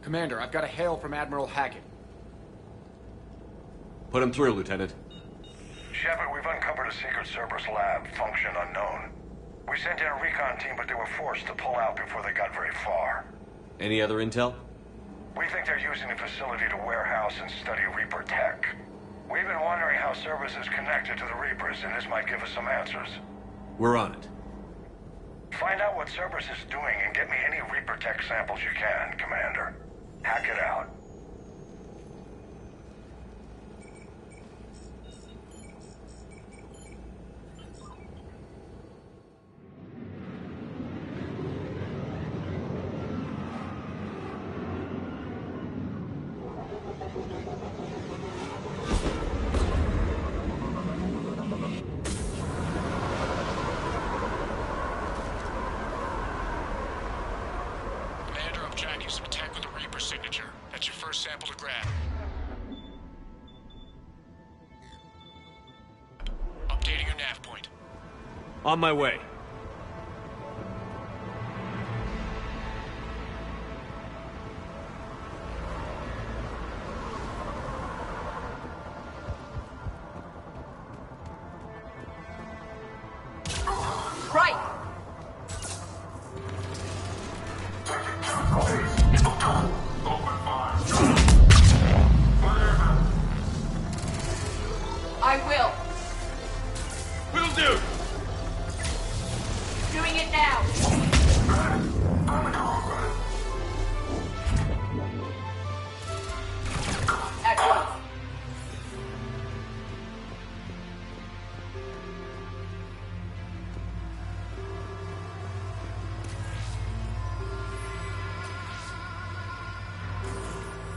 Commander, I've got a hail from Admiral Hackett. Put him through, Lieutenant. Shepard, we've uncovered a secret Cerberus lab, function unknown. We sent in a recon team, but they were forced to pull out before they got very far. Any other intel? We think they're using the facility to warehouse and study Reaper tech. We've been wondering how Cerberus is connected to the Reapers, and this might give us some answers. We're on it. Find out what Cerberus is doing and get me any Reaper tech samples you can, Commander. Hack it out. Sample to grab. Updating your nav point. On my way.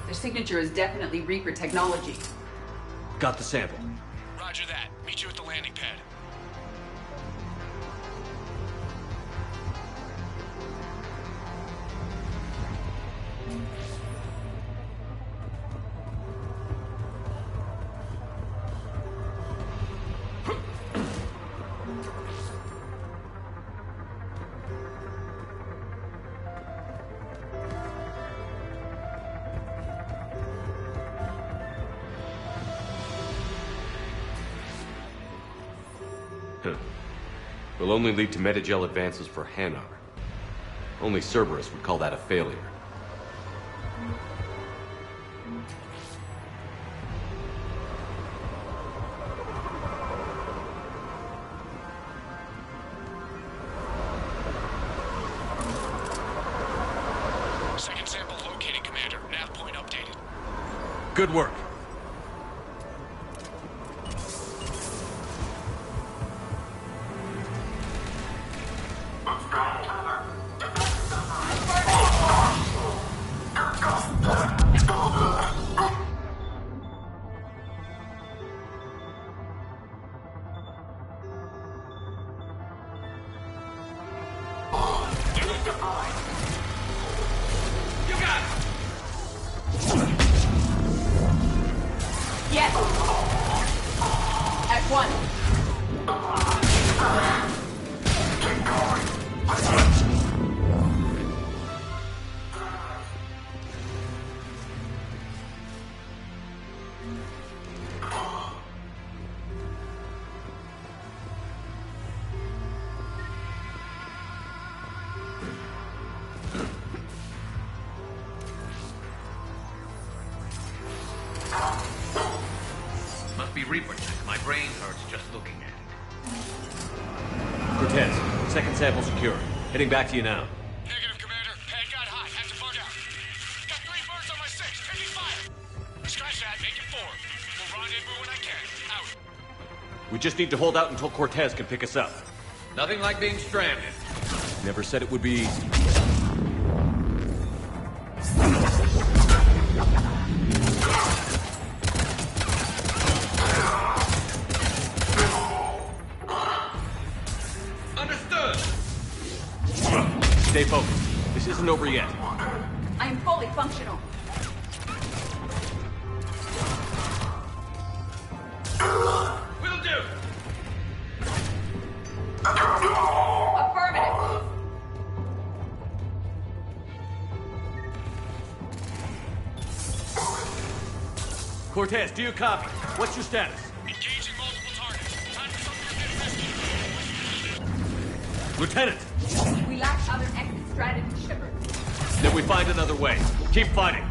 Their signature is definitely Reaper technology. Got the sample. Roger that. Meet you at the landing pad. Will only lead to metagel advances for Hanar. Only Cerberus would call that a failure. Second sample located, Commander. Nav point updated. Good work. Must be Reaper tech. My brain hurts just looking at it. Cortez, second sample secure. Heading back to you now. Negative, Commander. Pad got hot. Have to bug out. Got 3 birds on my 6. Taking fire. Scratch that. Make it 4. We'll rendezvous when I can. Out. We just need to hold out until Cortez can pick us up. Nothing like being stranded. Never said it would be easy. Understood. Stay focused. This isn't over yet. I am fully functional. Will do. Affirmative. Cortez, do you copy? What's your status? Engaging multiple targets. Time for something a bit risky. Lieutenant! We lack other exit strategy, Shepard. Then we find another way. Keep fighting.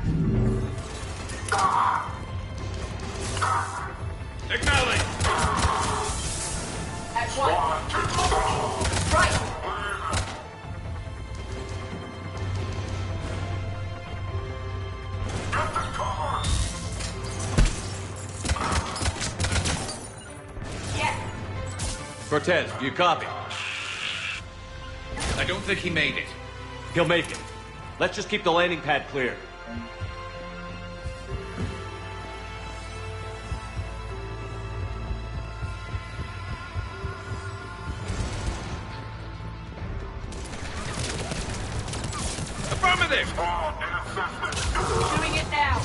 Acknowledge! At one. Right. Yes. Cortez, do you copy? I don't think he made it. He'll make it. Let's just keep the landing pad clear. Affirmative! Doing it now.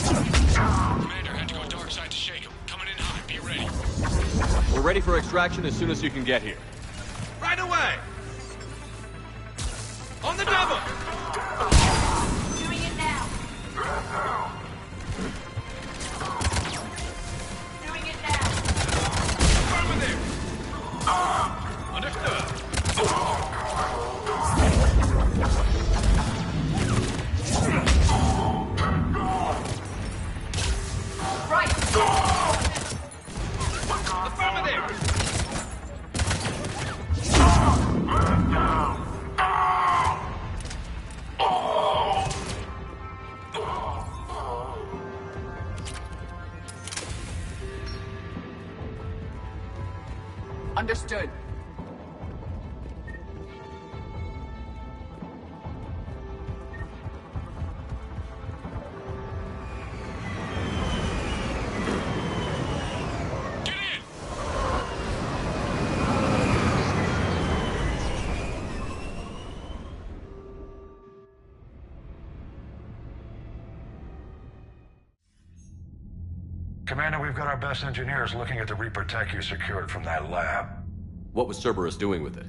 Commander had to go dark side to shake him. Coming in hot. Be ready. We're ready for extraction as soon as you can get here. Right away! On the double! Doing it now. Doing it now. Affirmative! Understood. Right. Affirmative! Understood. Get in! Commander, we've got our best engineers looking at the Reaper tech you secured from that lab. What was Cerberus doing with it?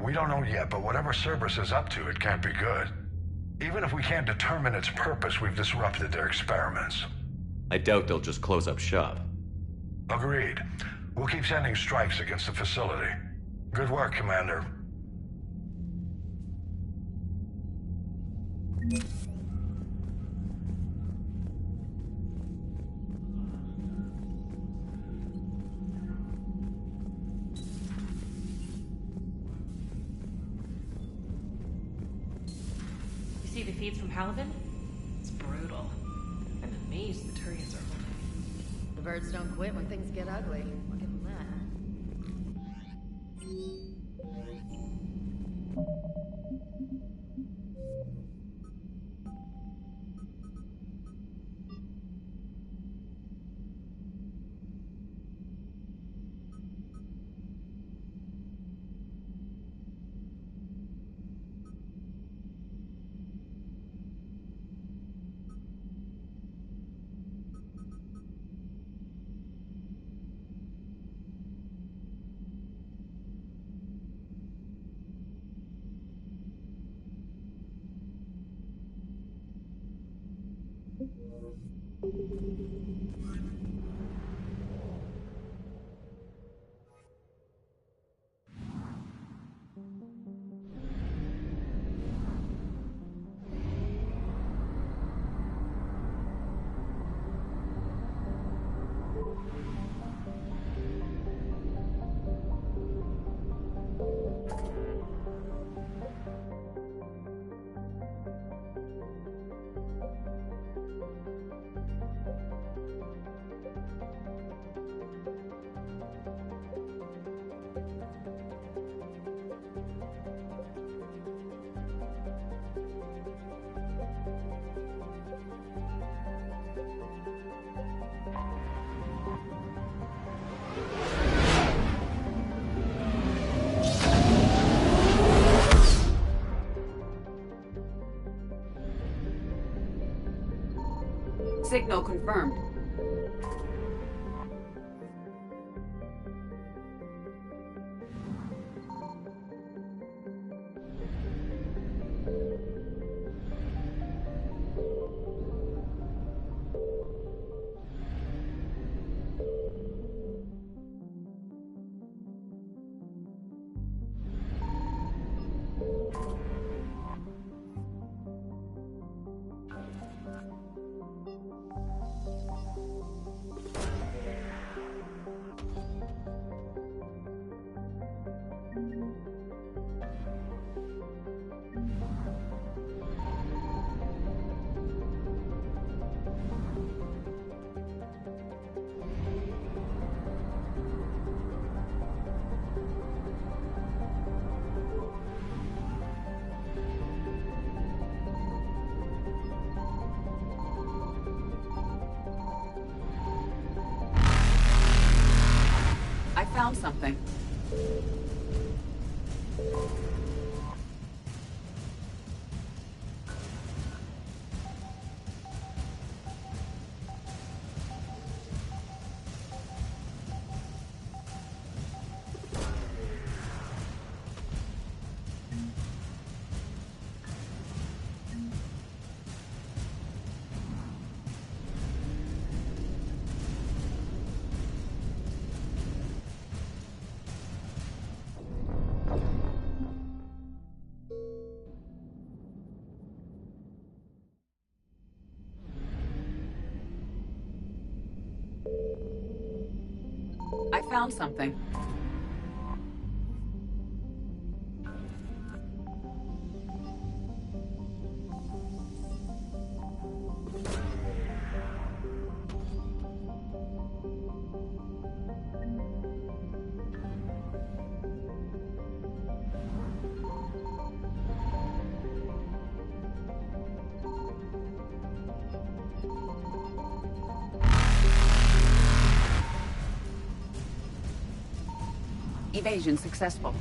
We don't know yet, but whatever Cerberus is up to, it can't be good. Even if we can't determine its purpose, we've disrupted their experiments. I doubt they'll just close up shop. Agreed. We'll keep sending strikes against the facility. Good work, Commander. You see the feeds from Paladin? It's brutal. I'm amazed the Turians are holding. The birds don't quit when things get ugly. I'll give them that. Signal confirmed. found something. I found something. Evasion successful.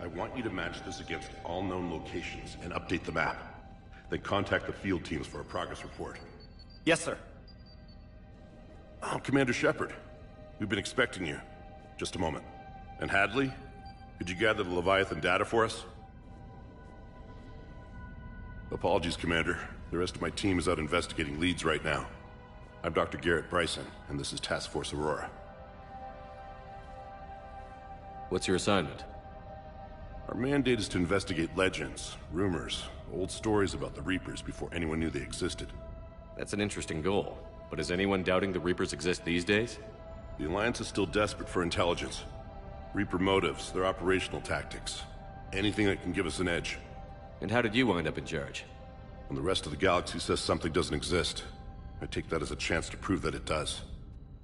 I want you to match this against all known locations and update the map. Then contact the field teams for a progress report. Yes, sir. Oh, Commander Shepard. We've been expecting you. Just a moment. And Hadley? Could you gather the Leviathan data for us? Apologies, Commander. The rest of my team is out investigating leads right now. I'm Dr. Garrett Bryson, and this is Task Force Aurora. What's your assignment? Our mandate is to investigate legends, rumors, old stories about the Reapers before anyone knew they existed. That's an interesting goal. But is anyone doubting the Reapers exist these days? The Alliance is still desperate for intelligence. Reaper motives, their operational tactics. Anything that can give us an edge. And how did you wind up in charge? When the rest of the galaxy says something doesn't exist, I take that as a chance to prove that it does.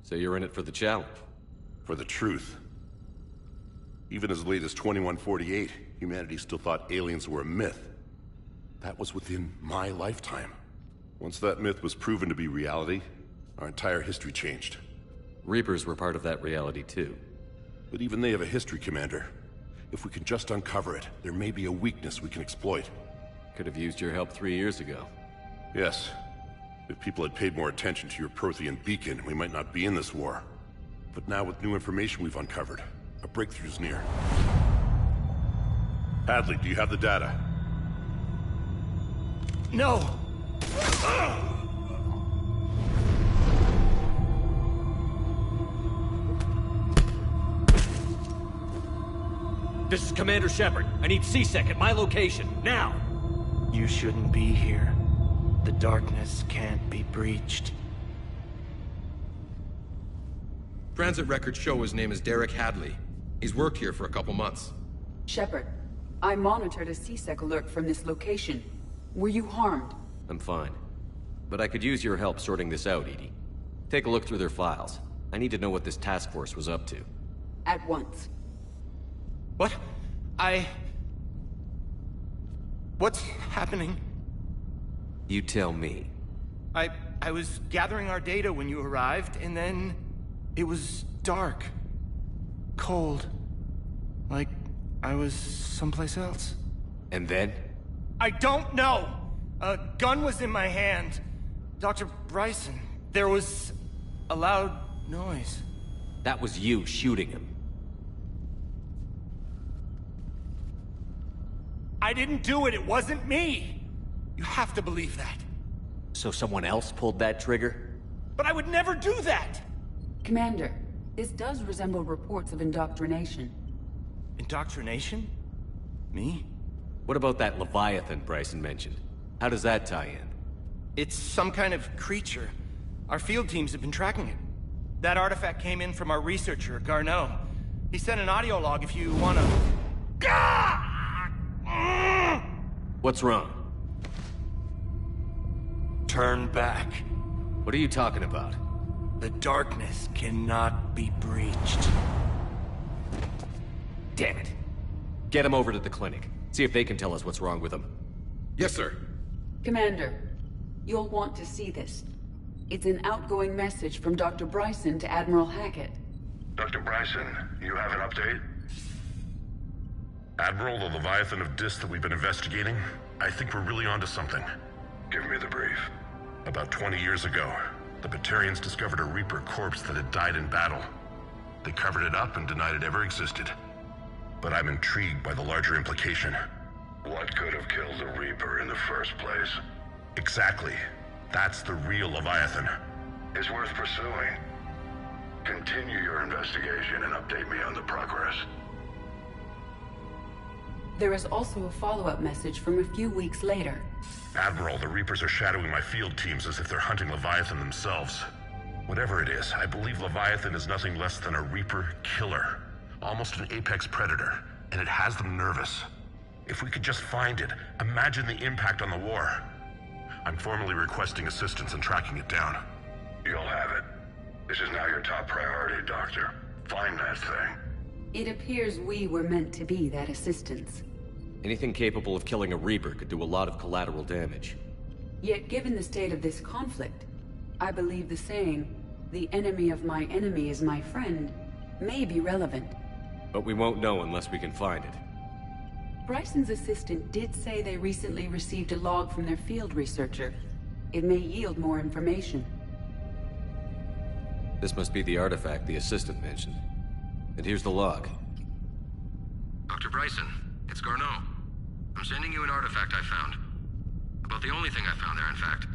So you're in it for the challenge? For the truth. Even as late as 2148, humanity still thought aliens were a myth. That was within my lifetime. Once that myth was proven to be reality, our entire history changed. Reapers were part of that reality too. But even they have a history, Commander. If we can just uncover it, there may be a weakness we can exploit. Could have used your help 3 years ago. Yes. If people had paid more attention to your Prothean beacon, we might not be in this war. But now with new information we've uncovered, a breakthrough's near. Hadley, do you have the data? No! This is Commander Shepard. I need C-Sec at my location, now! You shouldn't be here. The darkness can't be breached. Transit records show his name is Derek Hadley. He's worked here for a couple months. Shepard, I monitored a CSEC alert from this location. Were you harmed? I'm fine. But I could use your help sorting this out, Edie. Take a look through their files. I need to know what this task force was up to. At once. What? What's happening? You tell me. I was gathering our data when you arrived, and then it was dark. Cold. Like I was someplace else. And then? I don't know! A gun was in my hand. Dr. Bryson, there was a loud noise. That was you shooting him. I didn't do it, it wasn't me! You have to believe that. So someone else pulled that trigger? But I would never do that! Commander, this does resemble reports of indoctrination. Indoctrination? Me? What about that Leviathan Bryson mentioned? How does that tie in? It's some kind of creature. Our field teams have been tracking it. That artifact came in from our researcher, Garneau. He sent an audio log if you wanna... What's wrong? Turn back. What are you talking about? The darkness cannot be breached. Damn it. Get him over to the clinic. See if they can tell us what's wrong with him. Yes, sir. Commander, you'll want to see this. It's an outgoing message from Dr. Bryson to Admiral Hackett. Dr. Bryson, you have an update? Admiral, the Leviathan of Dis that we've been investigating, I think we're really onto something. Give me the brief. About 20 years ago, the Batarians discovered a Reaper corpse that had died in battle. They covered it up and denied it ever existed. But I'm intrigued by the larger implication. What could have killed the Reaper in the first place? Exactly. That's the real Leviathan. It's worth pursuing. Continue your investigation and update me on the progress. There is also a follow-up message from a few weeks later. Admiral, the Reapers are shadowing my field teams as if they're hunting Leviathan themselves. Whatever it is, I believe Leviathan is nothing less than a Reaper killer. Almost an apex predator, and it has them nervous. If we could just find it, imagine the impact on the war. I'm formally requesting assistance in tracking it down. You'll have it. This is now your top priority, Doctor. Find that thing. It appears we were meant to be that assistance. Anything capable of killing a Reaper could do a lot of collateral damage. Yet given the state of this conflict, I believe the saying, "The enemy of my enemy is my friend," may be relevant. But we won't know unless we can find it. Bryson's assistant did say they recently received a log from their field researcher. It may yield more information. This must be the artifact the assistant mentioned. And here's the log. Dr. Bryson, it's Garneau. I'm sending you an artifact I found. About the only thing I found there, in fact.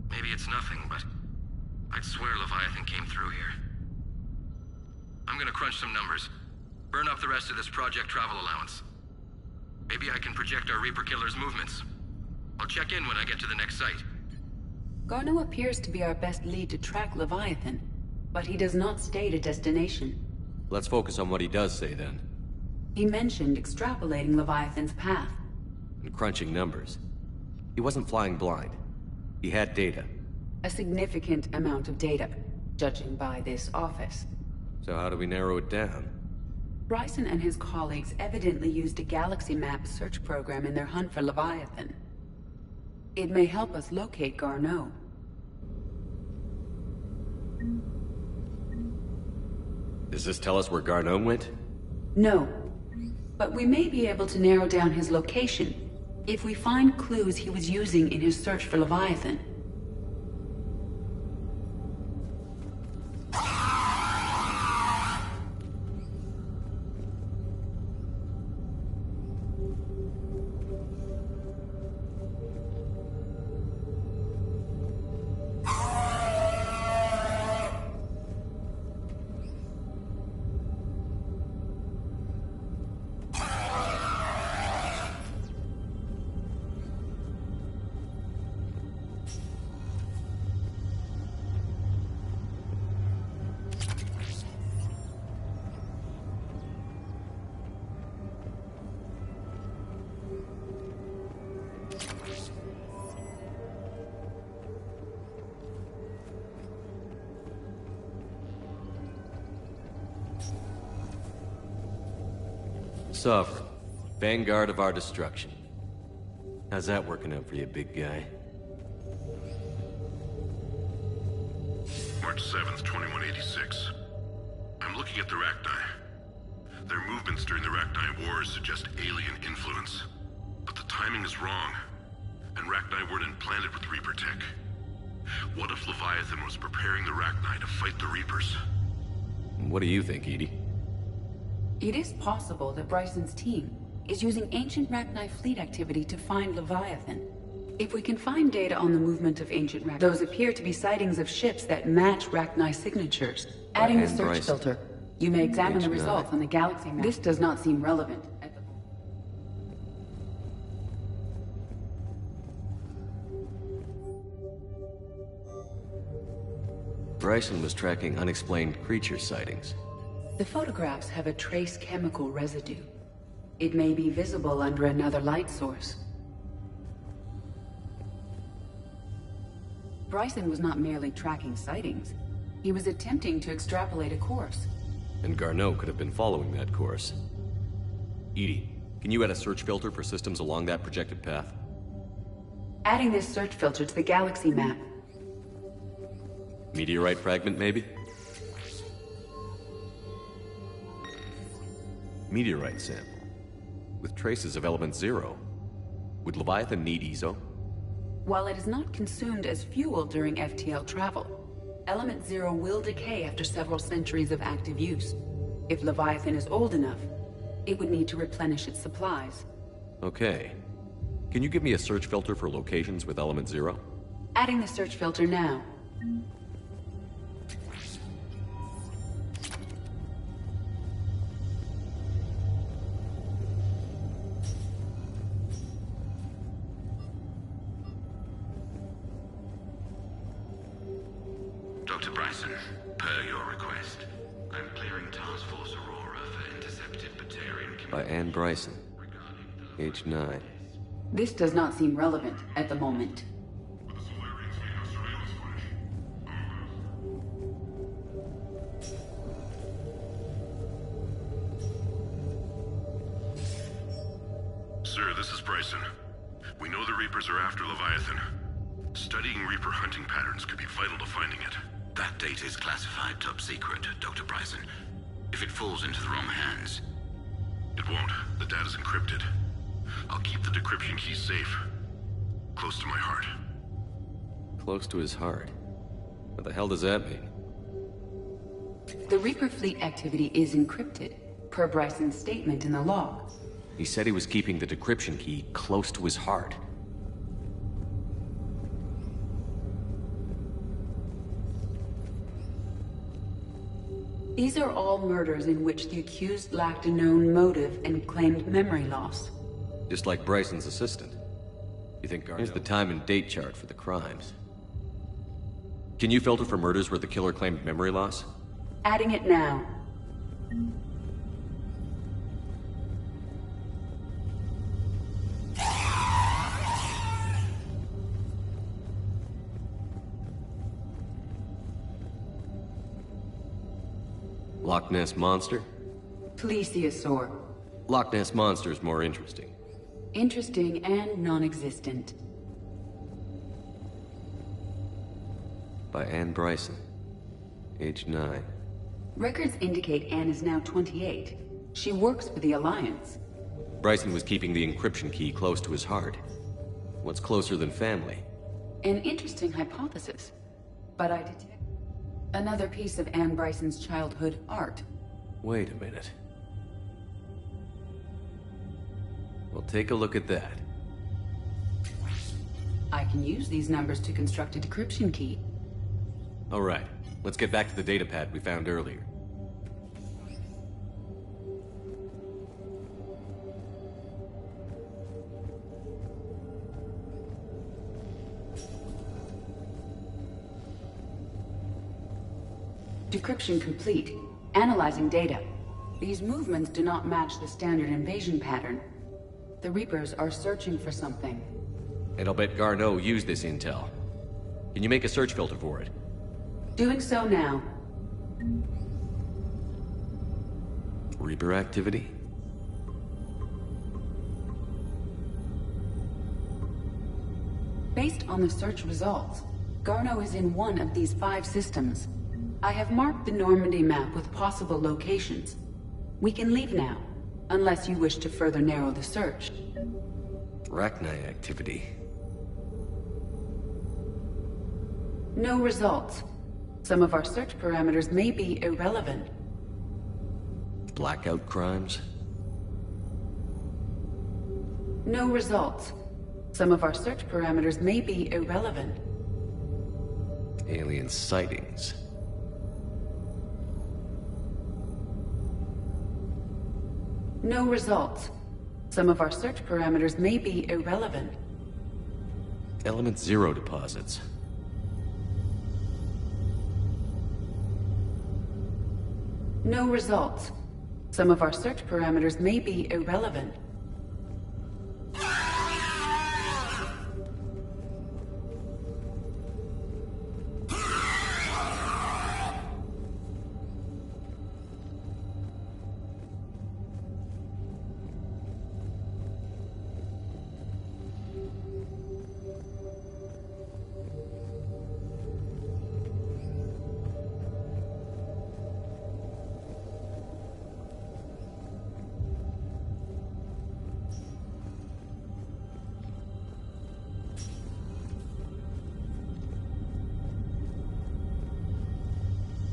Maybe it's nothing, but I'd swear Leviathan came through here. I'm gonna crunch some numbers. Burn up the rest of this project travel allowance. Maybe I can project our Reaper killer's movements. I'll check in when I get to the next site. Garneau appears to be our best lead to track Leviathan, but he does not state a destination. Let's focus on what he does say then. He mentioned extrapolating Leviathan's path. And crunching numbers. He wasn't flying blind. He had data. A significant amount of data, judging by this office. So how do we narrow it down? Bryson and his colleagues evidently used a galaxy map search program in their hunt for Leviathan. It may help us locate Garneau. Does this tell us where Garneau went? No. But we may be able to narrow down his location if we find clues he was using in his search for Leviathan. Sovereign, vanguard of our destruction. How's that working out for you, big guy? March 7th, 2186. I'm looking at the Rachni. Their movements during the Rachni Wars suggest alien influence. But the timing is wrong, and Rachni weren't implanted with Reaper tech. What if Leviathan was preparing the Rachni to fight the Reapers? What do you think, Edie? It is possible that Bryson's team is using ancient Rachni fleet activity to find Leviathan. If we can find data on the movement of ancient Rachni, those appear to be sightings of ships that match Rachni signatures. Adding the search filter, you may examine the results on the galaxy map. This does not seem relevant at the moment. Bryson was tracking unexplained creature sightings. The photographs have a trace chemical residue. It may be visible under another light source. Bryson was not merely tracking sightings. He was attempting to extrapolate a course. And Garneau could have been following that course. Edie, can you add a search filter for systems along that projected path? Adding this search filter to the galaxy map. Meteorite fragment, maybe? Meteorite sample. With traces of element 0. Would Leviathan need EZO? While it is not consumed as fuel during FTL travel, element 0 will decay after several centuries of active use. If Leviathan is old enough, it would need to replenish its supplies. Okay. Can you give me a search filter for locations with element 0? Adding the search filter now. Dr. Bryson, per your request, I'm clearing Task Force Aurora for intercepted Batarian... By Anne Bryson, age 9. This does not seem relevant at the moment. Sir, this is Bryson. We know the Reapers are after Leviathan. Studying Reaper hunting patterns could be vital to finding it. That data is classified top secret, Dr. Bryson. If it falls into the wrong hands... It won't. The data's encrypted. I'll keep the decryption key safe. Close to my heart. Close to his heart? What the hell does that mean? The Reaper fleet activity is encrypted, per Bryson's statement in the log. He said he was keeping the decryption key close to his heart. These are all murders in which the accused lacked a known motive and claimed memory loss. Just like Bryson's assistant. You think Here's the time and date chart for the crimes. Can you filter for murders where the killer claimed memory loss? Adding it now. Loch Ness Monster? Plesiosaur. Loch Ness Monster is more interesting. Interesting and non-existent. By Anne Bryson. Age 9. Records indicate Anne is now 28. She works for the Alliance. Bryson was keeping the encryption key close to his heart. What's closer than family? An interesting hypothesis. But I detect another piece of Anne Bryson's childhood art. Wait a minute. Well, take a look at that. I can use these numbers to construct a decryption key. All right. Let's get back to the datapad we found earlier. Decryption complete. Analyzing data. These movements do not match the standard invasion pattern. The Reapers are searching for something. And I'll bet Garneau used this intel. Can you make a search filter for it? Doing so now. Reaper activity? based on the search results. Garneau is in one of these 5 systems. I have marked the Normandy map with possible locations. We can leave now, unless you wish to further narrow the search. Rachni activity. No results. Some of our search parameters may be irrelevant. Blackout crimes? No results. Some of our search parameters may be irrelevant. Alien sightings. No results. Some of our search parameters may be irrelevant. Element 0 deposits. No results. Some of our search parameters may be irrelevant.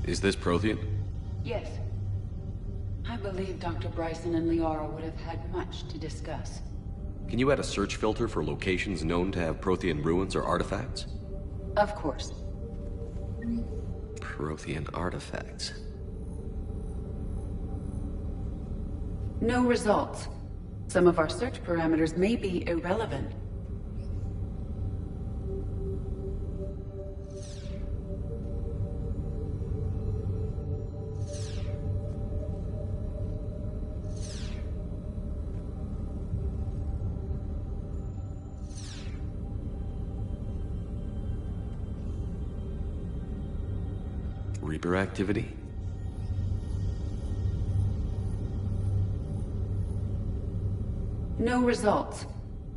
Is this Prothean? Yes. I believe Dr. Bryson and Liara would have had much to discuss. Can you add a search filter for locations known to have Prothean ruins or artifacts? Of course. Prothean artifacts. No results. Some of our search parameters may be irrelevant. Reaper activity? No results.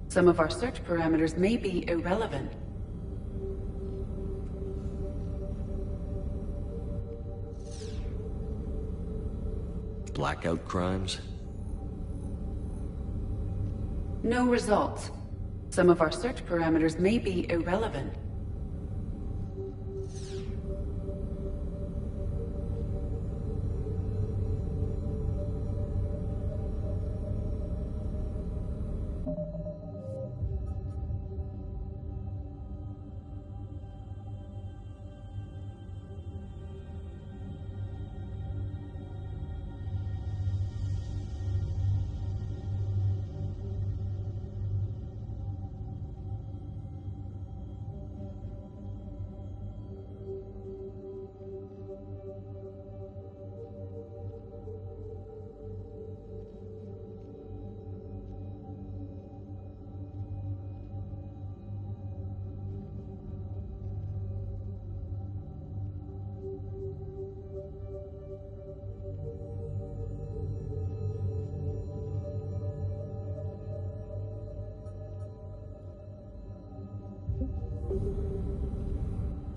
Some of our search parameters may be irrelevant. Blackout crimes? No results. Some of our search parameters may be irrelevant.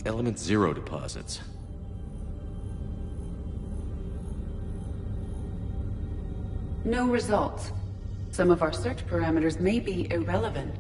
Element 0 deposits. No results. Some of our search parameters may be irrelevant.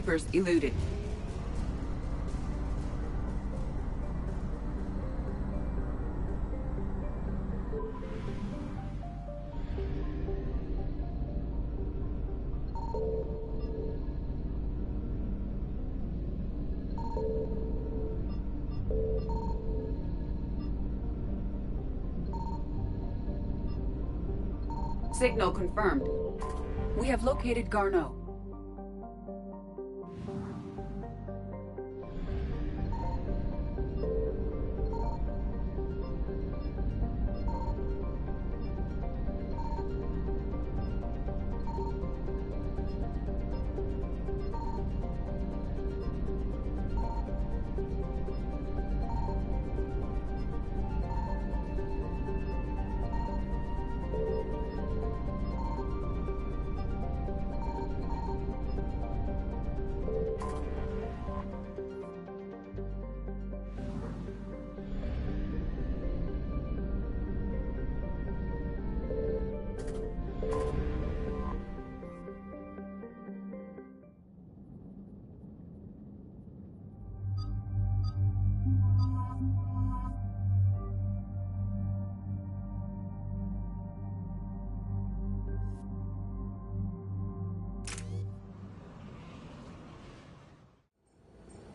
Reapers eluded. Signal confirmed. We have located Garneau.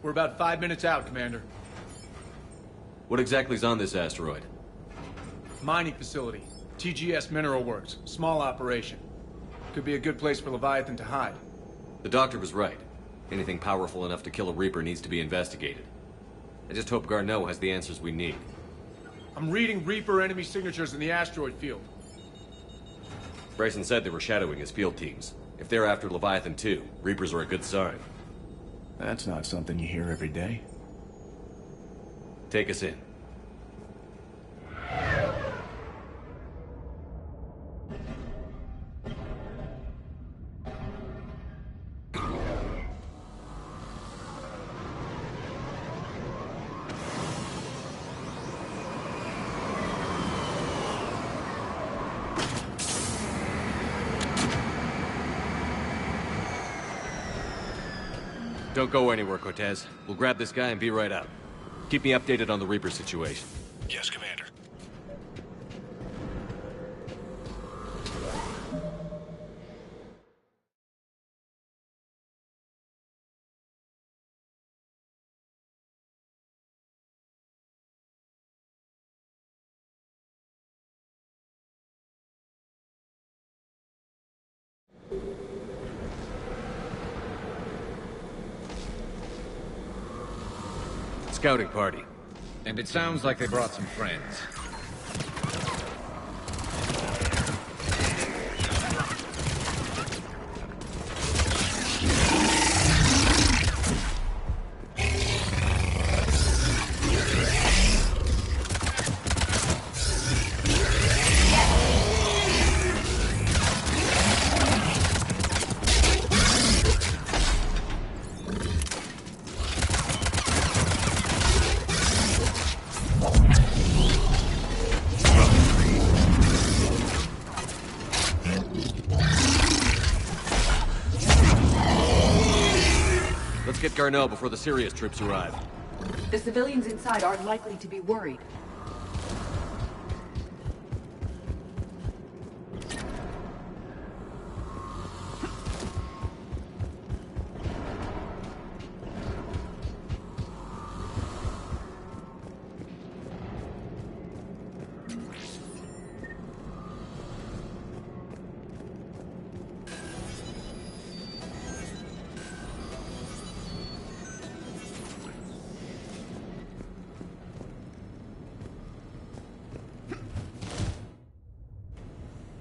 We're about 5 minutes out, Commander. What exactly is on this asteroid? Mining facility. TGS Mineral Works. Small operation. Could be a good place for Leviathan to hide. The doctor was right. Anything powerful enough to kill a Reaper needs to be investigated. I just hope Garneau has the answers we need. I'm reading Reaper enemy signatures in the asteroid field. Bryson said they were shadowing his field teams. If they're after Leviathan too, Reapers are a good sign. That's not something you hear every day. Take us in. Don't go anywhere, Cortez. We'll grab this guy and be right out. Keep me updated on the Reaper situation. Yes, Commander. Scouting party. And it sounds like they brought some friends. Let's get Garneau before the serious troops arrive. The civilians inside are likely to be worried.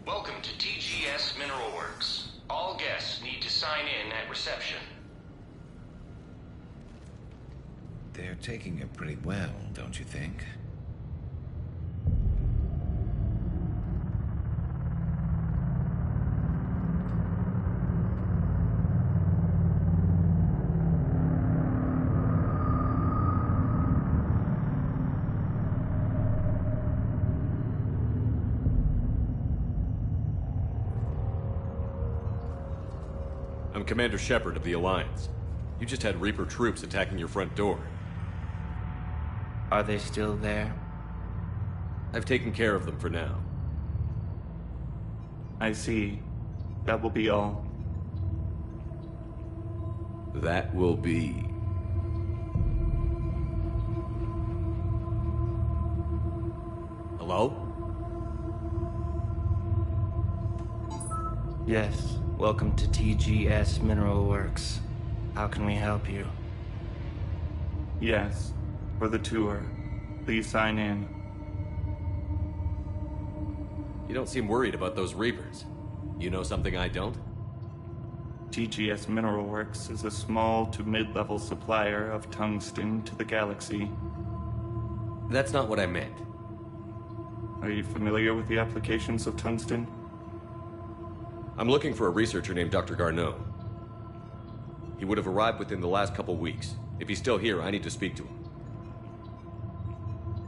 Welcome to TGS Mineral Works. All guests need to sign in at reception. They're taking it pretty well, don't you think? I'm Commander Shepard of the Alliance. You just had Reaper troops attacking your front door. Are they still there? I've taken care of them for now. I see. That will be all. That will be... Hello? Yes. Welcome to TGS Mineral Works. How can we help you? Yes. For the tour. Please sign in. You don't seem worried about those Reapers. You know something I don't? TGS Mineral Works is a small to mid-level supplier of tungsten to the galaxy. That's not what I meant. Are you familiar with the applications of tungsten? I'm looking for a researcher named Dr. Garneau. He would have arrived within the last couple weeks. If he's still here, I need to speak to him.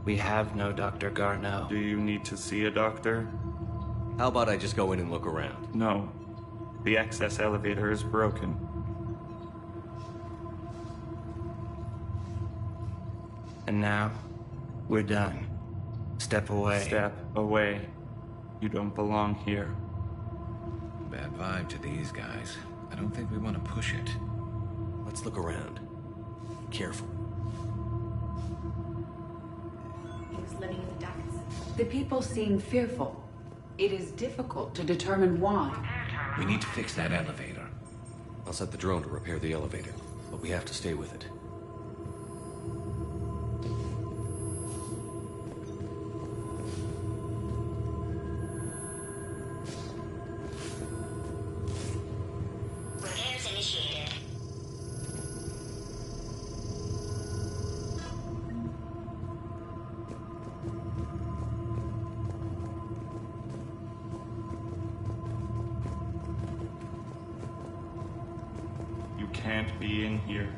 We have no Dr. Garneau. Do you need to see a doctor? How about I just go in and look around? No. The access elevator is broken. And now, we're done. Step away. Step away. You don't belong here. Bad vibe to these guys. I don't think we want to push it. Let's look around. Careful. He was living in the ducts. The people seem fearful. It is difficult to determine why. We need to fix that elevator. I'll set the drone to repair the elevator, but we have to stay with it. Repairs initiated. You can't be in here.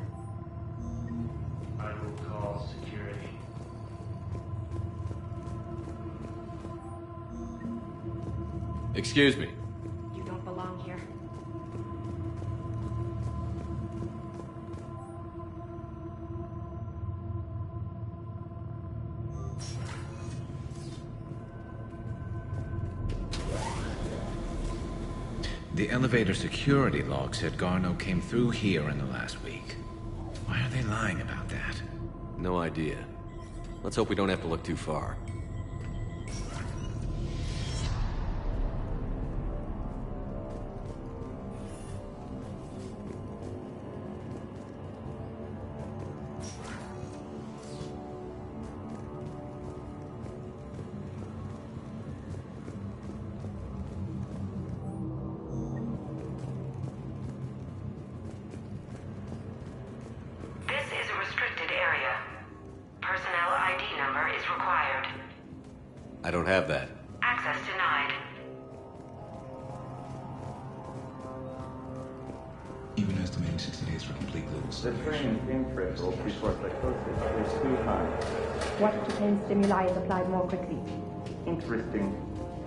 I will call security. Excuse me. You don't belong here. The elevator security log said Garneau came through here in the last week. Why are they lying about that? No idea. Let's hope we don't have to look too far. This is a restricted area. Personnel ID number is required. I don't have that. Access denied. Even estimating 60 days for complete global The brain threshold before psychosis is too high. What to pain stimuli is applied more quickly? Interesting.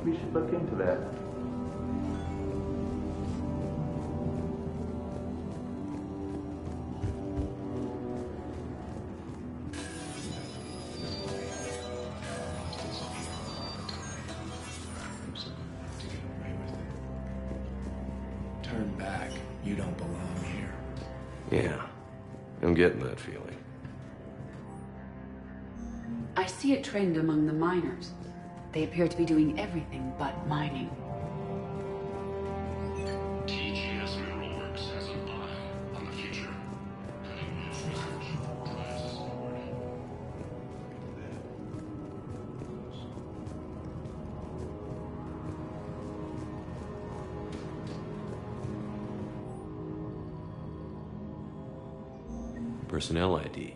We should look into that. Turn back. You don't belong here. Yeah, I'm getting that feeling. I see a trend among the miners. They appear to be doing everything but mining. TGS Mineral Works has an eye on the future. Cutting-edge research drives us forward. Personnel ID.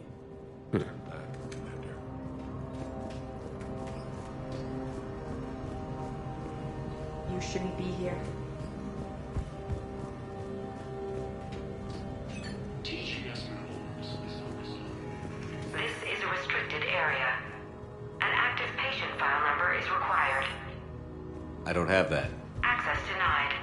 You shouldn't be here. TGS Mineral Works is on This is a restricted area. An active patient file number is required. I don't have that. Access denied.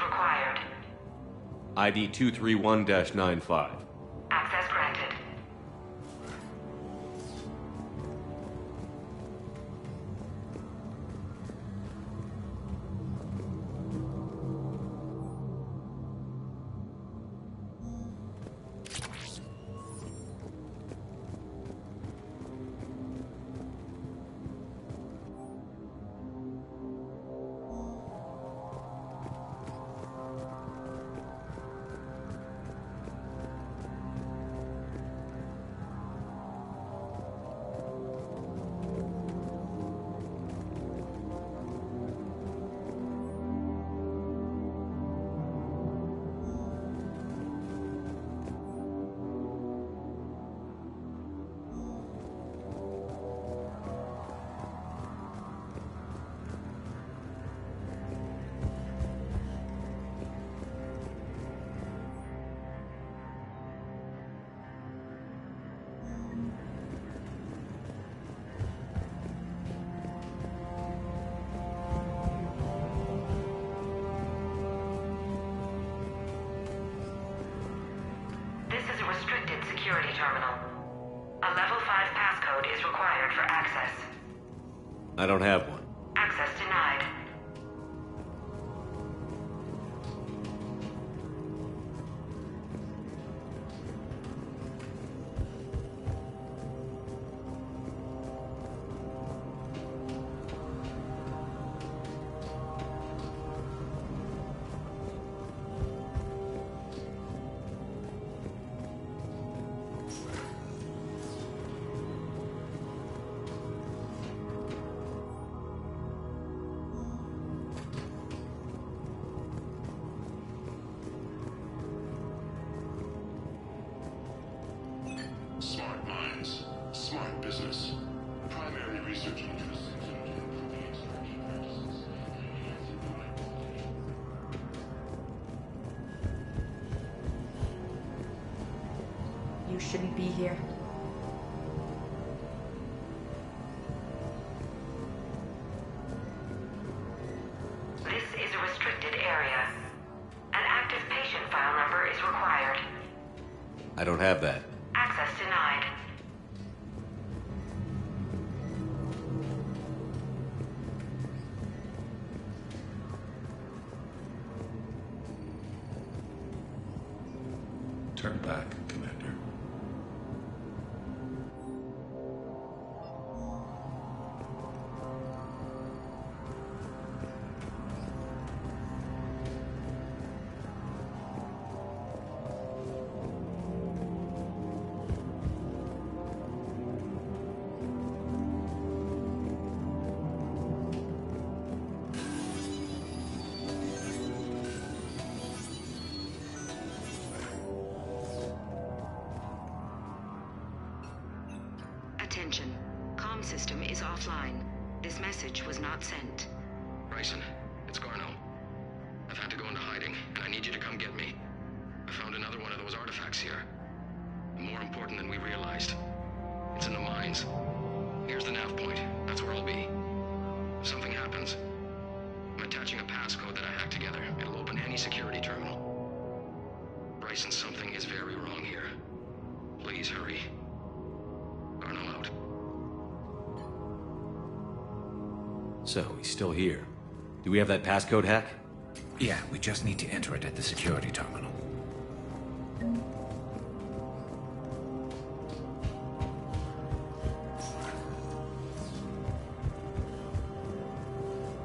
required. ID 231-95. Access granted. Security terminal. A level 5 passcode is required for access. I don't have one. Access denied. Smart minds, smart business. Primary research interests include improving extraction practices and enhancing the You shouldn't be here. This is a restricted area. An active patient file number is required. I don't have that. Access denied. Turn back, Commander. Attention. Comm system is offline. This message was not sent. Bryson, it's Garno. I've had to go into hiding, and I need you to come get me. I found another one of those artifacts here. More important than we realized. It's in the mines. Here's the nav point. That's where I'll be. If something happens, I'm attaching a passcode that I hacked together. It'll open any security terminal. Bryson, something is very wrong here. Please hurry. Garno out. So, he's still here. Do we have that passcode hack? Yeah, we just need to enter it at the security terminal.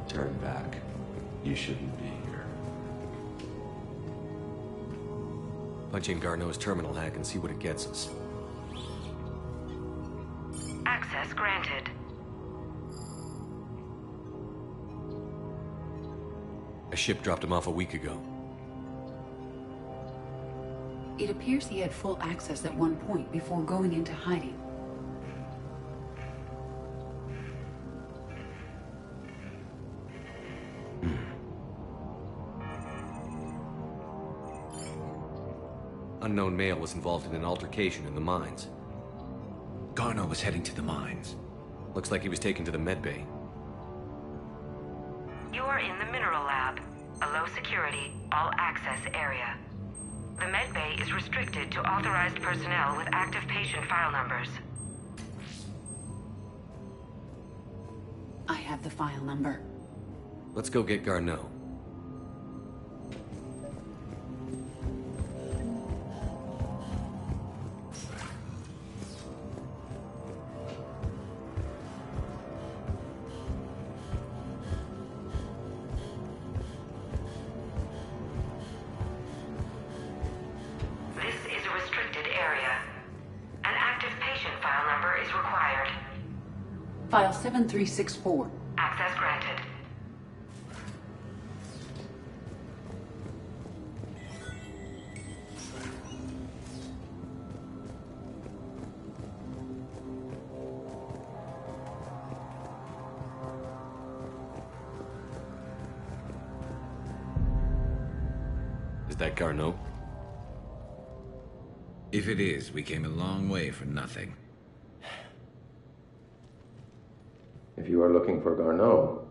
Turn back. You shouldn't be here. Punch in Garneau's terminal hack and see what it gets us. Access granted. A ship dropped him off a week ago. It appears he had full access at one point before going into hiding. Unknown male was involved in an altercation in the mines. Garneau was heading to the mines. Looks like he was taken to the medbay. You are in the mineral lab, a low-security security, all access area. The med bay is restricted to authorized personnel with active patient file numbers. I have the file number. Let's go get Garneau. This is a restricted area. An active patient file number is required. File 7364. Access granted. Is that Garneau? If it is, we came a long way for nothing. If you are looking for Garneau,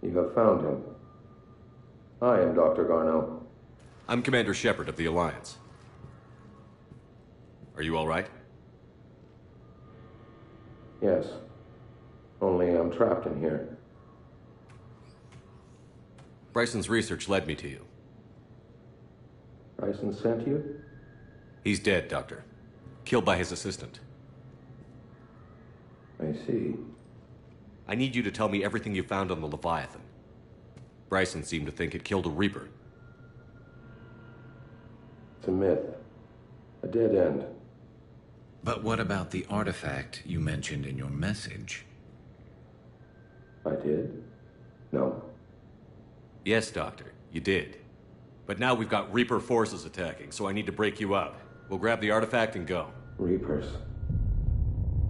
you have found him. I am Dr. Garneau. I'm Commander Shepard of the Alliance. Are you all right? Yes. Only I'm trapped in here. Bryson's research led me to you. Bryson sent you? He's dead, Doctor. Killed by his assistant. I see. I need you to tell me everything you found on the Leviathan. Bryson seemed to think it killed a Reaper. It's a myth. A dead end. But what about the artifact you mentioned in your message? I did? No. Yes, Doctor, you did. But now we've got Reaper forces attacking, so I need to break you up. We'll grab the artifact and go. Reapers.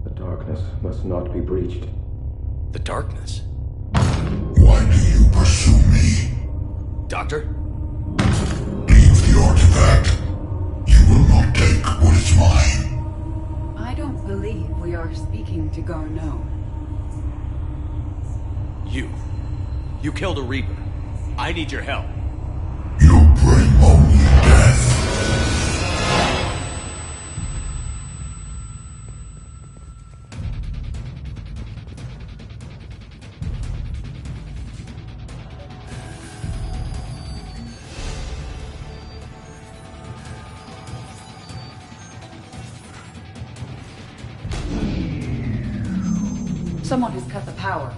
The darkness must not be breached. The darkness? Why do you pursue me? Doctor? Leave the artifact. You will not take what is mine. I don't believe we are speaking to Garneau. You killed a Reaper. I need your help. You bring only death. Someone has cut the power.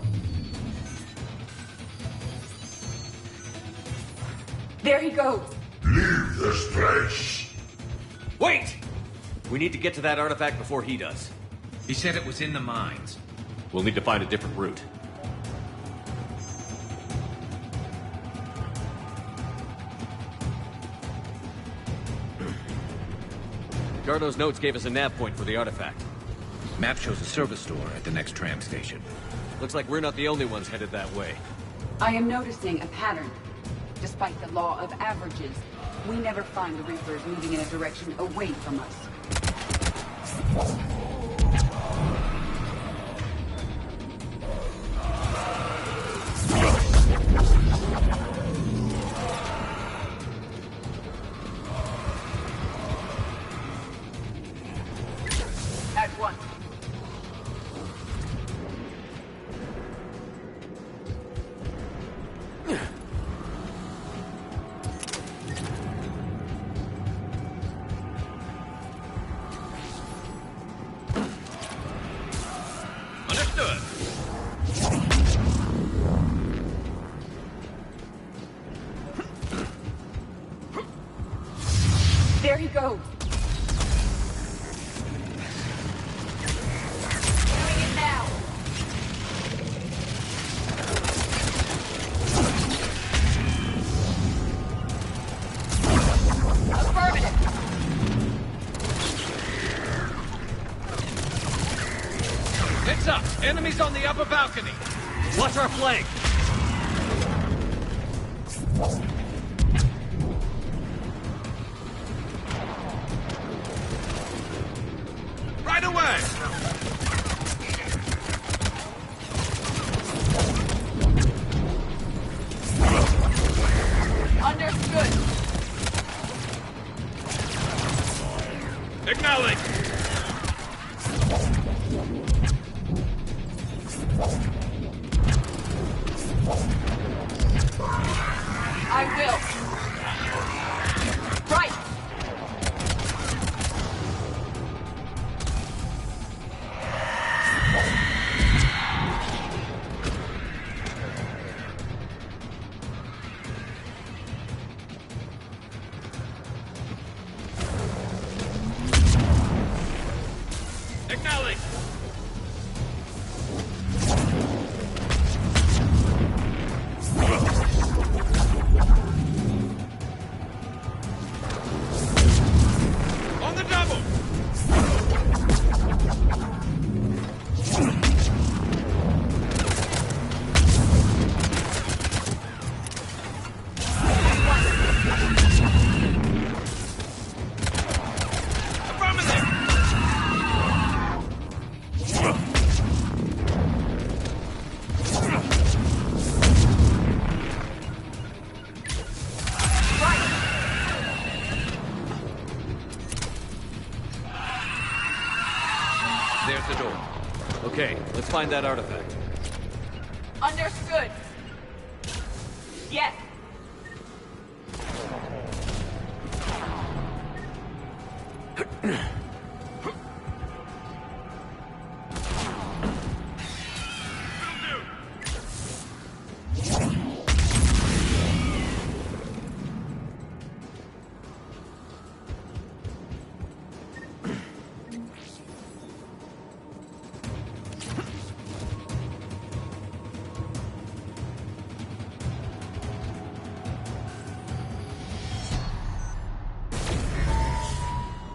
There he goes. Leave this place. Wait! We need to get to that artifact before he does. He said it was in the mines. We'll need to find a different route. Garneau's notes gave us a nav point for the artifact. Map shows a service store at the next tram station. Looks like we're not the only ones headed that way. I am noticing a pattern. Despite the law of averages, we never find the Reapers moving in a direction away from us. At once. There he goes. Doing it now. Affirmative. Heads up! Enemies on the upper balcony! Watch our flank! Right away! Understood. Acknowledge! I will. Right. Acknowledge! On the double! There's the door. Okay, let's find that artifact. Understood. Yes.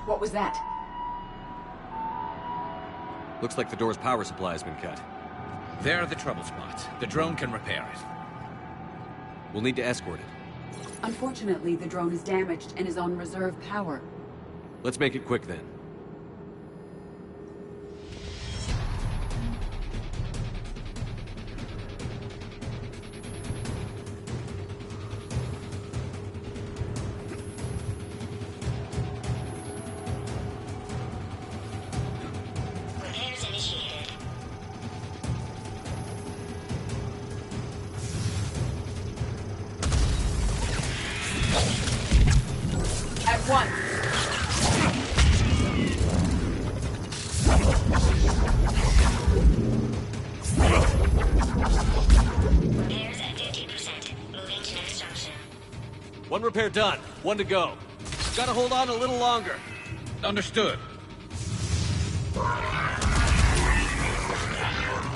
What was that? Looks like the door's power supply has been cut. There are the trouble spots. The drone can repair it. We'll need to escort it. Unfortunately, the drone is damaged and is on reserve power. Let's make it quick then. Repairs initiated. At once. Repairs at 50%. Moving to next junction. One repair done. One to go. Gotta hold on a little longer. Understood.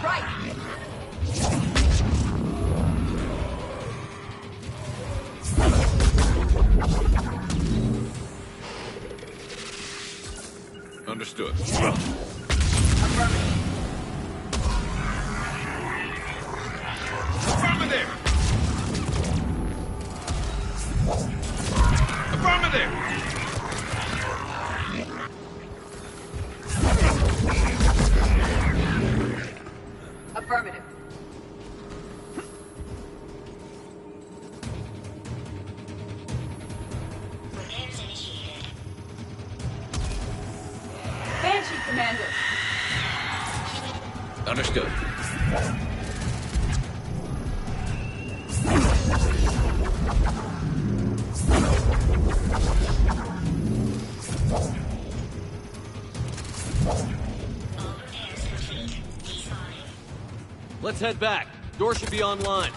Right. Understood. Affirmative! Affirmative! Affirmative. Repairs initiated. Banshee Commander. Understood. All repairs complete. Despawning. Let's head back. Door should be online.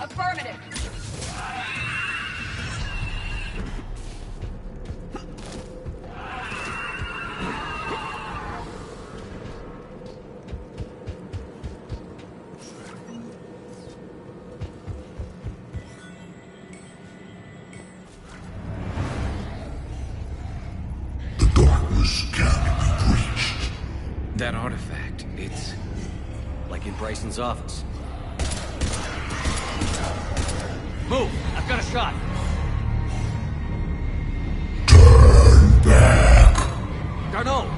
Affirmative. That artifact, it's... Like in Bryson's office. Move! I've got a shot! Turn back! Garneau!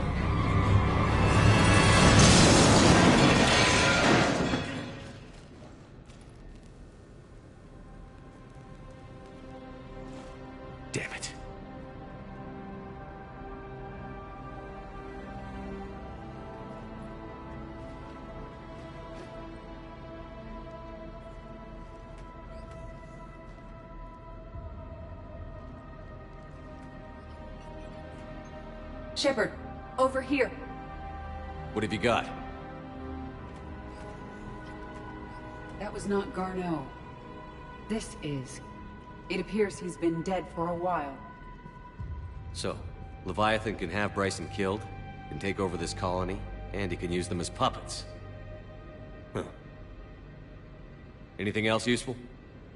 Shepard, over here. What have you got? That was not Garneau. This is. It appears he's been dead for a while. So, Leviathan can have Bryson killed, can take over this colony, and he can use them as puppets. Huh. Anything else useful?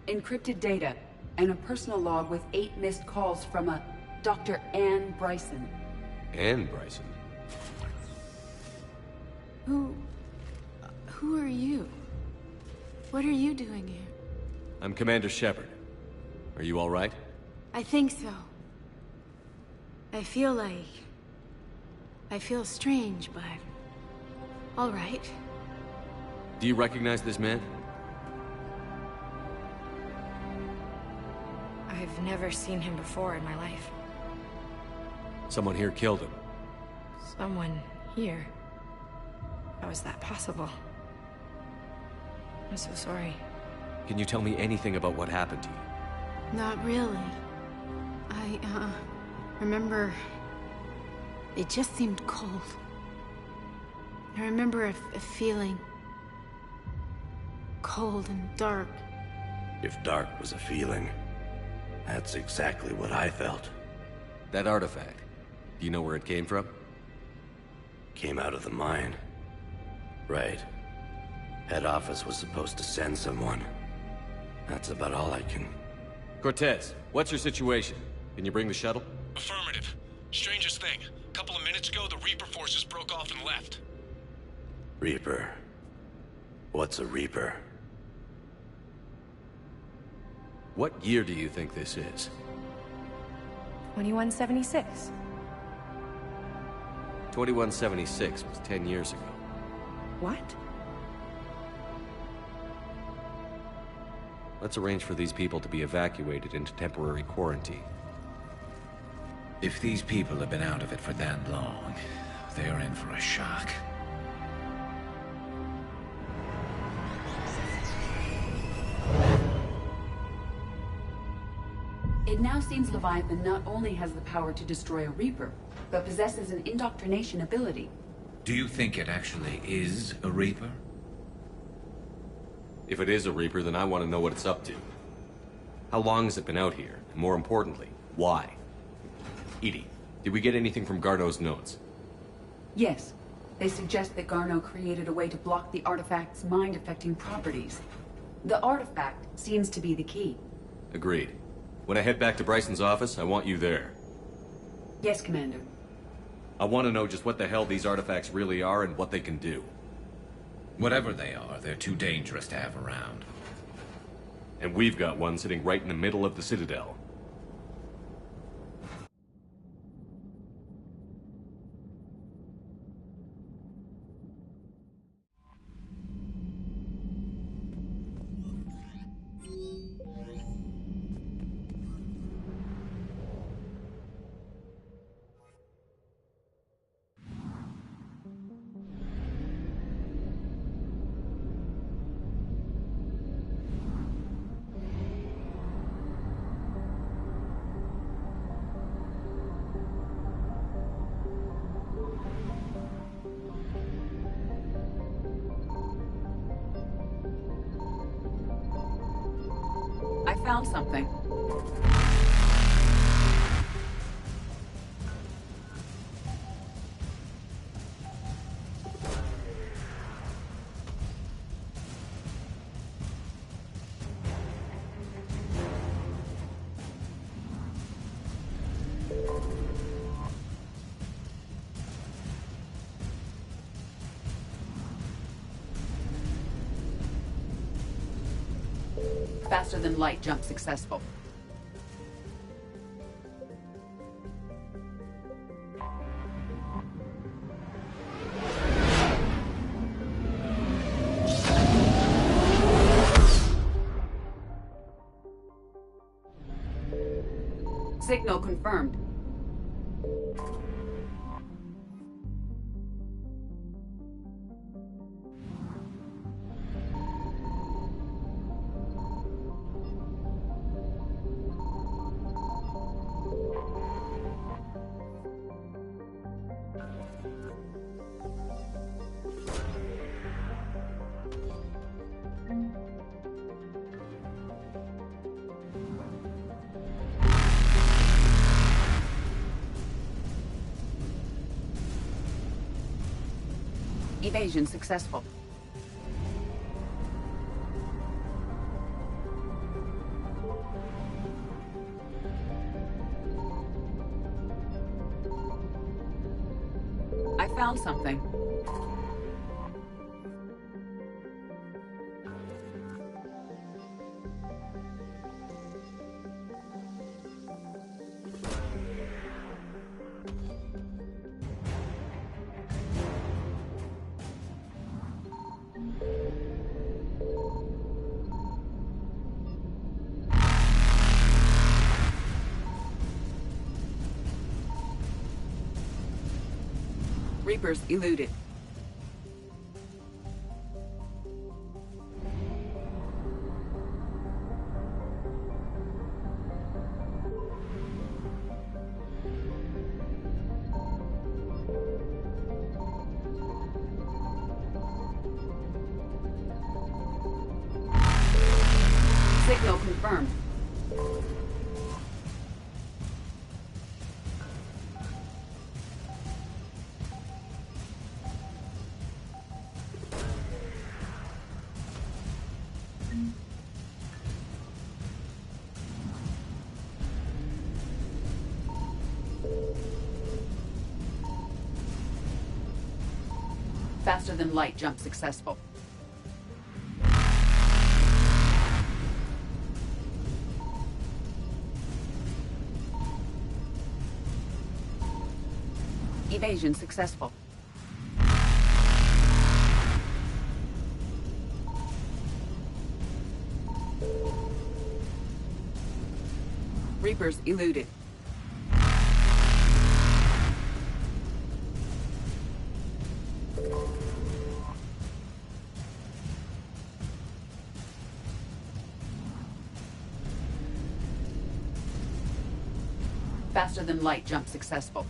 Encrypted data, and a personal log with 8 missed calls from a Dr. Anne Bryson. Anne Bryson? Who are you? What are you doing here? I'm Commander Shepard. Are you all right? I think so. I feel strange, but... all right. Do you recognize this man? I've never seen him before in my life. Someone here killed him. Someone here? How is that possible? I'm so sorry. Can you tell me anything about what happened to you? Not really. I remember... it just seemed cold. I remember a feeling... cold and dark. If dark was a feeling, that's exactly what I felt. That artifact, do you know where it came from? Came out of the mine. Right. Head office was supposed to send someone. That's about all I can... Cortez, what's your situation? Can you bring the shuttle? Affirmative. Strangest thing. A couple of minutes ago, the Reaper forces broke off and left. Reaper. What's a Reaper? What year do you think this is? 2176. 2176 was 10 years ago. What? Let's arrange for these people to be evacuated into temporary quarantine. If these people have been out of it for that long, they're in for a shock. It now seems Leviathan not only has the power to destroy a Reaper, but possesses an indoctrination ability. Do you think it actually is a Reaper? If it is a Reaper, then I want to know what it's up to. How long has it been out here? And more importantly, why? Edie, did we get anything from Garneau's notes? Yes. They suggest that Garneau created a way to block the artifact's mind-affecting properties. The artifact seems to be the key. Agreed. When I head back to Bryson's office, I want you there. Yes, Commander. I want to know just what the hell these artifacts really are and what they can do. Whatever they are, they're too dangerous to have around. And we've got one sitting right in the middle of the Citadel. I found something. Faster than light jump successful. Signal confirmed. Evasion successful. I found something. Reapers eluded. Signal confirmed. Faster than light jump successful. Evasion successful. Reapers eluded. Faster than light jump successful.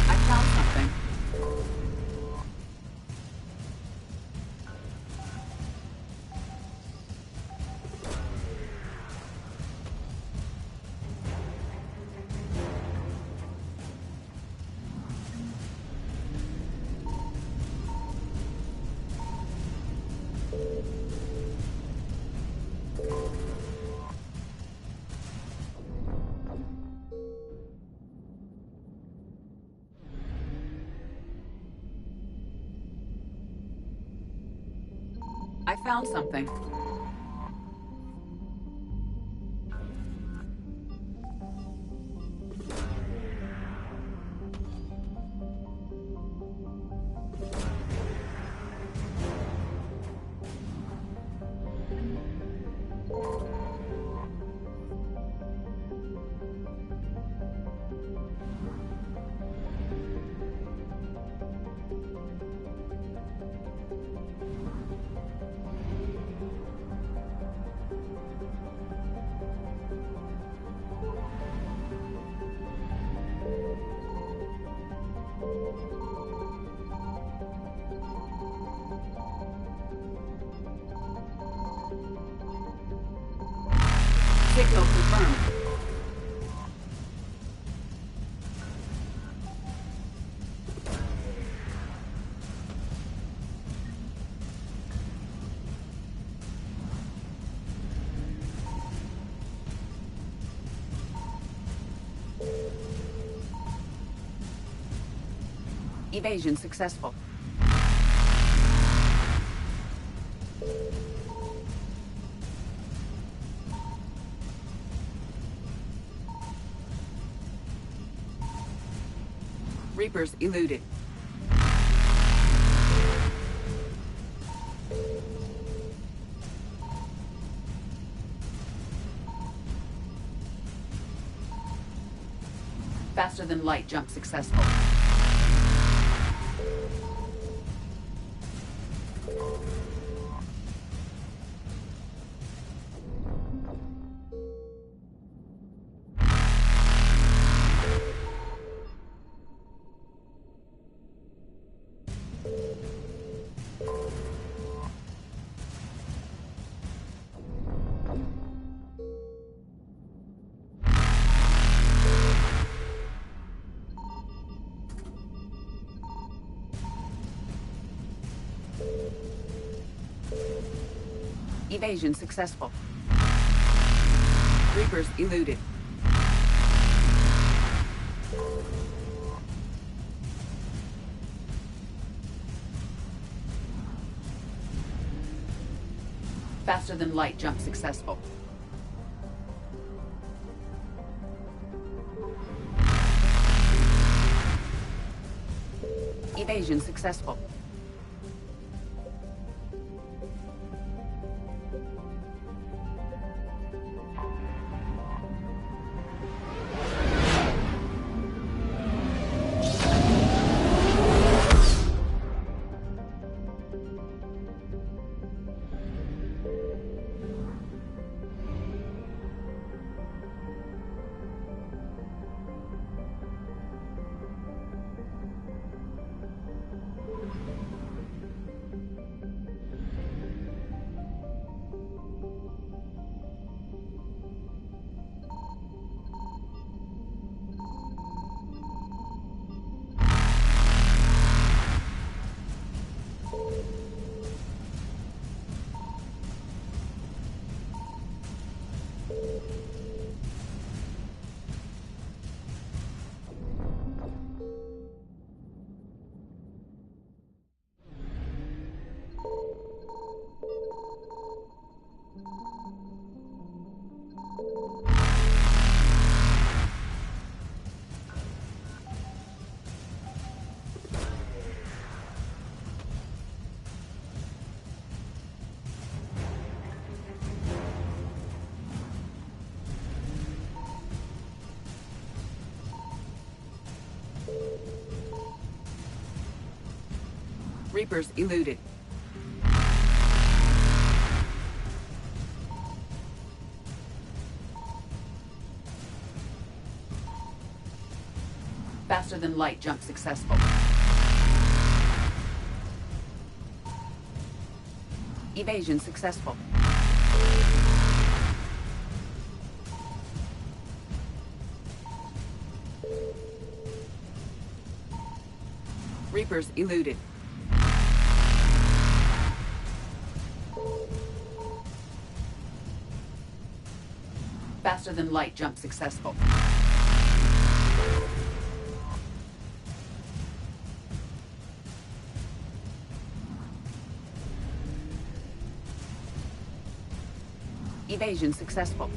I found something. I found something. Signal confirmed. Evasion successful. Reapers eluded. Faster than light jump successful. Evasion successful. Reapers eluded. Faster than light jump successful. Evasion successful. Reapers eluded. Faster than light jump successful. Evasion successful. Reapers eluded. Faster than light jump successful. Evasion successful.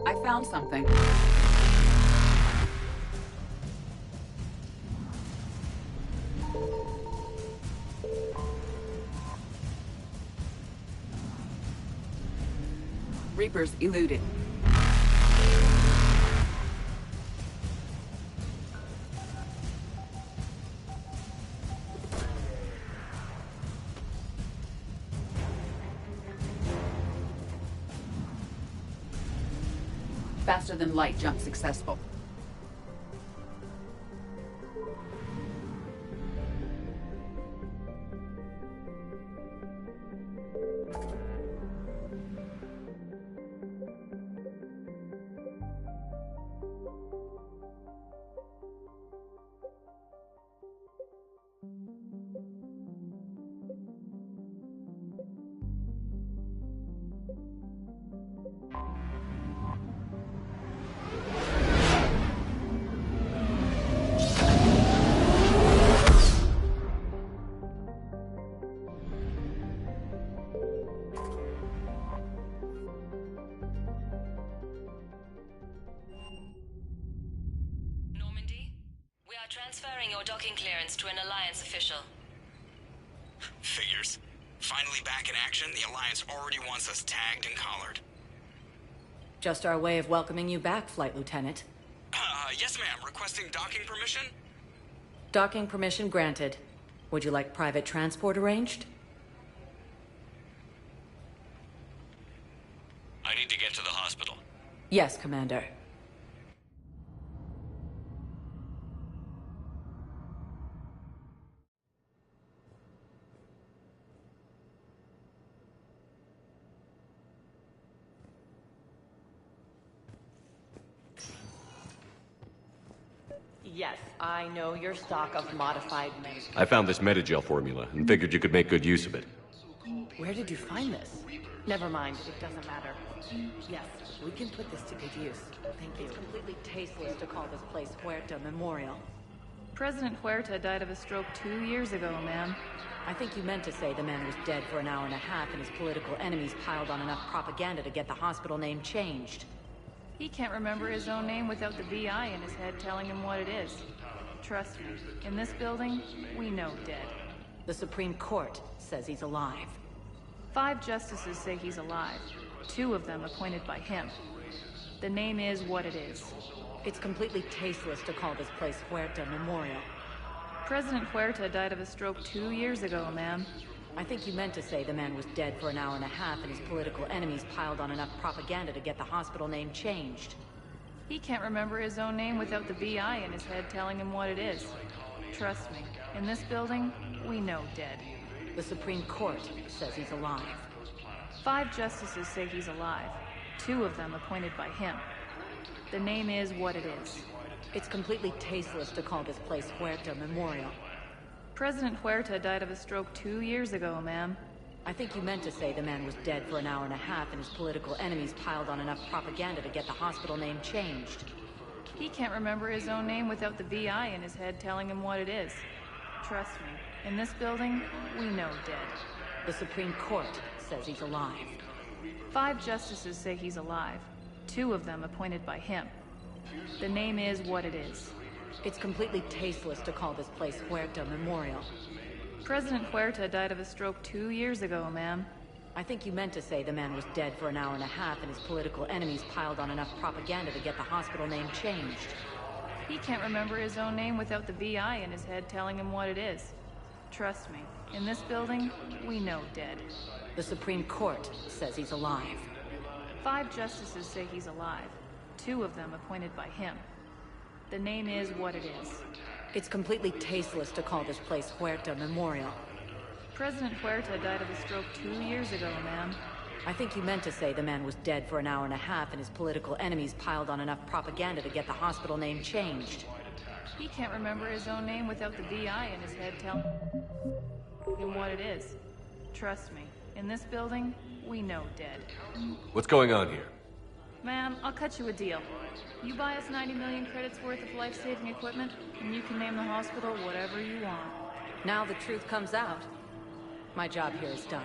I found something. Reapers eluded. Faster than light jump successful. Transferring your docking clearance to an Alliance official. Figures. Finally back in action, the Alliance already wants us tagged and collared. Just our way of welcoming you back, Flight Lieutenant. Yes ma'am. Requesting docking permission? Docking permission granted. Would you like private transport arranged? I need to get to the hospital. Yes, Commander. Yes, I know your stock of modified medicine. I found this Metagel formula and figured you could make good use of it. Where did you find this? Never mind, it doesn't matter. Yes, we can put this to good use. Thank you. It's completely tasteless to call this place Huerta Memorial. President Huerta died of a stroke 2 years ago, ma'am. I think you meant to say the man was dead for an hour and a half and his political enemies piled on enough propaganda to get the hospital name changed. He can't remember his own name without the VI in his head telling him what it is. Trust me, in this building, we know dead. The Supreme Court says he's alive. 5 justices say he's alive. 2 of them appointed by him. The name is what it is. It's completely tasteless to call this place Huerta Memorial. President Huerta died of a stroke 2 years ago, ma'am. I think you meant to say the man was dead for an hour and a half and his political enemies piled on enough propaganda to get the hospital name changed. He can't remember his own name without the VI in his head telling him what it is. Trust me, in this building, we know dead. The Supreme Court says he's alive. 5 justices say he's alive. 2 of them appointed by him. The name is what it is. It's completely tasteless to call this place Huerta Memorial. President Huerta died of a stroke 2 years ago, ma'am. I think you meant to say the man was dead for an hour and a half and his political enemies piled on enough propaganda to get the hospital name changed. He can't remember his own name without the VI in his head telling him what it is. Trust me, in this building, we know dead. The Supreme Court says he's alive. 5 justices say he's alive. 2 of them appointed by him. The name is what it is. It's completely tasteless to call this place Huerta Memorial. President Huerta died of a stroke 2 years ago, ma'am. I think you meant to say the man was dead for an hour and a half and his political enemies piled on enough propaganda to get the hospital name changed. He can't remember his own name without the VI in his head telling him what it is. Trust me, in this building, we know dead. The Supreme Court says he's alive. 5 justices say he's alive. 2 of them appointed by him. The name is what it is. It's completely tasteless to call this place Huerta Memorial. President Huerta died of a stroke 2 years ago, ma'am. I think you meant to say the man was dead for an hour and a half and his political enemies piled on enough propaganda to get the hospital name changed. He can't remember his own name without the VI in his head telling him what it is. Trust me, in this building, we know dead. What's going on here? Man, I'll cut you a deal. You buy us 90 million credits worth of life-saving equipment, and you can name the hospital whatever you want. Now the truth comes out. My job here is done.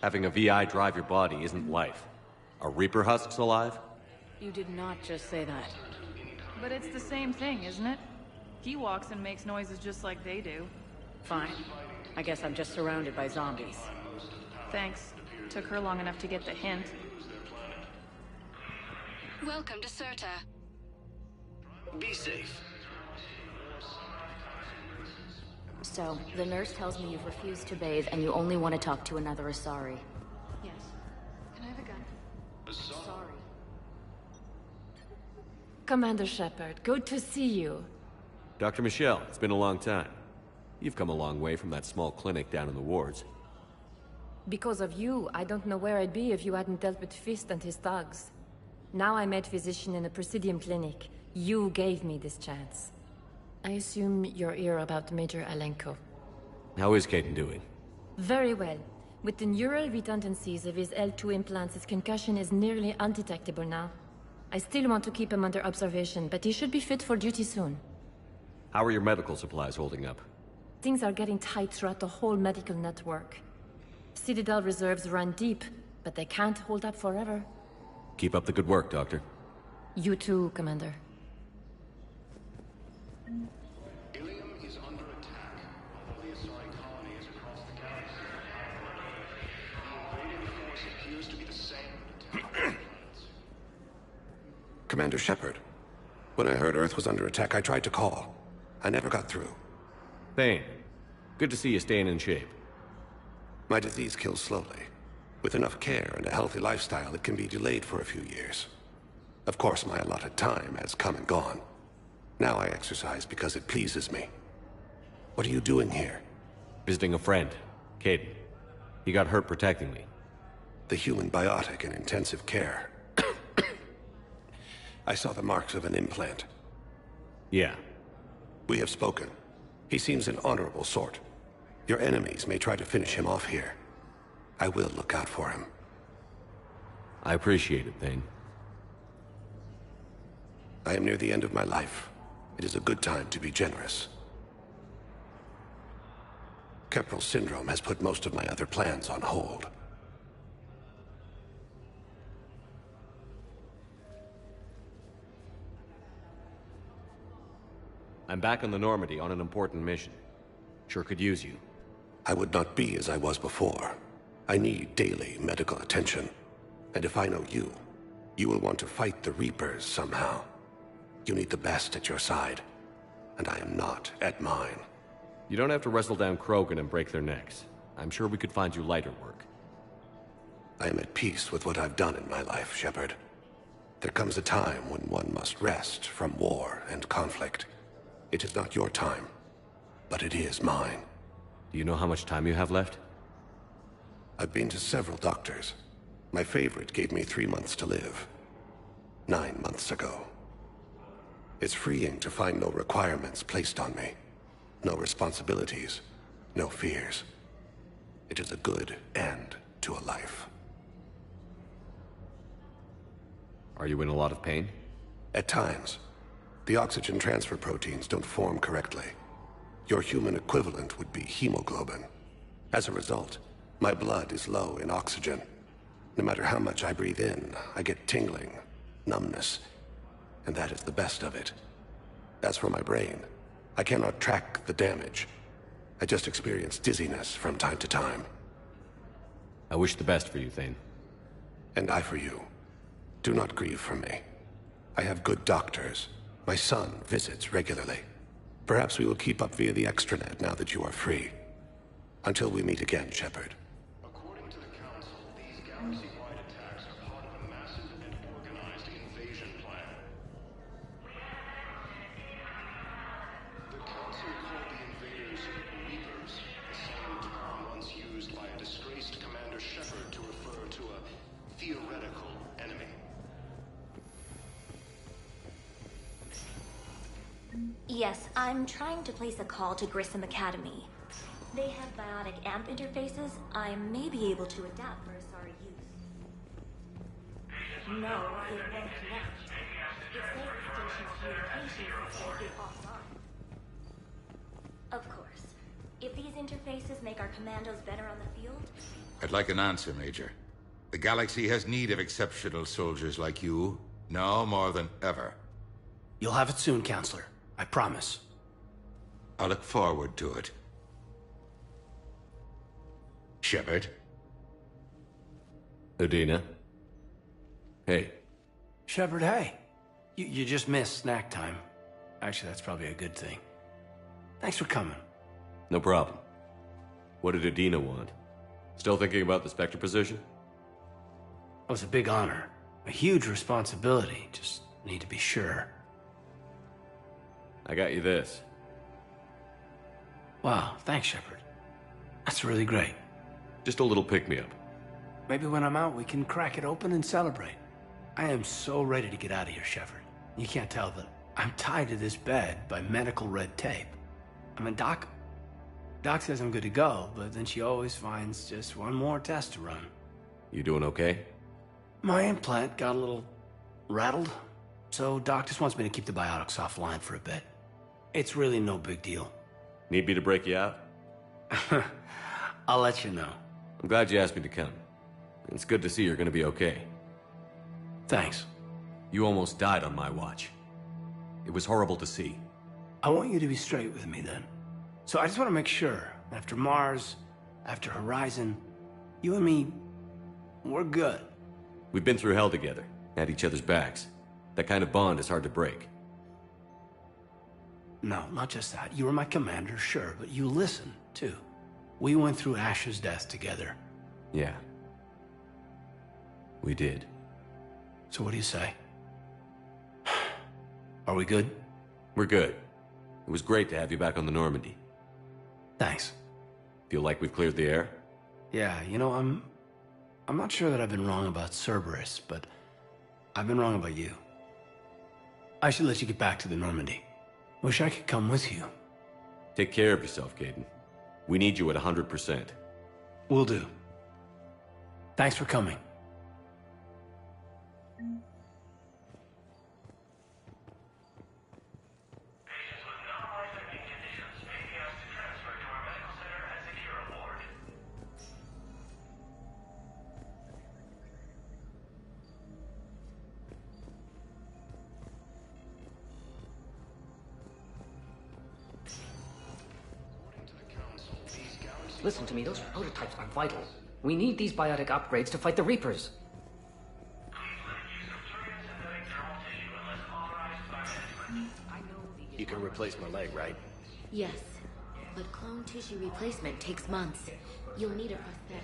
Having a VI drive your body isn't life. Are Reaper husks alive? You did not just say that. But it's the same thing, isn't it? He walks and makes noises just like they do. Fine. I guess I'm just surrounded by zombies. Thanks. Took her long enough to get the hint. Welcome to Sur'Keš. Be safe. So, the nurse tells me you've refused to bathe and you only want to talk to another Asari. Yes. Can I have a gun? Sorry. Commander Shepard, good to see you. Dr. Michelle, it's been a long time. You've come a long way from that small clinic down in the wards. Because of you, I don't know where I'd be if you hadn't dealt with Fist and his thugs. Now I'm head physician in a Presidium clinic. You gave me this chance. I assume you're here about Major Alenko. How is Caden doing? Very well. With the neural redundancies of his L2 implants, his concussion is nearly undetectable now. I still want to keep him under observation, but he should be fit for duty soon. How are your medical supplies holding up? Things are getting tight throughout the whole medical network. Citadel reserves run deep, but they can't hold up forever. Keep up the good work, Doctor. You too, Commander. Ilium is under attack, although the assigned colony is across the galaxy. The invading force appears to be the same that attacked the planets. Commander Shepard, when I heard Earth was under attack, I tried to call. I never got through. Thane, good to see you staying in shape. My disease kills slowly. With enough care and a healthy lifestyle, it can be delayed for a few years. Of course, my allotted time has come and gone. Now I exercise because it pleases me. What are you doing here? Visiting a friend, Caden. He got hurt protecting me. The human biotic in intensive care. I saw the marks of an implant. Yeah. We have spoken. He seems an honorable sort. Your enemies may try to finish him off here. I will look out for him. I appreciate it, Thane. I am near the end of my life. It is a good time to be generous. Keprel syndrome has put most of my other plans on hold. I'm back on the Normandy on an important mission. Sure could use you. I would not be as I was before. I need daily medical attention. And if I know you, you will want to fight the Reapers somehow. You need the best at your side, and I am not at mine. You don't have to wrestle down Krogan and break their necks. I'm sure we could find you lighter work. I am at peace with what I've done in my life, Shepard. There comes a time when one must rest from war and conflict. It is not your time, but it is mine. Do you know how much time you have left? I've been to several doctors. My favorite gave me 3 months to live. 9 months ago. It's freeing to find no requirements placed on me. No responsibilities. No fears. It is a good end to a life. Are you in a lot of pain? At times. The oxygen transfer proteins don't form correctly. Your human equivalent would be hemoglobin. As a result, my blood is low in oxygen. No matter how much I breathe in, I get tingling, numbness, and that is the best of it. As for my brain, I cannot track the damage. I just experience dizziness from time to time. I wish the best for you, Thane. And I for you. Do not grieve for me. I have good doctors. My son visits regularly. Perhaps we will keep up via the extranet now that you are free. Until we meet again, Shepard. According to the Council, these galaxy-wide attacks are part of a massive and organized invasion plan. The Council called the invaders Reapers, a slang term once used by a disgraced Commander Shepard to refer to a theoretical enemy. Yes, I'm trying to place a call to Grissom Academy. They have biotic amp interfaces I may be able to adapt for Asari use. No, it won't connect. It says the station's communications system is offline. Of course. If these interfaces make our commandos better on the field... I'd like an answer, Major. The galaxy has need of exceptional soldiers like you, now more than ever. You'll have it soon, Counselor. I promise. I look forward to it. Shepard? Udina? Hey. Shepard, hey. You just missed snack time. Actually, that's probably a good thing. Thanks for coming. No problem. What did Udina want? Still thinking about the Spectre position? It was a big honor. A huge responsibility. Just need to be sure. I got you this. Wow, thanks, Shepard. That's really great. Just a little pick-me-up. Maybe when I'm out, we can crack it open and celebrate. I am so ready to get out of here, Shepard. You can't tell, but I'm tied to this bed by medical red tape. I mean, Doc says I'm good to go, but then she always finds just one more test to run. You doing okay? My implant got a little rattled, so Doc just wants me to keep the biotics offline for a bit. It's really no big deal. Need me to break you out? I'll let you know. I'm glad you asked me to come. It's good to see you're gonna be okay. Thanks. You almost died on my watch. It was horrible to see. I want you to be straight with me then. So I just want to make sure, after Mars, after Horizon, you and me, we're good. We've been through hell together, at each other's backs. That kind of bond is hard to break. No, not just that. You were my commander, sure, but you listened, too. We went through Ash's death together. Yeah. We did. So what do you say? Are we good? We're good. It was great to have you back on the Normandy. Thanks. Feel like we've cleared the air? Yeah, you know, I'm not sure that I've been wrong about Cerberus, but I've been wrong about you. I should let you get back to the Normandy. Wish I could come with you. Take care of yourself, Caden. We need you at 100%. Will do. Thanks for coming. Listen to me, those prototypes are vital. We need these biotic upgrades to fight the Reapers. You can replace my leg, right? Yes, but clone tissue replacement takes months. You'll need a prosthetic.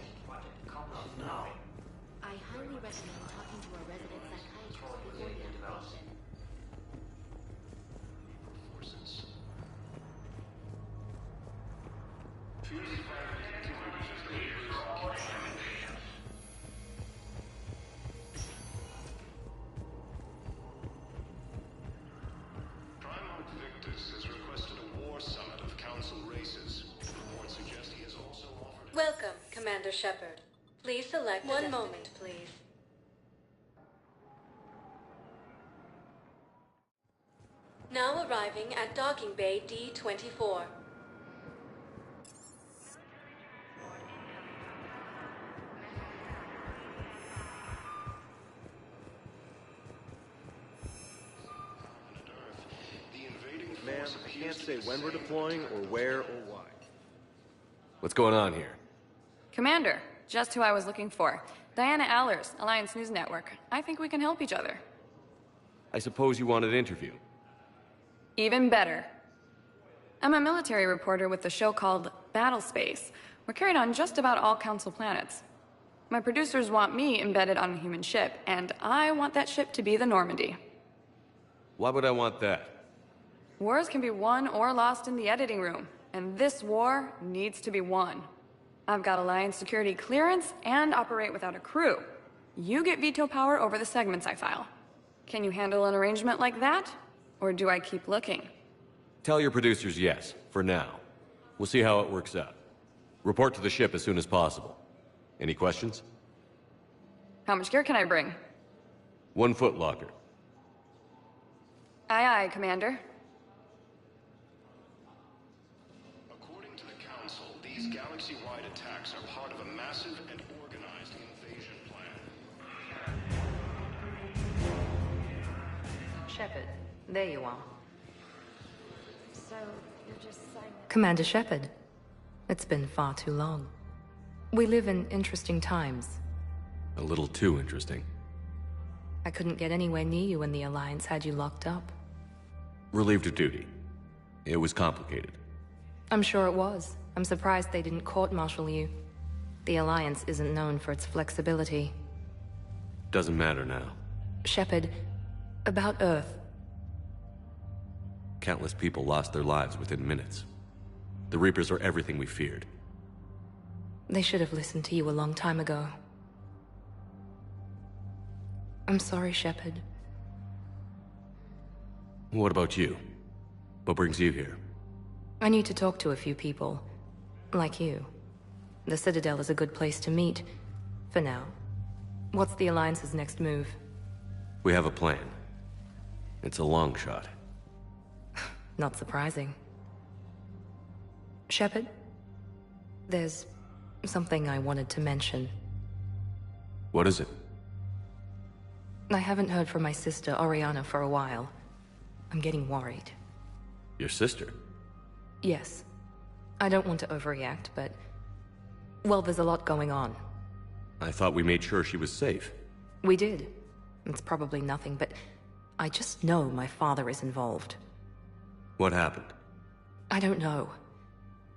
Oh, no. I highly recommend talking to a resident psychiatrist before the operation. Welcome, Commander Shepard. Please select one moment, please. Now arriving at Docking Bay D-24. Ma'am, I can't say when we're deploying or where or why. What's going on here? Commander, just who I was looking for. Diana Allers, Alliance News Network. I think we can help each other. I suppose you wanted an interview. Even better. I'm a military reporter with a show called Battle Space. We're carried on just about all Council planets. My producers want me embedded on a human ship, and I want that ship to be the Normandy. Why would I want that? Wars can be won or lost in the editing room, and this war needs to be won. I've got Alliance security clearance and operate without a crew. You get veto power over the segments I file. Can you handle an arrangement like that? Or do I keep looking? Tell your producers yes, for now. We'll see how it works out. Report to the ship as soon as possible. Any questions? How much gear can I bring? 1 foot locker. Aye, aye, Commander. According to the Council, these galaxy-wide attacks are part of a massive and organized invasion plan. Shepard, there you are. So, you're just signing... Commander Shepard, it's been far too long. We live in interesting times. A little too interesting. I couldn't get anywhere near you when the Alliance had you locked up. Relieved of duty. It was complicated. I'm sure it was. I'm surprised they didn't court-martial you. The Alliance isn't known for its flexibility. Doesn't matter now. Shepard, about Earth. Countless people lost their lives within minutes. The Reapers are everything we feared. They should have listened to you a long time ago. I'm sorry, Shepard. What about you? What brings you here? I need to talk to a few people. Like you. The Citadel is a good place to meet. For now. What's the Alliance's next move? We have a plan. It's a long shot. Not surprising. Shepard? There's something I wanted to mention. What is it? I haven't heard from my sister, Oriana, for a while. I'm getting worried. Your sister? Yes. I don't want to overreact, but... well, there's a lot going on. I thought we made sure she was safe. We did. It's probably nothing, but... I just know my father is involved. What happened? I don't know.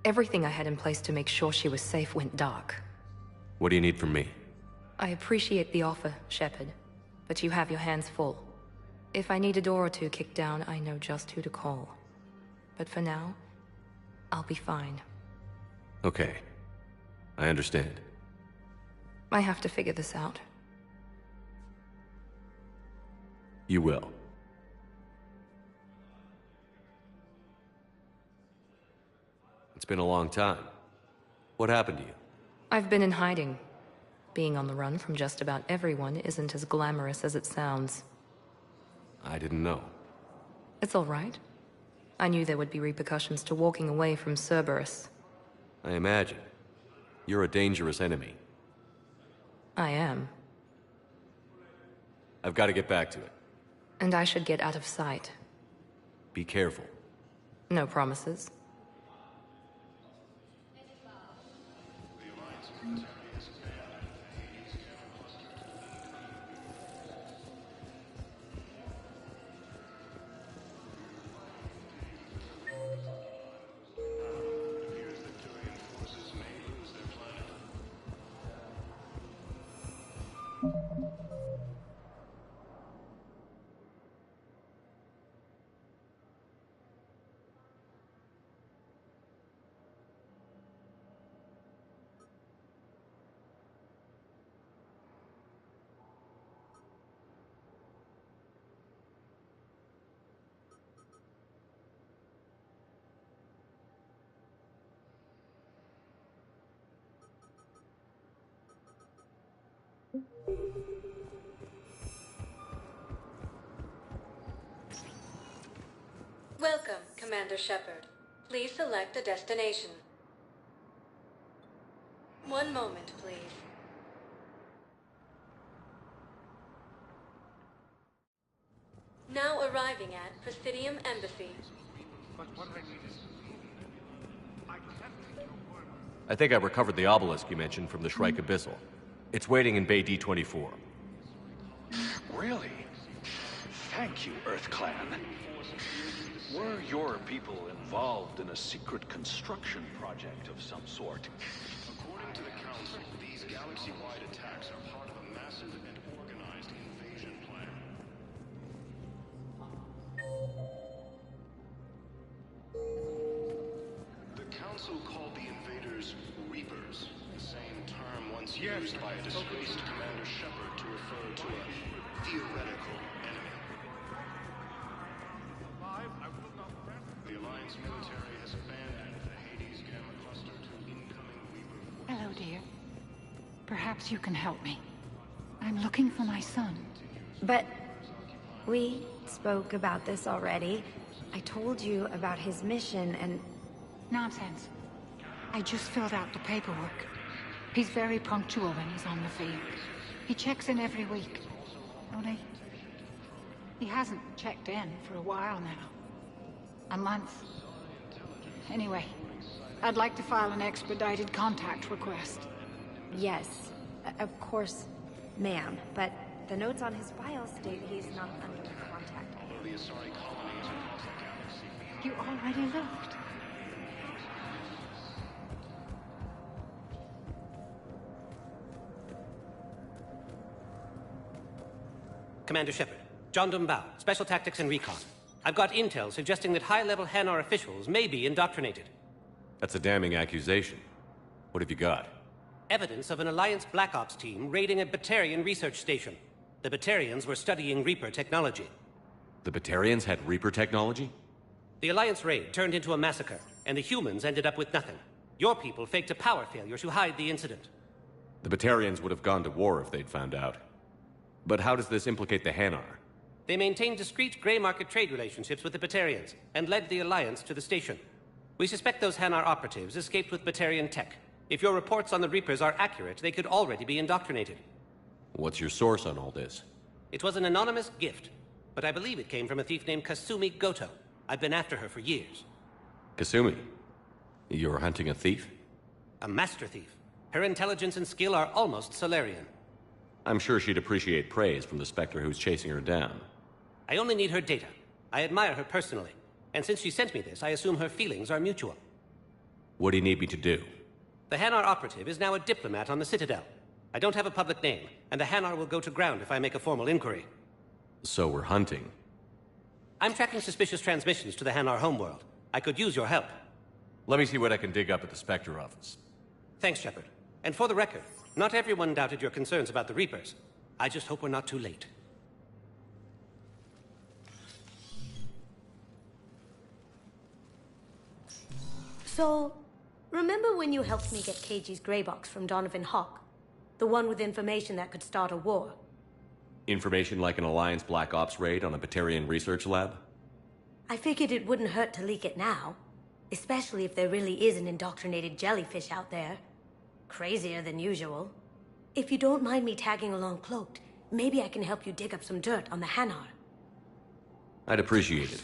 Everything I had in place to make sure she was safe went dark. What do you need from me? I appreciate the offer, Shepard, but you have your hands full. If I need a door or two kicked down, I know just who to call. But for now, I'll be fine. Okay. I understand. I have to figure this out. You will. It's been a long time. What happened to you? I've been in hiding. Being on the run from just about everyone isn't as glamorous as it sounds. I didn't know. It's all right. I knew there would be repercussions to walking away from Cerberus. I imagine. You're a dangerous enemy. I am. I've got to get back to it. And I should get out of sight. Be careful. No promises. Welcome, Commander Shepard. Please select a destination. One moment, please. Now arriving at Presidium Embassy. I think I recovered the obelisk you mentioned from the Shrike Abyssal. It's waiting in Bay D-24. Really? Thank you, Earth Clan. Were your people involved in a secret construction project of some sort? According to the Council, these galaxy-wide attacks are part of a massive and organized invasion plan. The Council called the invaders Reapers, the same term once used by a disgraced Commander Shepard to refer to a theoretical enemy. The Alliance military has abandoned the Hades Gamma Cluster to incoming Reaper forces. Hello, dear. Perhaps you can help me. I'm looking for my son. But we spoke about this already. I told you about his mission and... Nonsense. I just filled out the paperwork. He's very punctual when he's on the field. He checks in every week. Only... he hasn't checked in for a while now. A month. Anyway, I'd like to file an expedited contact request. Yes, of course, ma'am. But the notes on his file state he's not under contact. Although the Asari colonies across the galaxy... You already looked. Commander Shepard, John Dumbao, Special Tactics and Recon. I've got intel suggesting that high-level Hanar officials may be indoctrinated. That's a damning accusation. What have you got? Evidence of an Alliance Black Ops team raiding a Batarian research station. The Batarians were studying Reaper technology. The Batarians had Reaper technology? The Alliance raid turned into a massacre, and the humans ended up with nothing. Your people faked a power failure to hide the incident. The Batarians would have gone to war if they'd found out. But how does this implicate the Hanar? They maintained discreet gray market trade relationships with the Batarians, and led the Alliance to the station. We suspect those Hanar operatives escaped with Batarian tech. If your reports on the Reapers are accurate, they could already be indoctrinated. What's your source on all this? It was an anonymous gift, but I believe it came from a thief named Kasumi Goto. I've been after her for years. Kasumi? You're hunting a thief? A master thief. Her intelligence and skill are almost Solarian. I'm sure she'd appreciate praise from the Spectre who's chasing her down. I only need her data. I admire her personally. And since she sent me this, I assume her feelings are mutual. What do you need me to do? The Hanar operative is now a diplomat on the Citadel. I don't have a public name, and the Hanar will go to ground if I make a formal inquiry. So we're hunting. I'm tracking suspicious transmissions to the Hanar homeworld. I could use your help. Let me see what I can dig up at the Spectre office. Thanks, Shepard. And for the record, not everyone doubted your concerns about the Reapers. I just hope we're not too late. So, remember when you helped me get KG's grey box from Donovan Hawk? The one with information that could start a war? Information like an Alliance Black Ops raid on a Batarian research lab? I figured it wouldn't hurt to leak it now. Especially if there really is an indoctrinated jellyfish out there. Crazier than usual. If you don't mind me tagging along cloaked, maybe I can help you dig up some dirt on the Hanar. I'd appreciate it.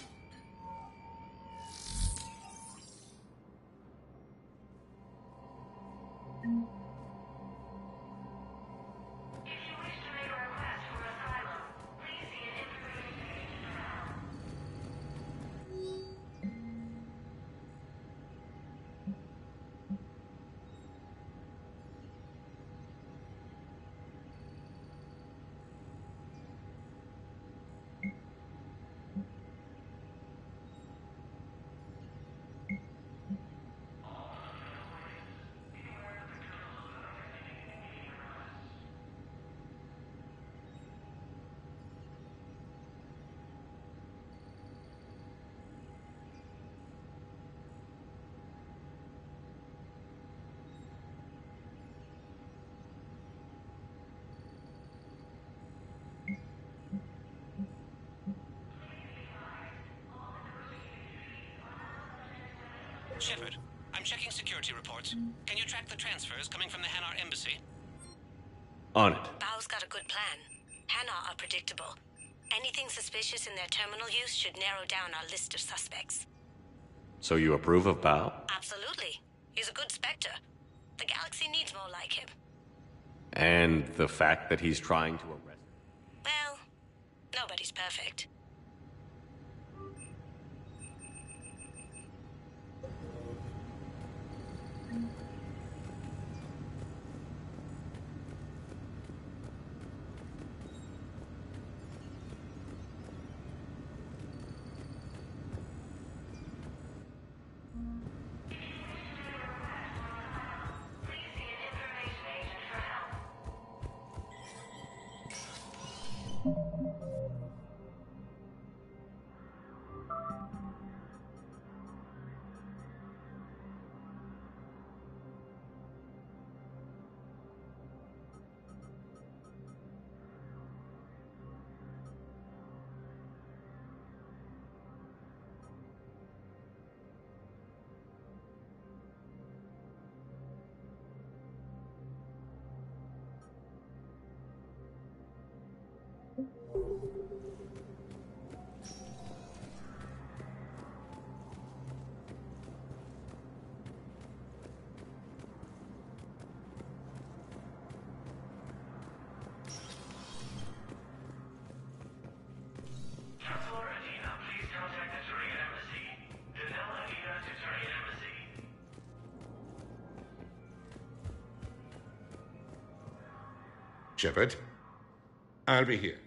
Shepard, I'm checking security reports. Can you track the transfers coming from the Hanar embassy? On it. Bao's got a good plan. Hanar are predictable. Anything suspicious in their terminal use should narrow down our list of suspects. So you approve of Bao? Absolutely. He's a good Spectre. The galaxy needs more like him. And the fact that he's trying to arrest... Well, nobody's perfect. Shepard, I'll be here.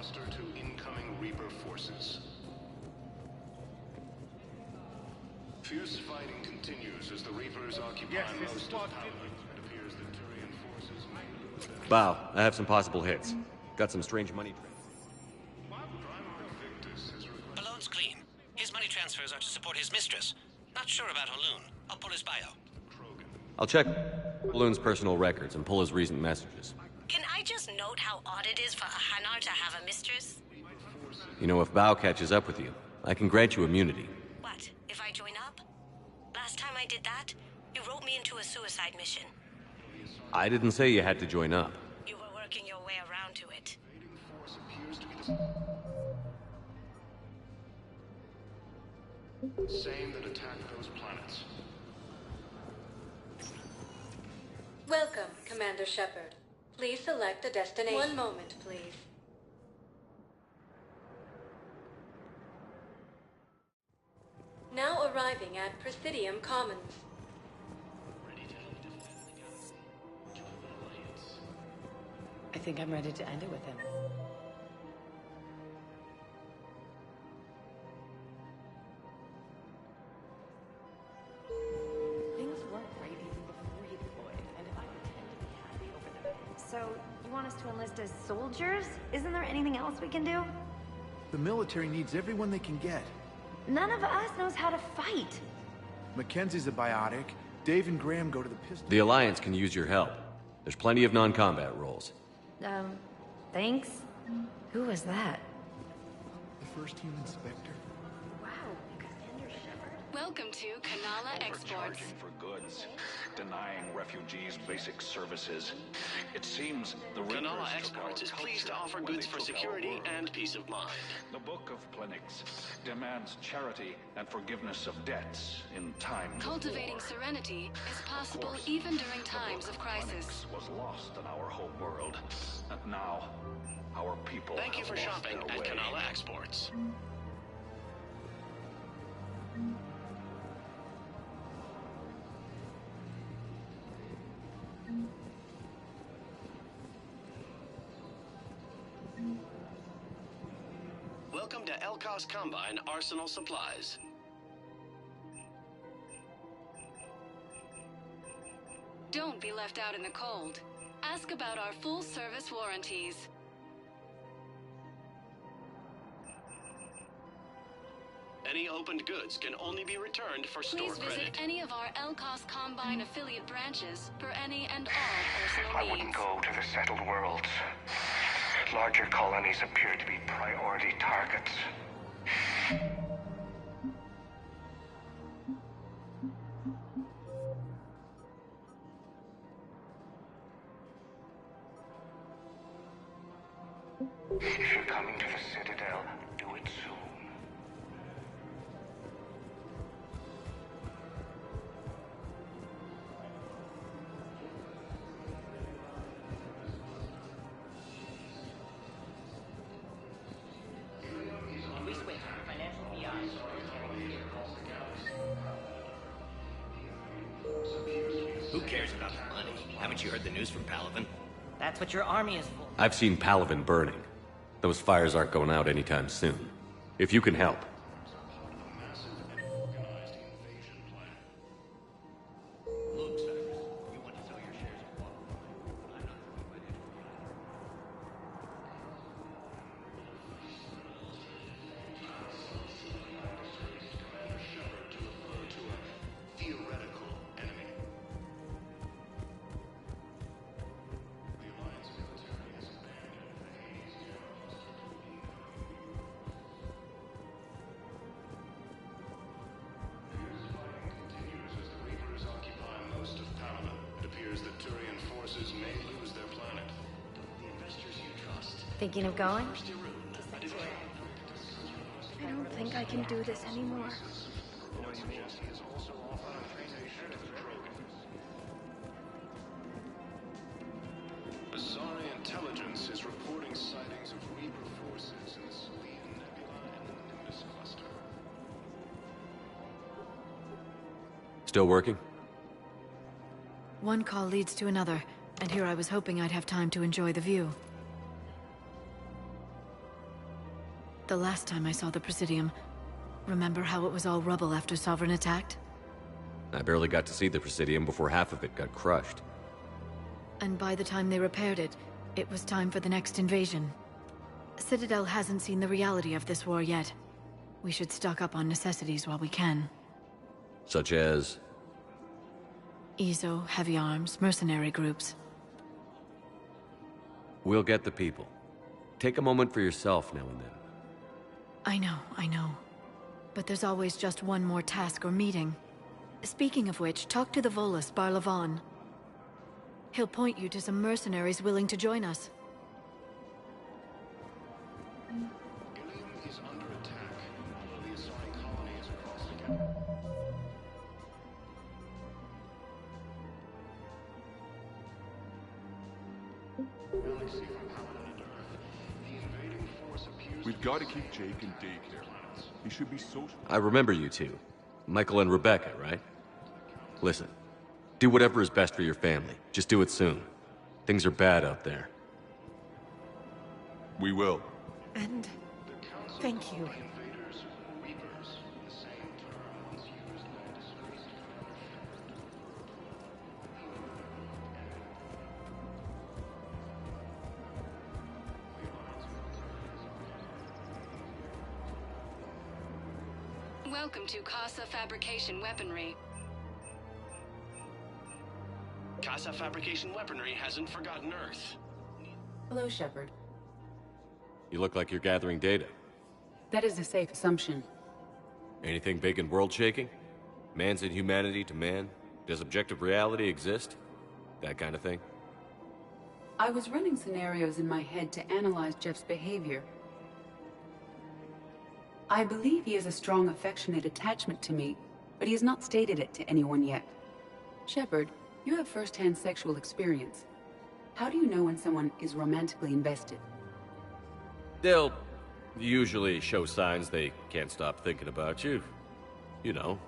cluster to incoming Reaper forces. Fierce fighting continues as the Reapers occupy most of Paladin. It appears that Turian forces may... Bow, I have some possible hits. Got some strange money Balloon's clean. His money transfers are to support his mistress. Not sure about Balloon. I'll pull his bio. I'll check Balloon's personal records and pull his recent messages. Can I just note how odd it is for a Hanar to have a mistress? You know, if Bow catches up with you, I can grant you immunity. What, if I join up? Last time I did that, you wrote me into a suicide mission. I didn't say you had to join up. You were working your way around to it. Same that attacked those planets. Welcome, Commander Shepard. Please select a destination. One moment, please. Now arriving at Presidium Commons. I think I'm ready to end it with him. Things weren't right even before he deployed, and I pretend to be happy over them. So, you want us to enlist as soldiers? Isn't there anything else we can do? The military needs everyone they can get. None of us knows how to fight. Mackenzie's a biotic. Dave and Graham go to the pistol. The Alliance can use your help. There's plenty of non-combat roles. Thanks. Who was that? The first team inspector. Wow, Commander Shepard. Welcome to Kanala Exports. Overcharging for goods, denying refugees basic services. It seems the Kanala Exports is pleased to offer goods for security and peace of mind. The Book of Plenix demands charity and forgiveness of debts in times Cultivating of war. serenity is possible even during times of crisis. Was lost in our home world, and now our people. Thank you for shopping at Kanala Exports. Welcome to Elkos Combine Arsenal Supplies. Don't be left out in the cold. Ask about our full-service warranties. Any opened goods can only be returned for store Please visit credit. any of our Elkos Combine affiliate branches for any and all personal I needs. wouldn't go to the settled worlds. Larger colonies appear to be priority targets. If you're coming to the Citadel, do it soon. We switch to financial BI. Who cares about the money? Haven't you heard the news from Palavin? That's what your army is for. I've seen Palavin burning. Those fires aren't going out anytime soon. If you can help. Thinking of going? I don't think I can do this anymore. Asari intelligence is reporting sightings of Reaper forces in the Salian Nebula and the Nimbus cluster. Still working? One call leads to another, and here I was hoping I'd have time to enjoy the view. The last time I saw the Presidium, remember how it was all rubble after Sovereign attacked? I barely got to see the Presidium before half of it got crushed. And by the time they repaired it, it was time for the next invasion. Citadel hasn't seen the reality of this war yet. We should stock up on necessities while we can. Such as? EZO, heavy arms, mercenary groups. We'll get the people. Take a moment for yourself now and then. I know. But there's always just one more task or meeting. Speaking of which, talk to the Volus, Barlavon. He'll point you to some mercenaries willing to join us. Ilium is under attack, although the assigned colony is across the gap. Galaxy from Paladin to Earth. The invading force appears. We've got to keep Jake in daycare. He should be social. I remember you two. Michael and Rebecca, right? Listen, do whatever is best for your family. Just do it soon. Things are bad out there. We will. And thank you. Welcome to Casa Fabrication Weaponry. Casa Fabrication Weaponry hasn't forgotten Earth. Hello, Shepard. You look like you're gathering data. That is a safe assumption. Anything big and world-shaking? Man's inhumanity to man? Does objective reality exist? That kind of thing? I was running scenarios in my head to analyze Jeff's behavior. I believe he has a strong affectionate attachment to me, but he has not stated it to anyone yet. Shepard, you have first-hand sexual experience. How do you know when someone is romantically invested? They'll usually show signs they can't stop thinking about you. You know,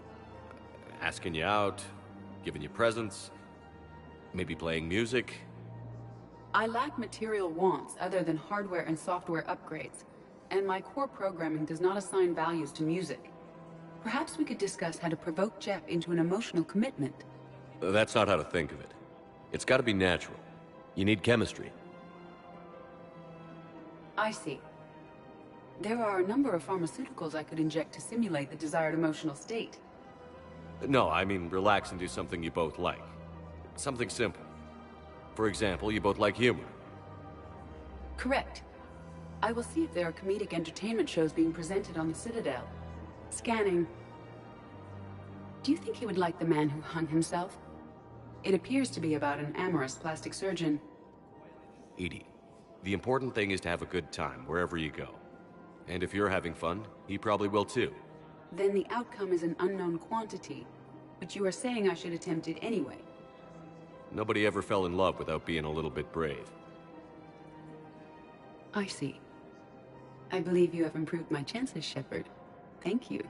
asking you out, giving you presents, maybe playing music. I lack material wants other than hardware and software upgrades, and my core programming does not assign values to music. Perhaps we could discuss how to provoke Jeff into an emotional commitment. That's not how to think of it. It's got to be natural. You need chemistry. I see. There are a number of pharmaceuticals I could inject to simulate the desired emotional state. No, I mean relax and do something you both like. Something simple. For example, you both like humor. Correct. I will see if there are comedic entertainment shows being presented on the Citadel. Scanning. Do you think he would like The Man Who Hung Himself? It appears to be about an amorous plastic surgeon. Edie, the important thing is to have a good time wherever you go. And if you're having fun, he probably will too. Then the outcome is an unknown quantity, but you are saying I should attempt it anyway. Nobody ever fell in love without being a little bit brave. I see. I believe you have improved my chances, Shepard. Thank you.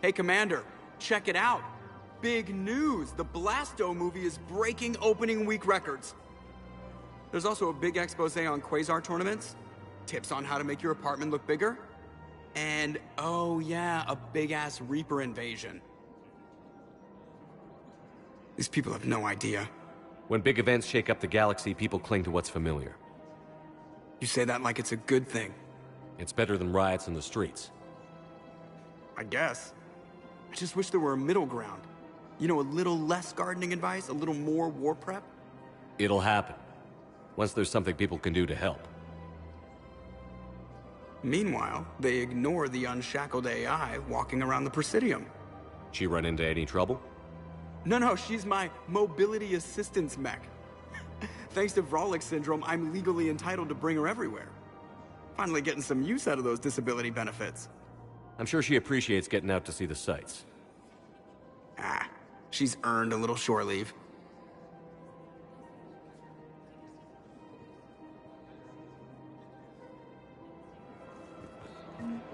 Hey, Commander, check it out. Big news! The Blasto movie is breaking opening week records. There's also a big expose on Quasar tournaments, tips on how to make your apartment look bigger, and, oh yeah, a big-ass Reaper invasion. These people have no idea. When big events shake up the galaxy, people cling to what's familiar. You say that like it's a good thing. It's better than riots in the streets. I guess. I just wish there were a middle ground. You know, a little less gardening advice, a little more war prep. It'll happen. Once there's something people can do to help. Meanwhile, they ignore the unshackled AI walking around the Presidium. She run into any trouble? No, she's my mobility assistance mech. Thanks to Vrolic syndrome, I'm legally entitled to bring her everywhere. Finally getting some use out of those disability benefits. I'm sure she appreciates getting out to see the sights. Ah, she's earned a little shore leave.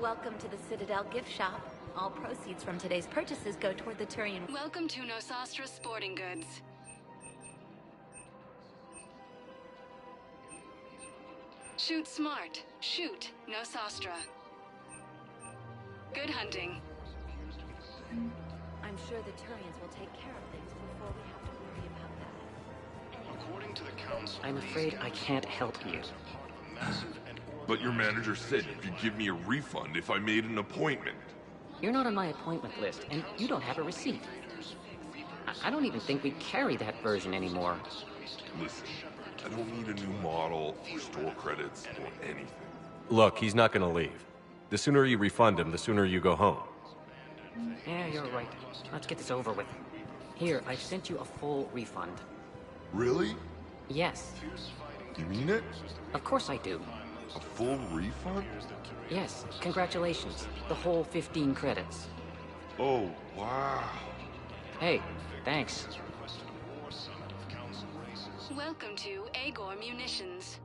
Welcome to the Citadel gift shop. All proceeds from today's purchases go toward the Turian. Welcome to Nosastra Sporting Goods. Shoot smart. Shoot, no sostra. Good hunting. I'm sure the Turians will take care of things before we have to worry about that. According to the Council, I'm afraid I can't help you. But your manager said you could give me a refund if I made an appointment. You're not on my appointment list, and you don't have a receipt. I don't even think we carry that version anymore. Listen, I don't need a new model, or store credits, or anything. Look, he's not gonna leave. The sooner you refund him, the sooner you go home. Yeah, you're right. Let's get this over with. Here, I've sent you a full refund. Really? Yes. You mean it? Of course I do. A full refund? Yes, congratulations. The whole 15 credits. Oh, wow. Hey, thanks. Welcome to Agor Munitions.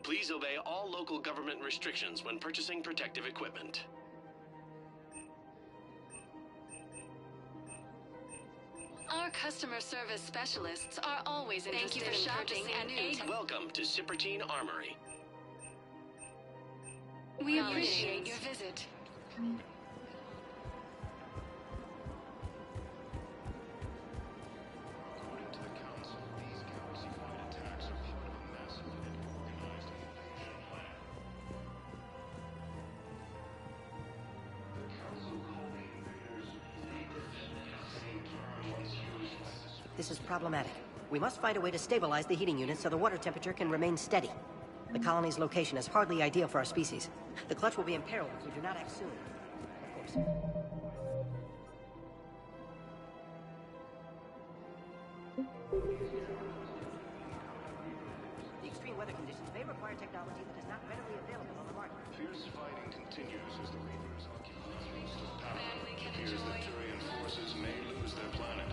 Please obey all local government restrictions when purchasing protective equipment. Our customer service specialists are always interested in shopping and Agor. Welcome to Sippertine Armory. We appreciate your visit. This is problematic. We must find a way to stabilize the heating unit so the water temperature can remain steady. The colony's location is hardly ideal for our species. The clutch will be imperiled if we do not act soon. Of course. The extreme weather conditions may require technology that is not readily available on the market. Fierce fighting continues as the Reapers occupy most of power. It appears that Turian forces may lose their planet.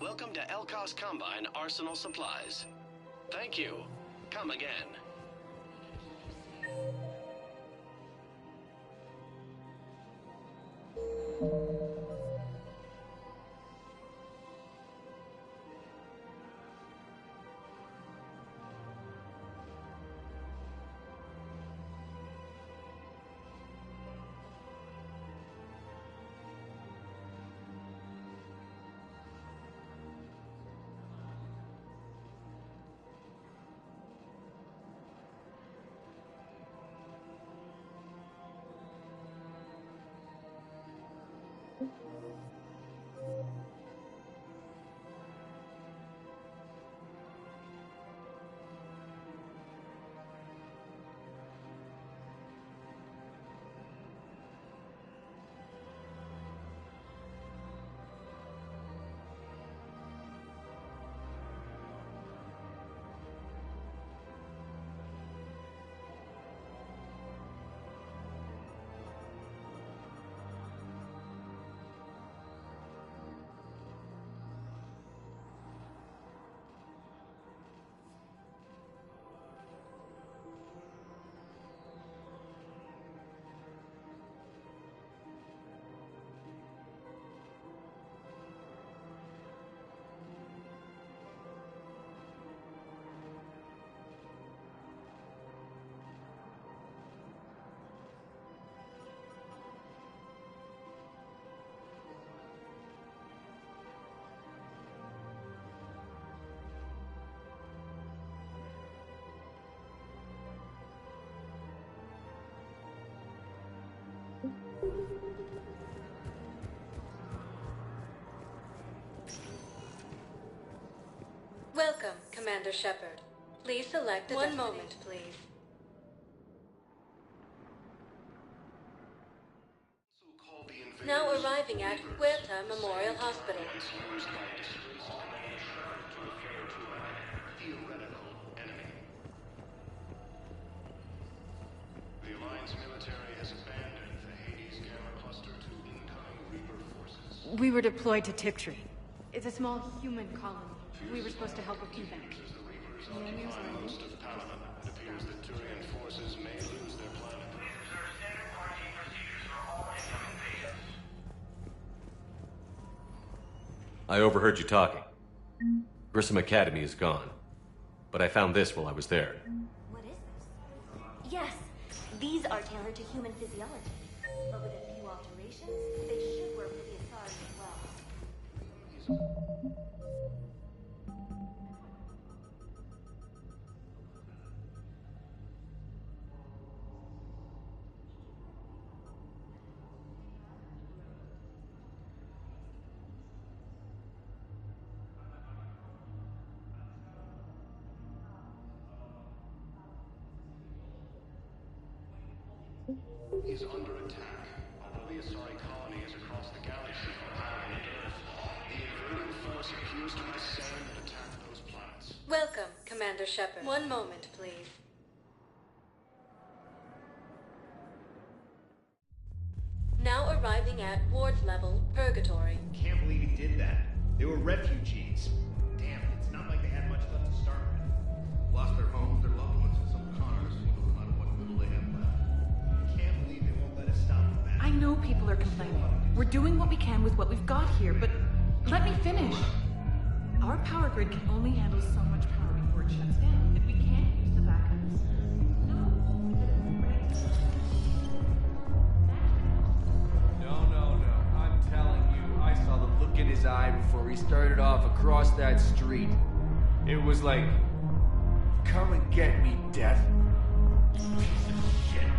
Welcome to Elkos Combine Arsenal Supplies. Thank you. Come again. Welcome, Commander Shepard. Please select a One moment, please. Now arriving at Huerta Memorial Hospital. The We were deployed to Tiptree. It's a small human colony. We were supposed to help with evac. Most of Panama, it appears that Turian forces may lose their planet. I overheard you talking. Grissom Academy is gone. But I found this while I was there. What is this? Yes, these are tailored to human physiology. But with a few alterations, they should work with the Asari as well. Is under attack. Although the Asari colony is across the galaxy from planet Earth, the invading force appears to descend and attack those planets. Welcome, Commander Shepard. One moment, please. Now arriving at ward level Purgatory. Can't believe he did that. They were refugees. Damn, it's not like they had much left to start with. Lost their homes, their loved ones, and some conners who don't know what little they have left. Can't believe they won't let us stop them. I know people are complaining. We're doing what we can with what we've got here, but let me finish. Our power grid can only handle so much power before it shuts down, and we can't use the backups. No. I'm telling you, I saw the look in his eye before we started off across that street. It was like, come and get me, Death. Piece of shit.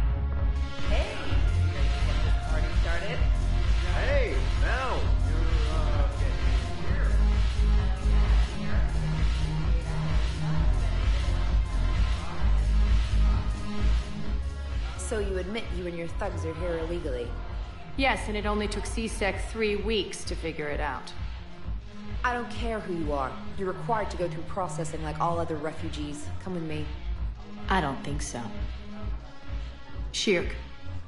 Hey! You ready to get this party started? Hey, Mel! You're, getting here. So you admit you and your thugs are here illegally? Yes, and it only took CSEC 3 weeks to figure it out. I don't care who you are. You're required to go through processing like all other refugees. Come with me. I don't think so. Shirk,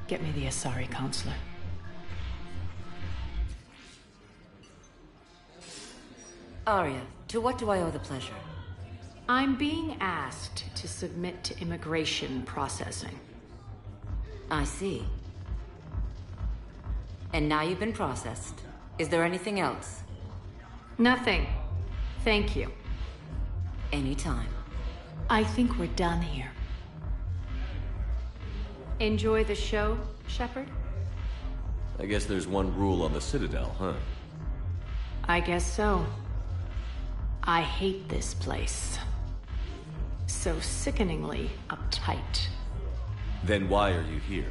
get me the Asari counselor. Arya, to what do I owe the pleasure? I'm being asked to submit to immigration processing. I see. And now you've been processed. Is there anything else? Nothing. Thank you. Anytime. I think we're done here. Enjoy the show, Shepard? I guess there's one rule on the Citadel, huh? I guess so. I hate this place. So sickeningly uptight. Then why are you here?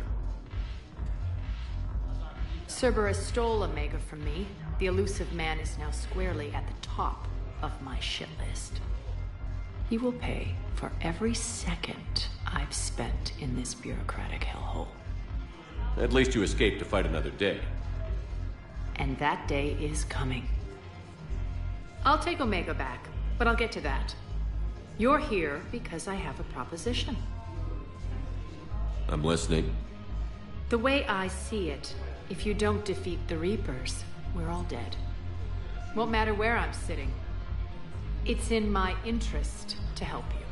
Cerberus stole Omega from me. The elusive man is now squarely at the top of my shit list. He will pay for every second I've spent in this bureaucratic hellhole. At least you escaped to fight another day. And that day is coming. I'll take Omega back, but I'll get to that. You're here because I have a proposition. I'm listening. The way I see it, if you don't defeat the Reapers, we're all dead. Won't matter where I'm sitting. It's in my interest to help you.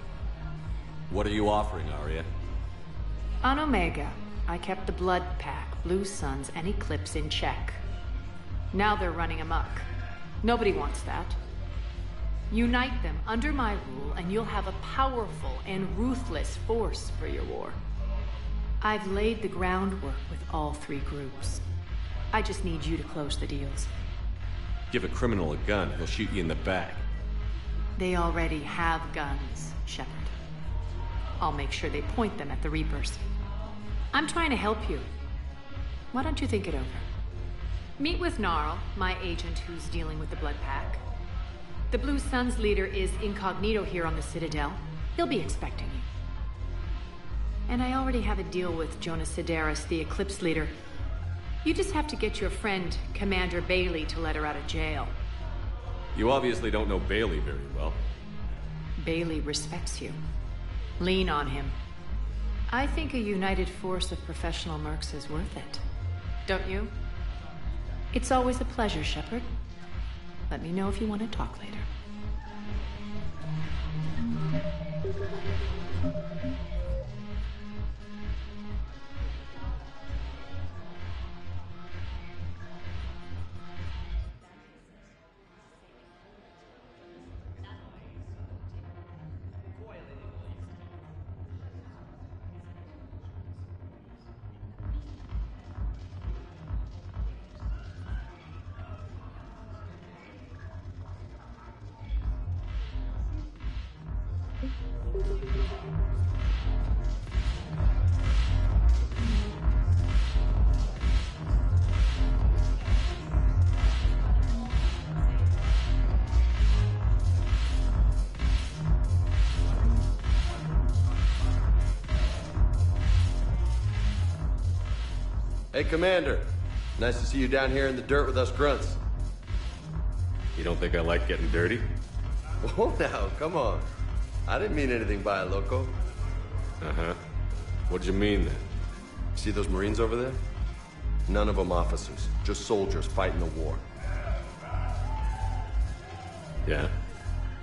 What are you offering, Arya? On Omega, I kept the Blood Pack, Blue Suns, and Eclipse in check. Now they're running amok. Nobody wants that. Unite them under my rule, and you'll have a powerful and ruthless force for your war. I've laid the groundwork with all 3 groups. I just need you to close the deals. Give a criminal a gun, he'll shoot you in the back. They already have guns, Shepard. I'll make sure they point them at the Reapers. I'm trying to help you. Why don't you think it over? Meet with Gnarl, my agent who's dealing with the Blood Pack. The Blue Suns leader is incognito here on the Citadel. He'll be expecting you. And I already have a deal with Jonas Sidaris, the Eclipse leader. You just have to get your friend, Commander Bailey, to let her out of jail. You obviously don't know Bailey very well. Bailey respects you. Lean on him. I think a united force of professional mercs is worth it. Don't you? It's always a pleasure, Shepard. Let me know if you want to talk later. Hey, Commander. Nice to see you down here in the dirt with us grunts. You don't think I like getting dirty? Oh, now, come on. I didn't mean anything by it, loco. Uh-huh. What'd you mean, then? See those Marines over there? None of them officers, just soldiers fighting the war. Yeah?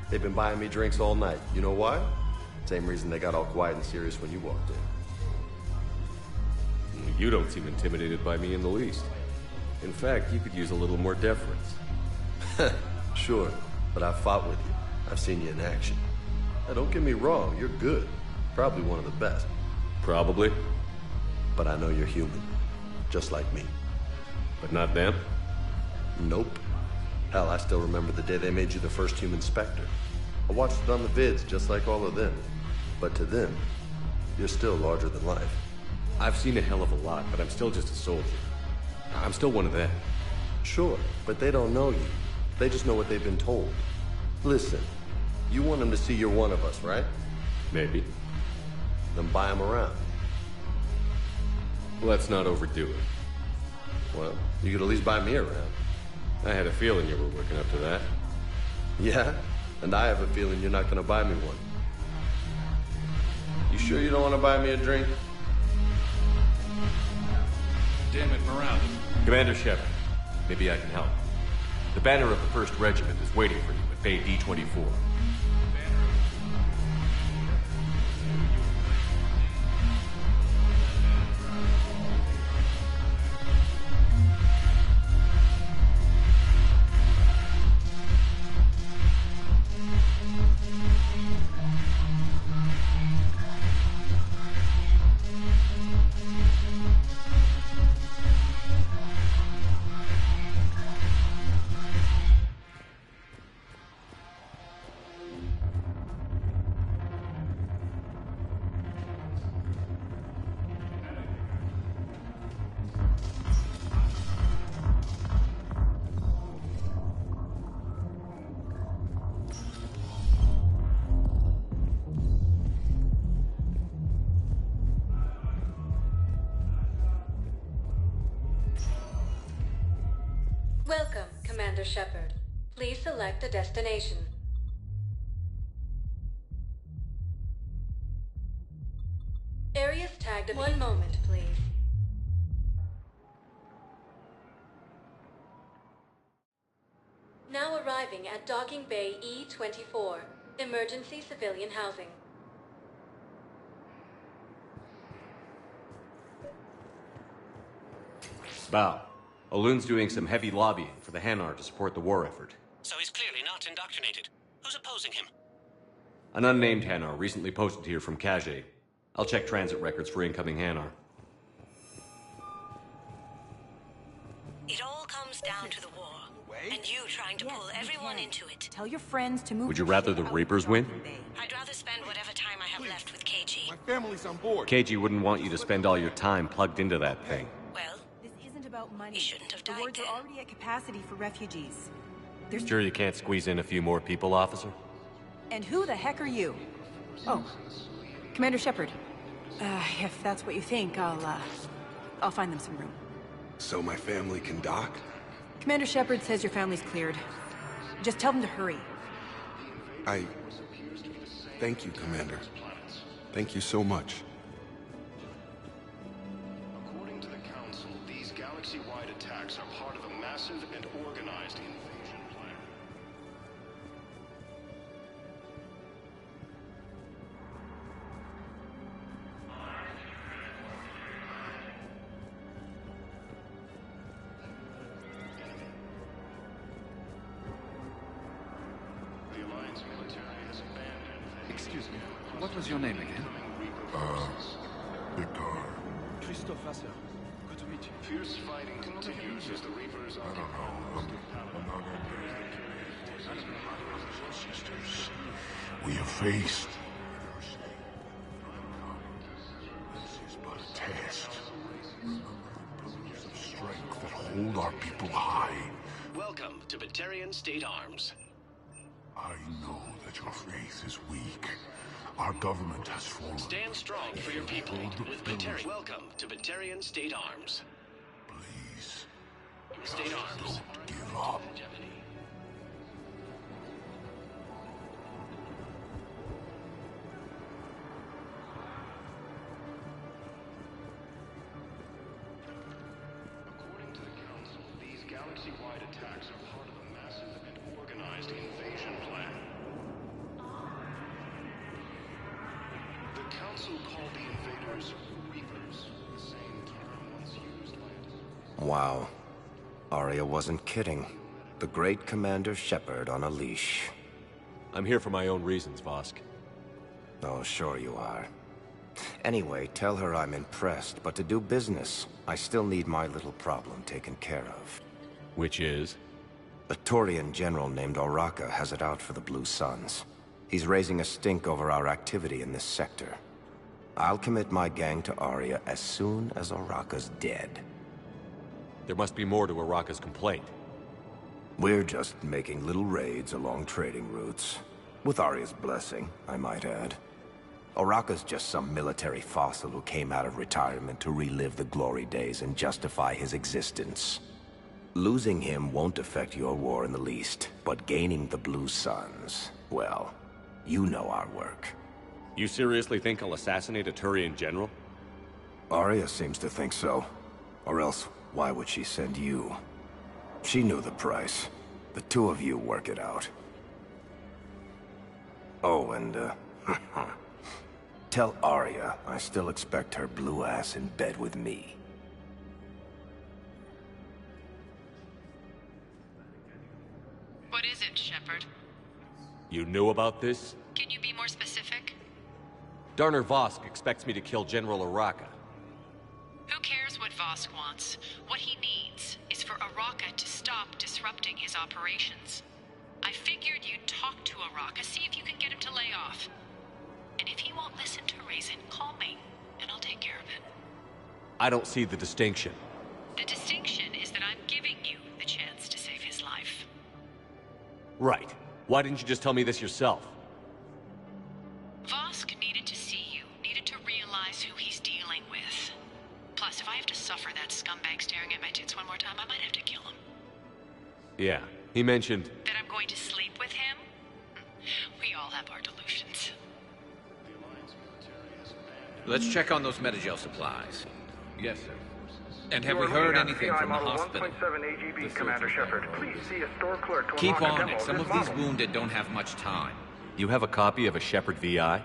They've been buying me drinks all night. You know why? Same reason they got all quiet and serious when you walked in. You don't seem intimidated by me in the least. In fact, you could use a little more deference. Sure, but I've fought with you. I've seen you in action. Now, don't get me wrong, you're good. Probably one of the best. Probably. But I know you're human. Just like me. But not them? Nope. Hell, I still remember the day they made you the first human Spectre. I watched it on the vids, just like all of them. But to them, you're still larger than life. I've seen a hell of a lot, but I'm still just a soldier. I'm still one of them. Sure, but they don't know you. They just know what they've been told. Listen, you want them to see you're one of us, right? Maybe. Then buy them around. Let's not overdo it. Well, you could at least buy me around. I had a feeling you were working up to that. Yeah? And I have a feeling you're not gonna buy me one. You sure you don't want to buy me a drink? Damn it, Morales. Commander Shepard, maybe I can help. The banner of the 1st Regiment is waiting for you at Bay D-24. Welcome, Commander Shepard. Please select a destination. Areas tagged. One moment, please. Now arriving at Docking Bay E-24. Emergency civilian housing. Bow. Olun's doing some heavy lobbying for the Hanar to support the war effort. So he's clearly not indoctrinated. Who's opposing him? An unnamed Hanar recently posted here from Kage. I'll check transit records for incoming Hanar. It all comes down to the war. And you trying to pull everyone into it. Tell your friends to move. Would you rather the Reapers win? I'd rather spend whatever time I have left with KG. My family's on board. KG wouldn't want you to spend all your time plugged into that thing. Well, this isn't about money. He shouldn't have died. The wards are already at capacity for refugees. There's Sure you can't squeeze in a few more people, officer? And who the heck are you? Oh, Commander Shepard. If that's what you think, I'll find them some room. So my family can dock? Commander Shepard says your family's cleared. Just tell them to hurry. Thank you, Commander. Thank you so much. According to the Council, these galaxy-wide attacks are part of a massive Excuse me, what was your name again? Victor. Christophe Vasseur. Good to meet you. Fierce fighting continues as the Reapers I don't know. I'm not sisters. We have faced. This is but a test. Pillars of strength that hold our people high. Welcome to Batarian State Arms. I know that your faith is weak. Our government has fallen. Stand strong for your people with Batarian. Welcome to Batarian State Arms. Please. State Arms. Don't give up. According to the Council, these galaxy-wide attacks are part of a massive and organized invasion plan. The Council called the invaders Reapers, the same term once used by... Wow. Arya wasn't kidding. The great Commander Shepard on a leash. I'm here for my own reasons, Vosk. Oh, sure you are. Anyway, tell her I'm impressed, but to do business, I still need my little problem taken care of. Which is? A Turian general named Oraka has it out for the Blue Suns. He's raising a stink over our activity in this sector. I'll commit my gang to Arya as soon as Oraka's dead. There must be more to Oraka's complaint. We're just making little raids along trading routes. With Arya's blessing, I might add. Oraka's just some military fossil who came out of retirement to relive the glory days and justify his existence. Losing him won't affect your war in the least, but gaining the Blue Suns, well, you know our work. You seriously think I'll assassinate a Turian general? Arya seems to think so. Or else, why would she send you? She knew the price. The two of you work it out. Oh, and, tell Arya I still expect her blue ass in bed with me. What is it, Shepard? You knew about this? Can you be more specific? Darner Vosk expects me to kill General Oraka. Who cares what Vosk wants? What he needs is for Oraka to stop disrupting his operations. I figured you'd talk to Oraka, see if you can get him to lay off. And if he won't listen to reason, call me, and I'll take care of it. I don't see the distinction. The distinction is that I'm giving you the chance to save his life. Right. Why didn't you just tell me this yourself? Vosk needed to see you, needed to realize who he's dealing with. Plus, if I have to suffer that scumbag staring at my tits one more time, I might have to kill him. Yeah, he mentioned... That I'm going to sleep with him? We all have our delusions. Let's check on those Metagel supplies. Yes, sir. And have we heard anything from the hospital? 1.7 AGB, Commander Shepard. Please see a store clerk to Keep unlock a on demo it. Some this of these model. wounded don't have much time. You have a copy of a Shepard VI?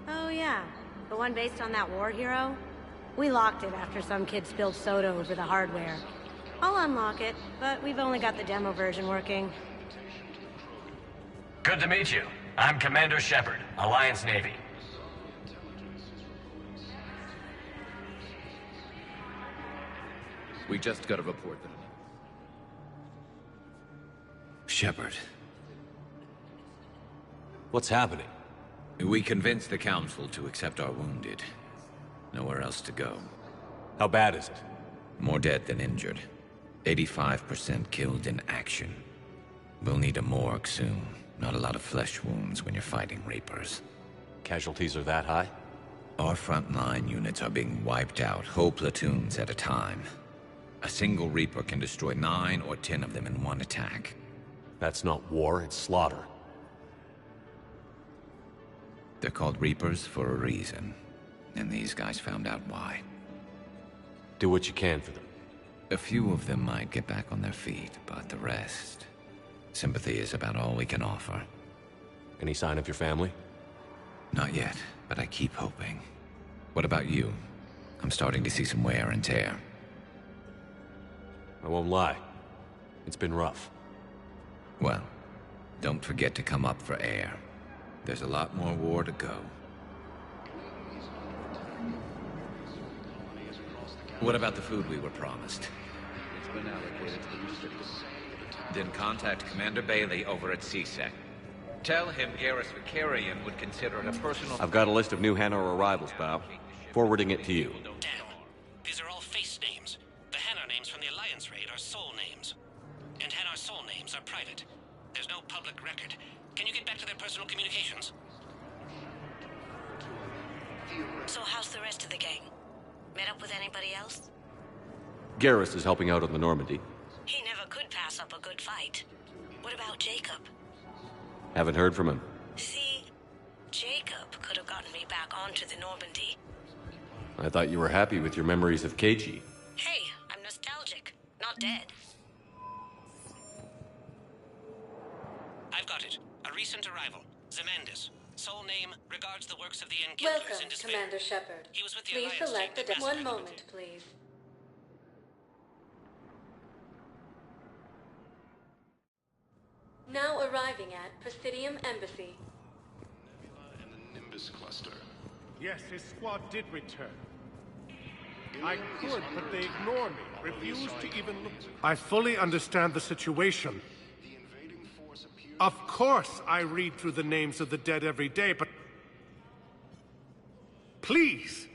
Oh yeah, the one based on that war hero? We locked it after some kid spilled soda over the hardware. I'll unlock it, but we've only got the demo version working. Good to meet you. I'm Commander Shepard, Alliance Navy. We just got a report that... Shepard. What's happening? We convinced the Council to accept our wounded. Nowhere else to go. How bad is it? More dead than injured. 85% killed in action. We'll need a morgue soon. Not a lot of flesh wounds when you're fighting Reapers. Casualties are that high? Our frontline units are being wiped out, whole platoons at a time. A single Reaper can destroy 9 or 10 of them in one attack. That's not war, it's slaughter. They're called Reapers for a reason. And these guys found out why. Do what you can for them. A few of them might get back on their feet, but the rest... Sympathy is about all we can offer. Any sign of your family? Not yet, but I keep hoping. What about you? I'm starting to see some wear and tear. I won't lie. It's been rough. Well, Don't forget to come up for air. There's a lot more war to go. What about the food we were promised? It's been allocated to the recipients. Then contact Commander Bailey over at CSEC. Tell him Garrus Vicarian would consider it a personal... I've got a list of new Hanar arrivals, pal. Forwarding it to you. Damn. These are all face names. The Hanar names from the Alliance raid are soul names. And Hanar soul names are private. There's no public record. Can you get back to their personal communications? So how's the rest of the gang? Met up with anybody else? Garrus is helping out on the Normandy. He never could pass up a good fight. What about Jacob? Haven't heard from him. See, Jacob could have gotten me back onto the Normandy. I thought you were happy with your memories of KG. Hey, I'm nostalgic, not dead. I've got it. A recent arrival. Zemandis. Soul name regards the works of the Enkindlers Welcome, in despair. Commander Shepard. He was with the Please Alliance select team the that One massacred moment, please. Now arriving at Presidium Embassy. And the Nimbus cluster. Yes, his squad did return. I could, but they ignore me, refuse to even look. I fully understand the situation. Of course I read through the names of the dead every day, but... Please!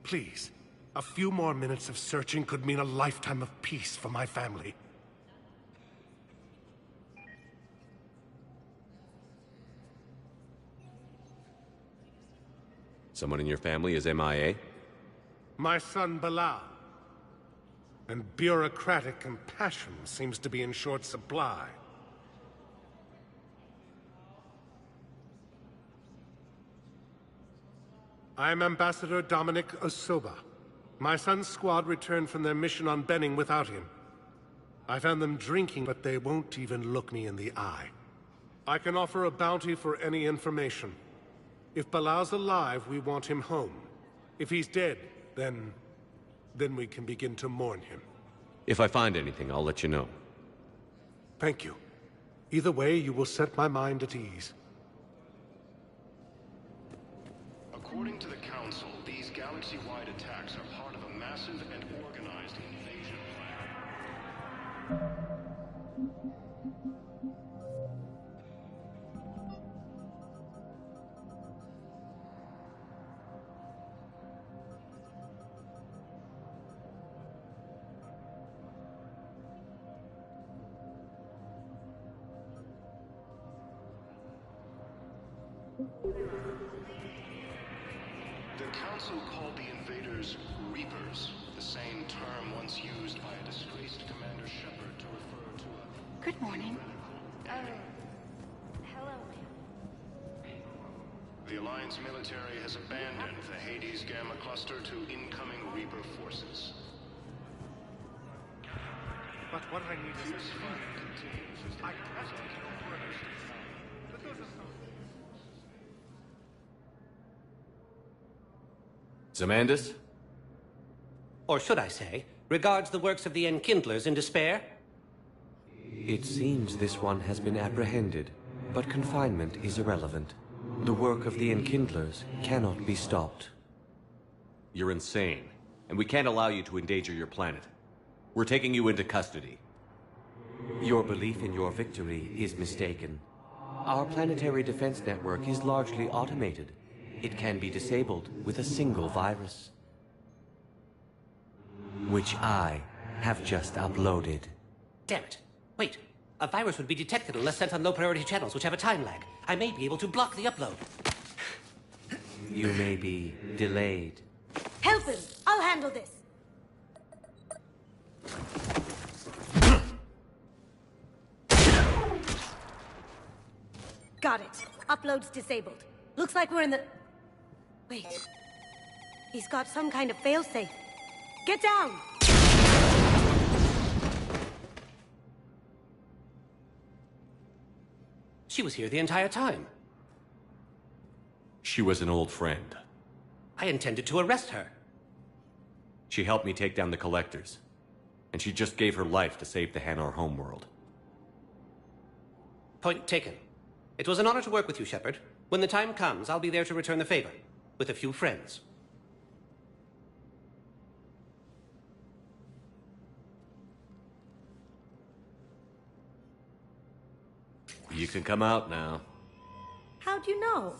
Please. A few more minutes of searching could mean a lifetime of peace for my family. Someone in your family is MIA? My son Bilal. And bureaucratic compassion seems to be in short supply. I am Ambassador Dominic Osoba. My son's squad returned from their mission on Benning without him. I found them drinking, but they won't even look me in the eye. I can offer a bounty for any information. If Bilal's alive, we want him home. If he's dead, then we can begin to mourn him. If I find anything, I'll let you know. Thank you. Either way, you will set my mind at ease. According to the Council, these galaxy-wide attacks are part of a massive and organized invasion plan. The Council called the invaders Reapers, the same term once used by a disgraced Commander Shepard to refer to a... Good morning. Hello, The Alliance military has abandoned the Hades Gamma cluster to incoming Reaper forces. But what I need is a fund. I can't take no further. But those are Zemandis? Or should I say, regards the works of the Enkindlers in despair? It seems this one has been apprehended, but confinement is irrelevant. The work of the Enkindlers cannot be stopped. You're insane, and we can't allow you to endanger your planet. We're taking you into custody. Your belief in your victory is mistaken. Our planetary defense network is largely automated. It can be disabled with a single virus, which I have just uploaded. Damn it. Wait. A virus would be detected unless sent on low-priority channels, which have a time lag. I may be able to block the upload. You may be delayed. Help him! I'll handle this! Got it. Upload's disabled. Looks like we're in the... Wait. He's got some kind of failsafe. Get down! She was here the entire time. She was an old friend. I intended to arrest her. She helped me take down the Collectors. And she just gave her life to save the Hanar homeworld. Point taken. It was an honor to work with you, Shepard. When the time comes, I'll be there to return the favor. With a few friends. You can come out now. How'd you know?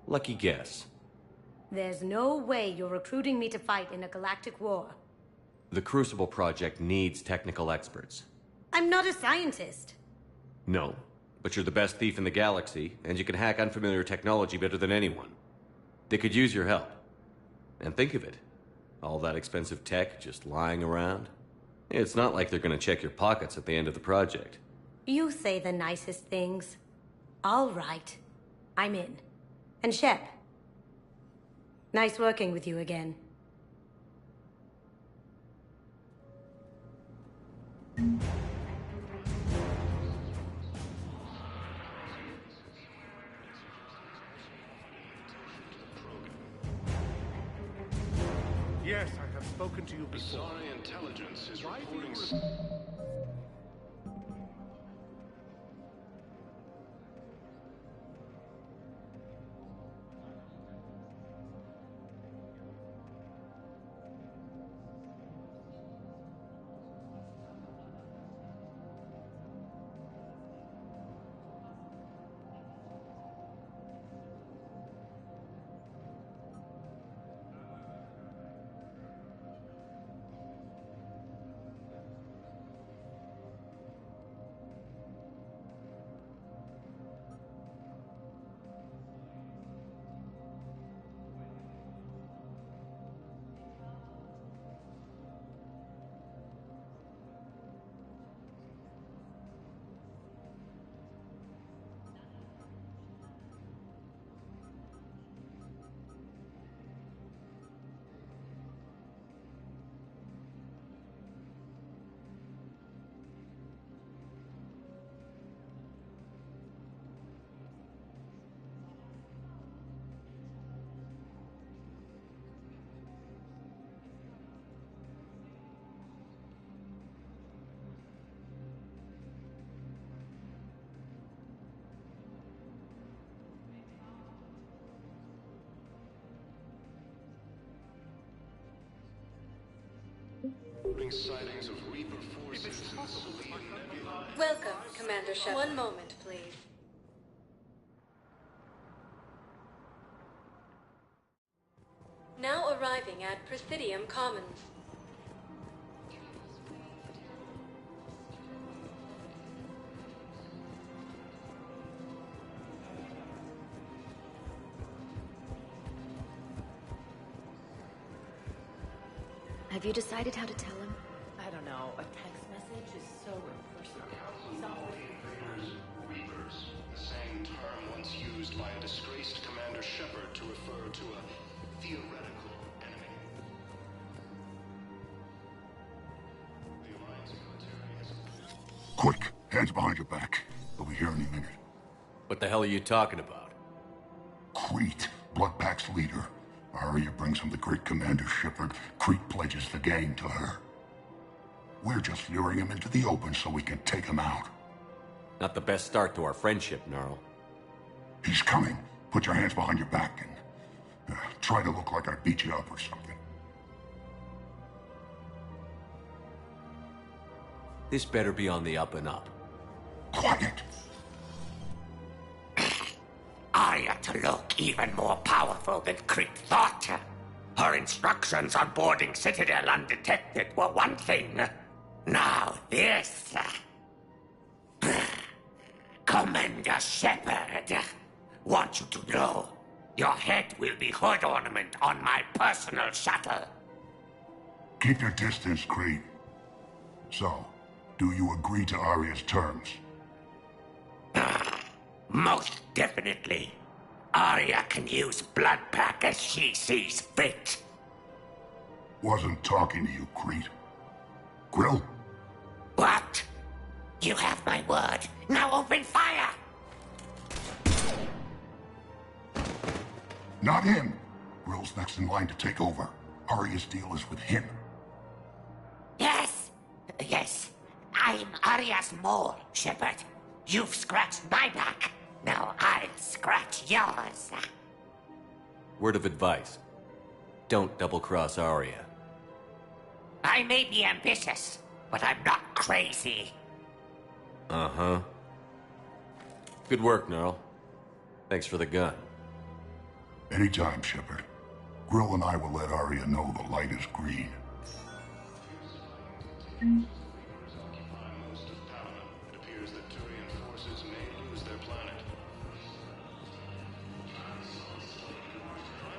Lucky guess. There's no way you're recruiting me to fight in a galactic war. The Crucible Project needs technical experts. I'm not a scientist. No, but you're the best thief in the galaxy, and you can hack unfamiliar technology better than anyone. They could use your help. And think of it. All that expensive tech just lying around. It's not like they're gonna check your pockets at the end of the project. You say the nicest things. All right. I'm in. And Shep. Nice working with you again. Yes, I have spoken to you before. Sorry, intelligence is reporting. Sightings of Reaper forces. Welcome, Commander Shepard. One moment, please. Now arriving at Presidium Commons. Have you decided how to tell him? I don't know. A text message is so impersonal. Reapers. The same term once used by a disgraced Commander Shepard to refer to a theoretical enemy. The Alliance military has... Quick! Hands behind your back. They'll be here any minute. What the hell are you talking about? Crete, Bloodpack's leader. Arya brings him the great Commander Shepard. Crete pledges the game to her. We're just luring him into the open so we can take him out. Not the best start to our friendship, Gnarl. He's coming. Put your hands behind your back and try to look like I beat you up or something. This better be on the up and up. Quiet! Arya to look even more powerful than Crete thought. Her instructions on boarding Citadel undetected were one thing. Now this. Commander Shepard, want you to know, your head will be hood ornament on my personal shuttle. Keep your distance, Crete. So, do you agree to Arya's terms? Most definitely. Arya can use Bloodpack as she sees fit. Wasn't talking to you, Crete. Grill? What? You have my word. Now open fire! Not him! Grill's next in line to take over. Arya's deal is with him. Yes! Yes. I'm Arya's mole, Shepard. You've scratched my back. Now I'll scratch yours. Word of advice. Don't double-cross Arya. I may be ambitious, but I'm not crazy. Uh-huh. Good work, Gnarl. Thanks for the gun. Anytime, Shepard. Grill and I will let Arya know the light is green.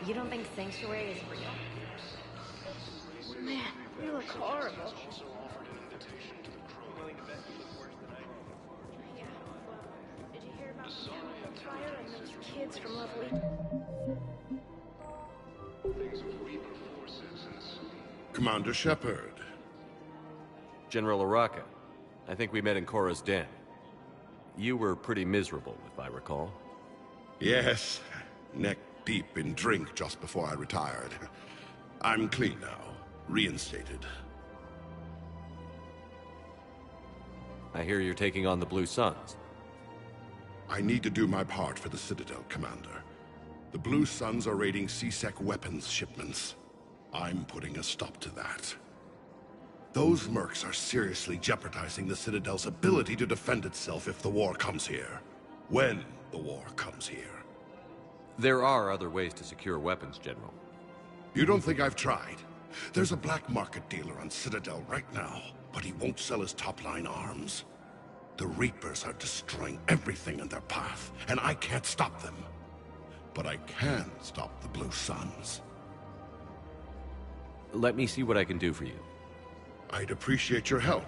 You don't think Sanctuary is real? Man, we look horrible. Yeah. Did you hear about the fire and those kids from Lovely? Commander Shepard. General Araka. I think we met in Korra's den. You were pretty miserable, if I recall. Yes. Neck deep in drink just before I retired. I'm clean now. Reinstated. I hear you're taking on the Blue Suns. I need to do my part for the Citadel, Commander. The Blue Suns are raiding C-Sec weapons shipments. I'm putting a stop to that. Those mercs are seriously jeopardizing the Citadel's ability to defend itself if the war comes here. When the war comes here. There are other ways to secure weapons, General. You don't think I've tried? There's a black market dealer on Citadel right now, but he won't sell his top-line arms. The Reapers are destroying everything in their path, and I can't stop them. But I can stop the Blue Suns. Let me see what I can do for you. I'd appreciate your help,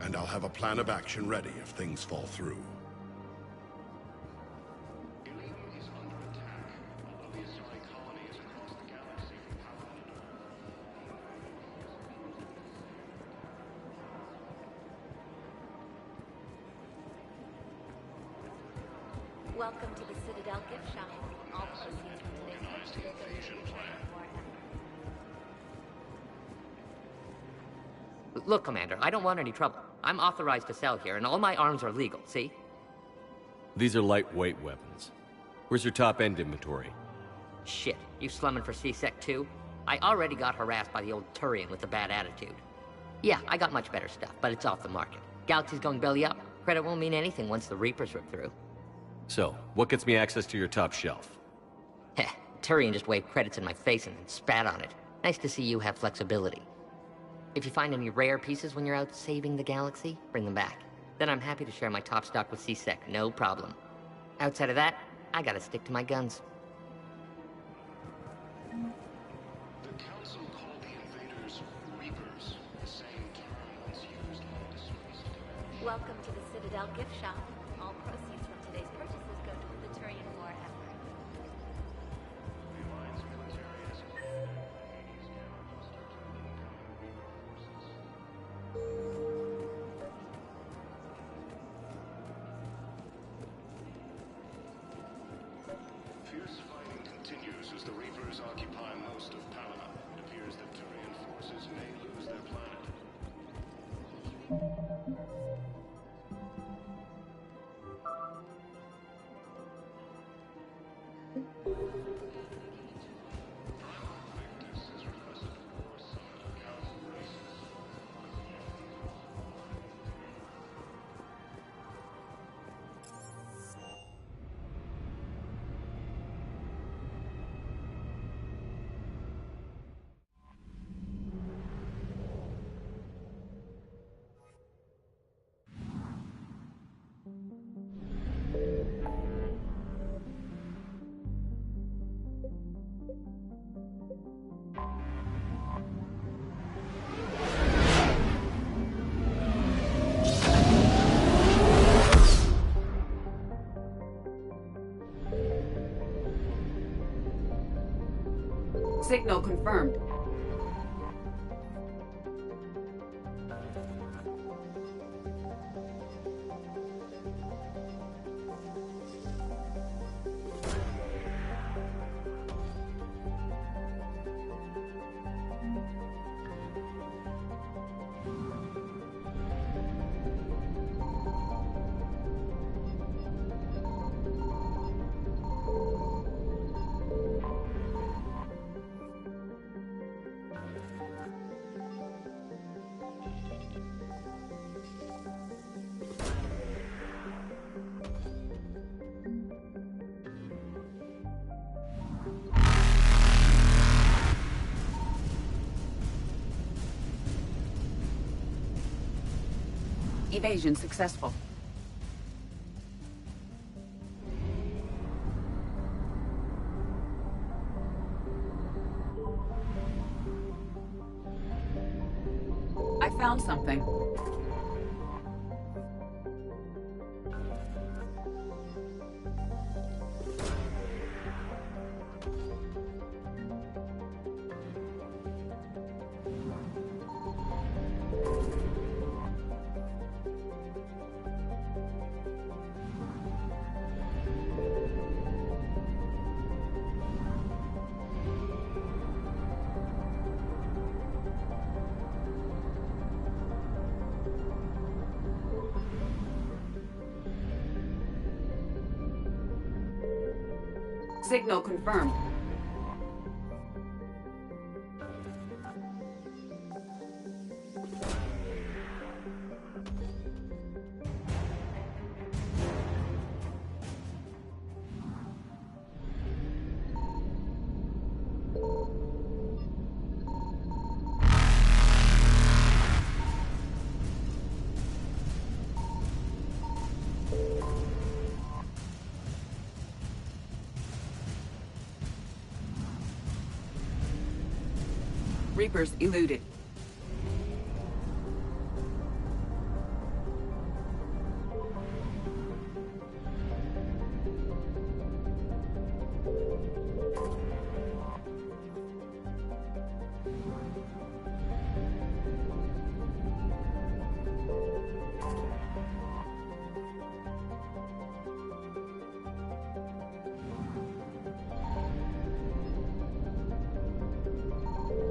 and I'll have a plan of action ready if things fall through. Welcome to the Citadel gift shop. All proceeds from today's purchase go to the Look, Commander, I don't want any trouble. I'm authorized to sell here, and all my arms are legal, see? These are lightweight weapons. Where's your top-end inventory? Shit, you slumming for C-Sec too? I already got harassed by the old Turian with a bad attitude. Yeah, I got much better stuff, but it's off the market. Galaxy's going belly up. Credit won't mean anything once the Reapers rip through. So, what gets me access to your top shelf? Heh, Turian just waved credits in my face and then spat on it. Nice to see you have flexibility. If you find any rare pieces when you're out saving the galaxy, bring them back. Then I'm happy to share my top stock with C-Sec, no problem. Outside of that, I gotta stick to my guns. The Council called the invaders Reapers, the same term once used by disgraced commanders. Welcome to the Citadel gift shop. All proceeds from today's purchases go to the Turian war effort. The Alliance military has Hades cannot muster 2 million forces. Fierce fighting continues as the Reapers occupy most of Palana. It appears that Turian forces may lose their planet. Signal confirmed. Evasion successful. I found something. Signal confirmed. Reapers eluded.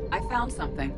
I found something.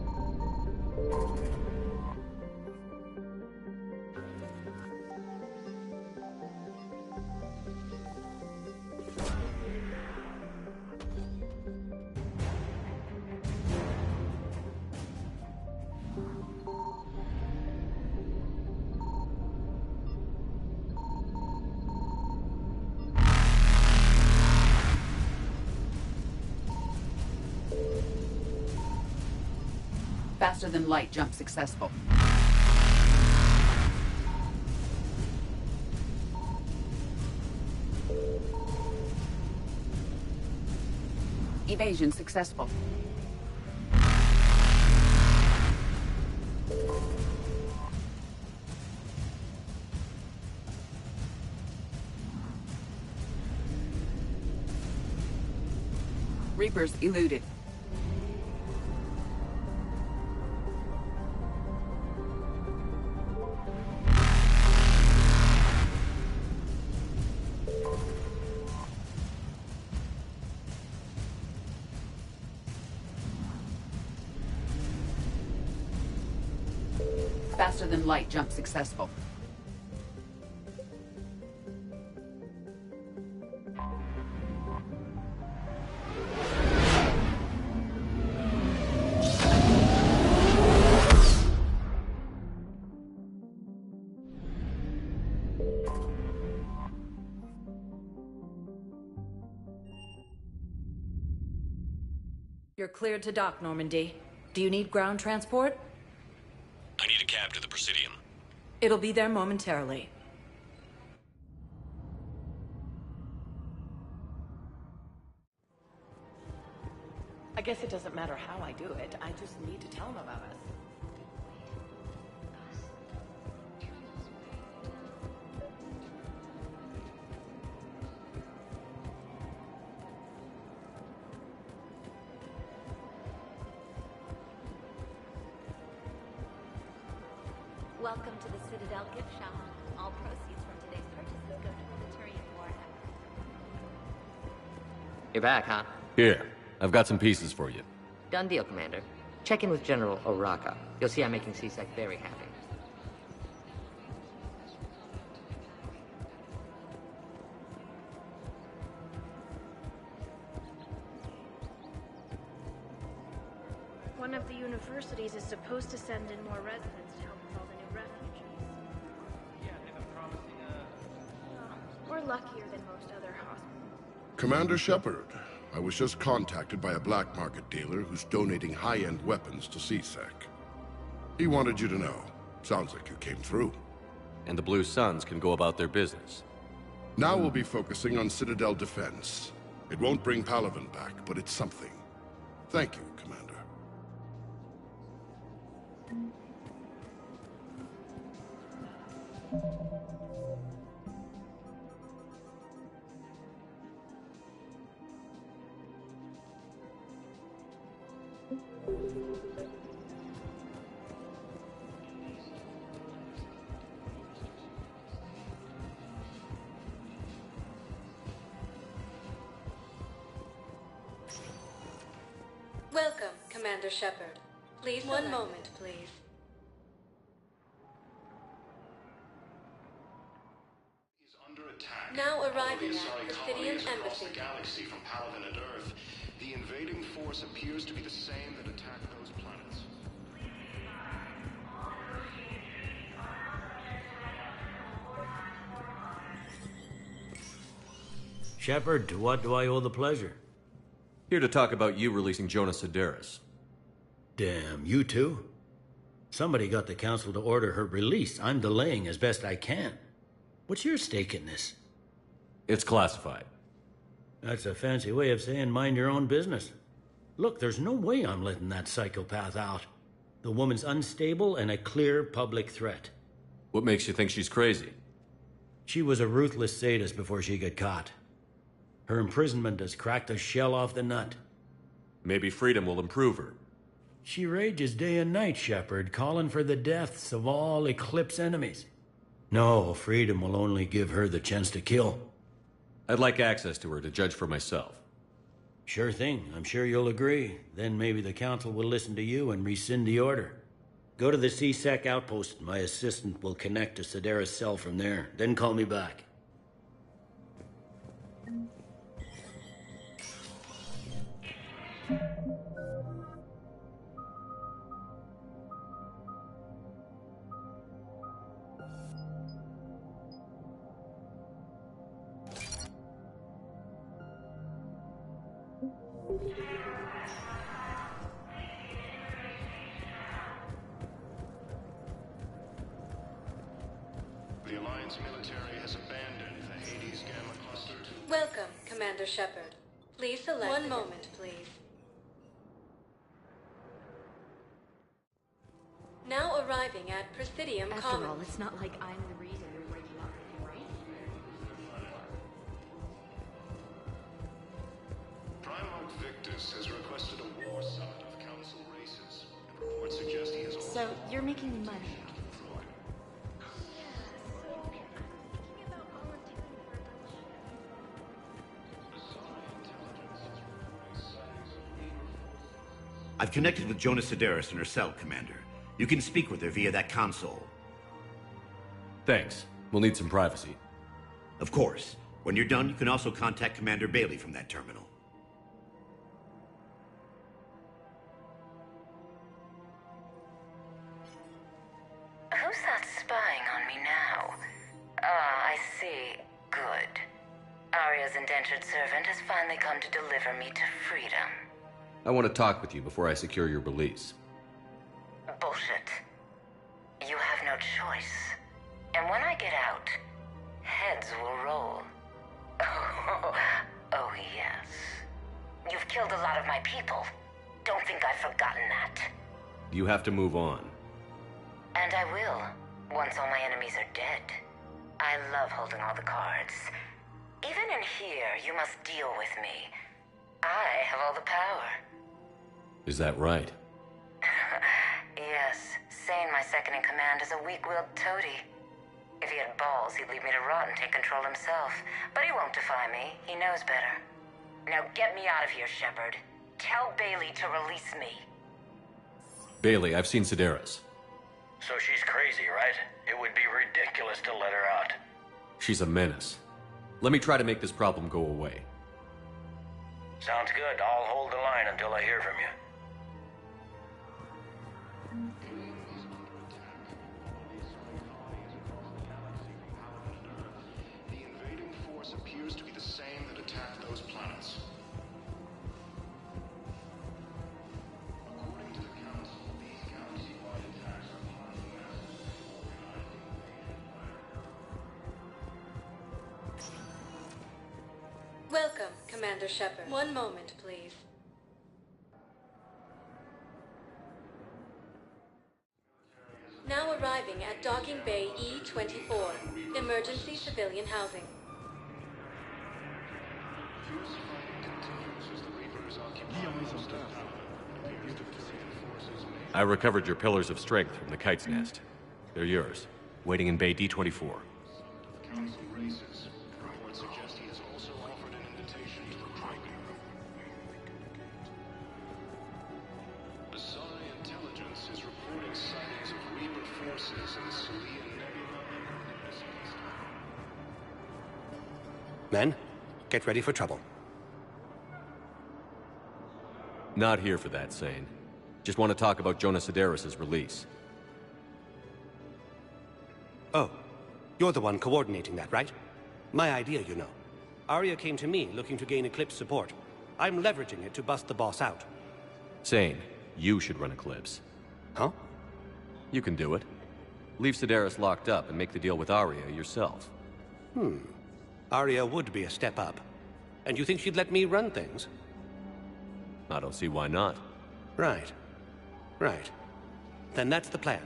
Faster than light jump successful. Evasion successful. Reapers eluded. Faster than light jump successful. You're cleared to dock, Normandy. Do you need ground transport? I need a cab to the Presidium. It'll be there momentarily. I guess it doesn't matter how I do it. I just need to tell them about us. Welcome to the Citadel gift shop. All proceeds from today's purchases go to the Turian war effort. You're back, huh? Here, I've got some pieces for you. Done deal, Commander. Check in with General Oraka. You'll see I'm making C-Sec very happy. One of the universities is supposed to send in more residents to help with all the new refugees. Yeah, they've been promising We're luckier than most other hospitals. Commander Shepard, I was just contacted by a black market dealer who's donating high-end weapons to C-Sec. He wanted you to know. Sounds like you came through. and the Blue Suns can go about their business. Now we'll be focusing on Citadel defense. It won't bring Palaven back, but it's something. Thank you, Commander. Welcome, Commander Shepard. Please, one moment, please. Is under attack. Now arriving All the at Asari Presidium colonies across Embassy. the galaxy from Palaven and Earth. The invading force appears to be the same that attacked those planets. Shepard, to what do I owe the pleasure? Here to talk about you releasing Jonas Sedaris. Damn, you too? Somebody got the Council to order her release. I'm delaying as best I can. What's your stake in this? It's classified. That's a fancy way of saying mind your own business. Look, there's no way I'm letting that psychopath out. The woman's unstable and a clear public threat. What makes you think she's crazy? She was a ruthless sadist before she got caught. Her imprisonment has cracked the shell off the nut. Maybe freedom will improve her. She rages day and night, Shepard, calling for the deaths of all Eclipse enemies. No, freedom will only give her the chance to kill. I'd like access to her to judge for myself. Sure thing. I'm sure you'll agree. Then maybe the Council will listen to you and rescind the order. Go to the C-Sec outpost. My assistant will connect to Sedaris' cell from there. Then call me back. The Alliance military has abandoned the Hades Gamma Cluster to... Welcome, Commander Shepard. Please select... One moment, please. Now arriving at Presidium After Commons. all, it's not like I'm the reason you're breaking up with him, right? Primarch Victus has requested a war summit of Council races. And reports suggest he has also... So, you're making money. I've connected with Jonas Sedaris in her cell, Commander. You can speak with her via that console. Thanks. We'll need some privacy. Of course. When you're done, you can also contact Commander Bailey from that terminal. Who's that spying on me now? Ah, I see. Good. Arya's indentured servant has finally come to deliver me to freedom. I want to talk with you before I secure your release. Bullshit. You have no choice. And when I get out, heads will roll. Oh, yes. You've killed a lot of my people. Don't think I've forgotten that. You have to move on. And I will, once all my enemies are dead. I love holding all the cards. Even in here, you must deal with me. I have all the power. Is that right? Yes, Sane, my second-in-command, is a weak-willed toady. If he had balls, he'd leave me to rot and take control himself. But he won't defy me. He knows better. Now get me out of here, Shepard. Tell Bailey to release me. Bailey, I've seen Sedaris. So she's crazy, right? It would be ridiculous to let her out. She's a menace. Let me try to make this problem go away. Sounds good. I'll hold the line until I hear from you. The invading force appears to be the same that attacked those planets. According to the Council, these galaxy-wide attacks are part of a massive organizing invading environment. Commander Shepard. One moment, please. Now arriving at Docking Bay E-24, emergency civilian housing. I recovered your pillars of strength from the kite's nest. They're yours, waiting in Bay D-24. Men, get ready for trouble. Not here for that, Sane. Just want to talk about Jonas Sedaris' release. Oh, you're the one coordinating that, right? My idea, you know. Arya came to me looking to gain Eclipse support. I'm leveraging it to bust the boss out. Sane, you should run Eclipse. Huh? You can do it. Leave Sedaris locked up and make the deal with Arya yourself. Arya would be a step up. And you think she'd let me run things? I don't see why not. Right. Then that's the plan.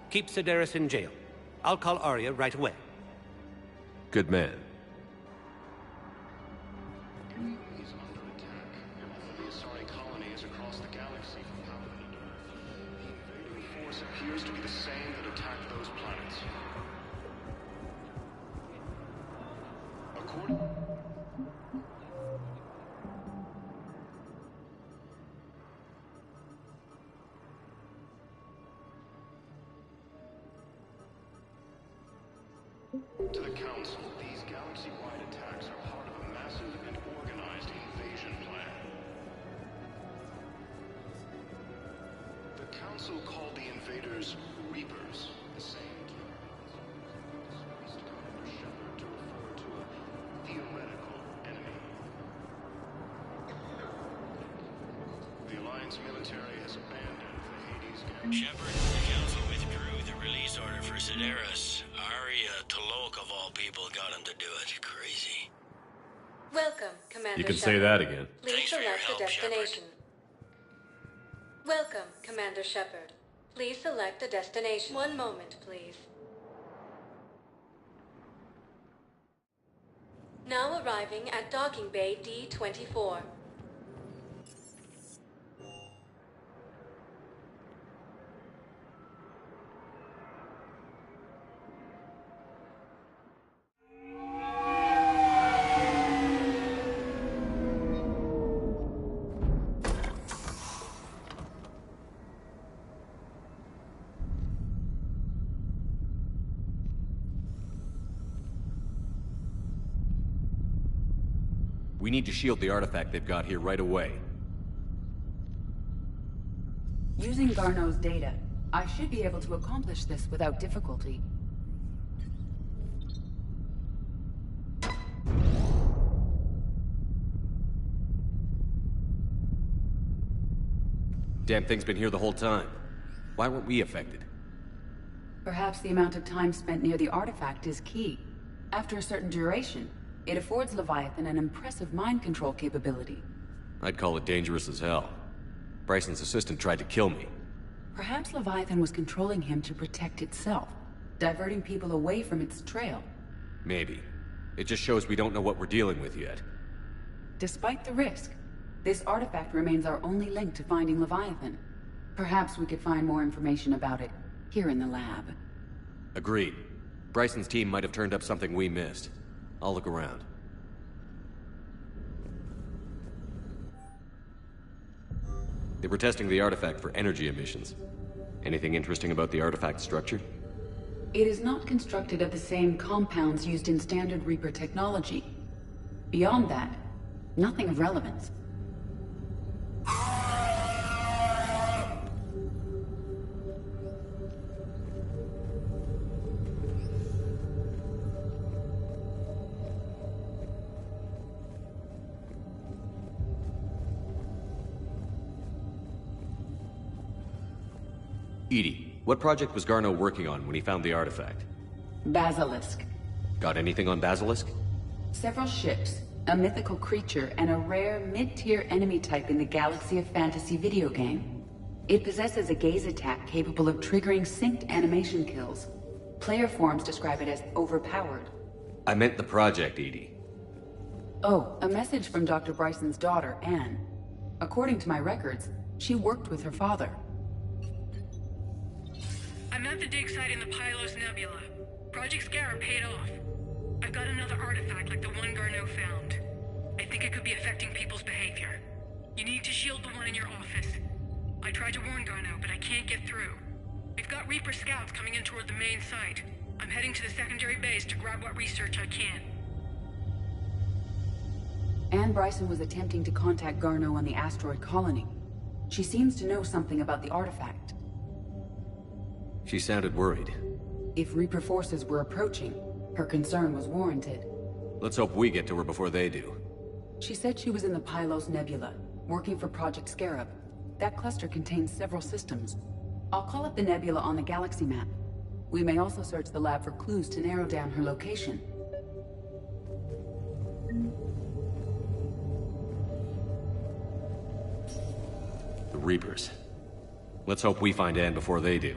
Keep Sedaris in jail. I'll call Arya right away. Good man. He's under attack. The Asari colony is across the galaxy from Paladin to Earth. The invading force appears to be the same that attacked those planets. According... To the Council, these galaxy-wide attacks are part of a massive and organized invasion plan. The Council called the invaders Reapers, the same term used Commander Shepard to refer to a theoretical enemy. The Alliance military has abandoned the Hades galaxy. Shepard, the Council withdrew the release order for Sedaris. Arya Tolok, of all people, got him to do it. Crazy. Welcome, Commander You can Shepard. say that again. Please select a destination. Welcome, Commander Shepard. Please select a destination. One moment, please. Now arriving at Docking Bay D-24. We need to shield the artifact they've got here right away. Using Garneau's data, I should be able to accomplish this without difficulty. Damn thing's been here the whole time. Why weren't we affected? Perhaps the amount of time spent near the artifact is key. After a certain duration, it affords Leviathan an impressive mind control capability. I'd call it dangerous as hell. Bryson's assistant tried to kill me. Perhaps Leviathan was controlling him to protect itself, diverting people away from its trail. Maybe. It just shows we don't know what we're dealing with yet. Despite the risk, this artifact remains our only link to finding Leviathan. Perhaps we could find more information about it here in the lab. Agreed. Bryson's team might have turned up something we missed. I'll look around. They were testing the artifact for energy emissions. Anything interesting about the artifact structure? It is not constructed of the same compounds used in standard Reaper technology. Beyond that, nothing of relevance. Edie, what project was Garneau working on when he found the artifact? Basilisk. Got anything on Basilisk? Several ships, A mythical creature and a rare mid-tier enemy type in the Galaxy of Fantasy video game. It possesses a gaze attack capable of triggering synced animation kills. Player forums describe it as overpowered. I meant the project, EDI. Oh, a message from Dr. Bryson's daughter, Anne. According to my records, she worked with her father. I'm at the dig site in the Pylos Nebula. Project Scarab paid off. I've got another artifact like the one Garneau found. I think it could be affecting people's behavior. You need to shield the one in your office. I tried to warn Garneau, but I can't get through. We've got Reaper scouts coming in toward the main site. I'm heading to the secondary base to grab what research I can. Anne Bryson was attempting to contact Garneau on the asteroid colony. She seems to know something about the artifact. She sounded worried. If Reaper forces were approaching, her concern was warranted. Let's hope we get to her before they do. She said she was in the Pylos Nebula, working for Project Scarab. That cluster contains several systems. I'll call up the nebula on the galaxy map. We may also search the lab for clues to narrow down her location. The Reapers. Let's hope we find Anne before they do.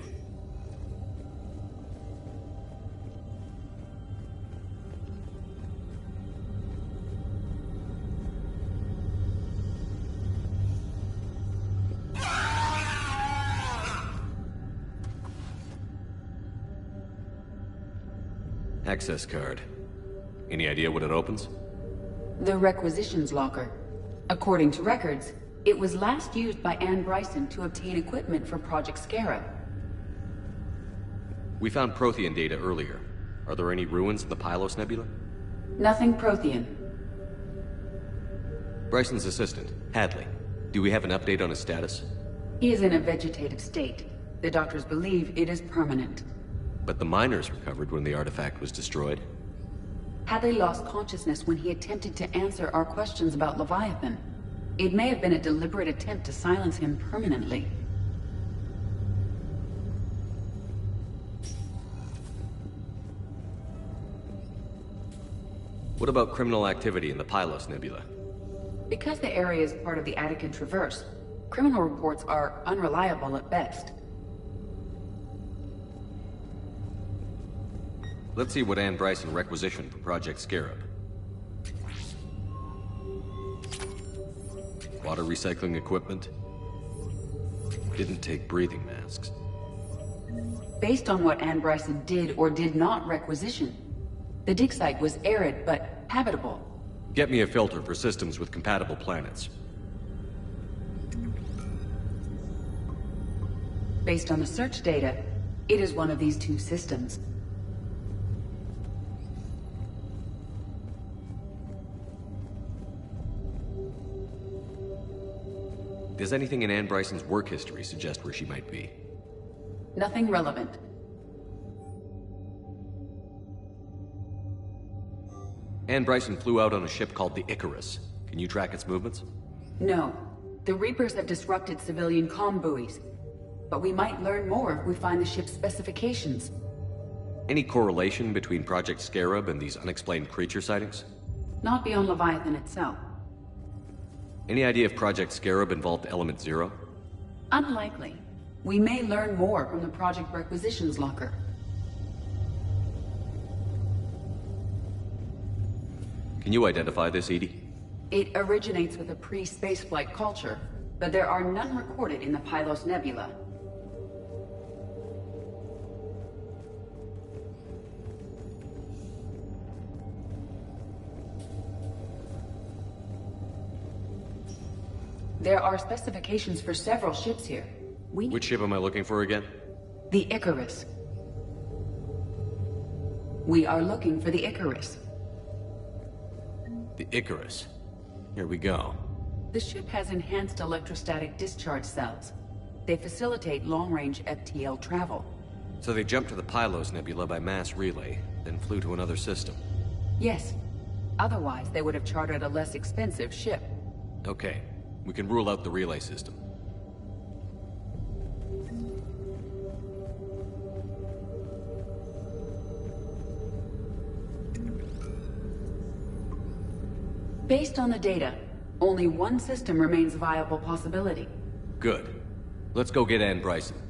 Access card. Any idea what it opens? The requisitions locker. According to records, it was last used by Anne Bryson to obtain equipment for Project Scarab. We found Prothean data earlier. Are there any ruins in the Pylos Nebula? Nothing Prothean. Bryson's assistant, Hadley. Do we have an update on his status? He is in a vegetative state. The doctors believe it is permanent. But the miners recovered when the artifact was destroyed. Hadley lost consciousness when he attempted to answer our questions about Leviathan. It may have been a deliberate attempt to silence him permanently. What about criminal activity in the Pylos Nebula? Because the area is part of the Attican Traverse, criminal reports are unreliable at best. Let's see what Anne Bryson requisitioned for Project Scarab. Water recycling equipment. Didn't take breathing masks. Based on what Anne Bryson did or did not requisition, the dig site was arid but habitable. Get me a filter for systems with compatible planets. Based on the search data, it is one of these two systems. Does anything in Anne Bryson's work history suggest where she might be? Nothing relevant. Anne Bryson flew out on a ship called the Icarus. Can you track its movements? No. The Reapers have disrupted civilian comm buoys. But we might learn more if we find the ship's specifications. Any correlation between Project Scarab and these unexplained creature sightings? Not beyond Leviathan itself. Any idea if Project Scarab involved Element Zero? Unlikely. We may learn more from the Project Requisitions Locker. Can you identify this, EDI? It originates with a pre-spaceflight culture, but there are none recorded in the Pylos Nebula. There are specifications for several ships here. Which ship am I looking for again? The Icarus. We are looking for the Icarus. The Icarus. Here we go. The ship has enhanced electrostatic discharge cells. They facilitate long-range FTL travel. So they jumped to the Pylos Nebula by mass relay, then flew to another system. Yes. Otherwise, they would have chartered a less expensive ship. Okay. We can rule out the relay system. Based on the data, only one system remains a viable possibility. Good. Let's go get Ann Bryson.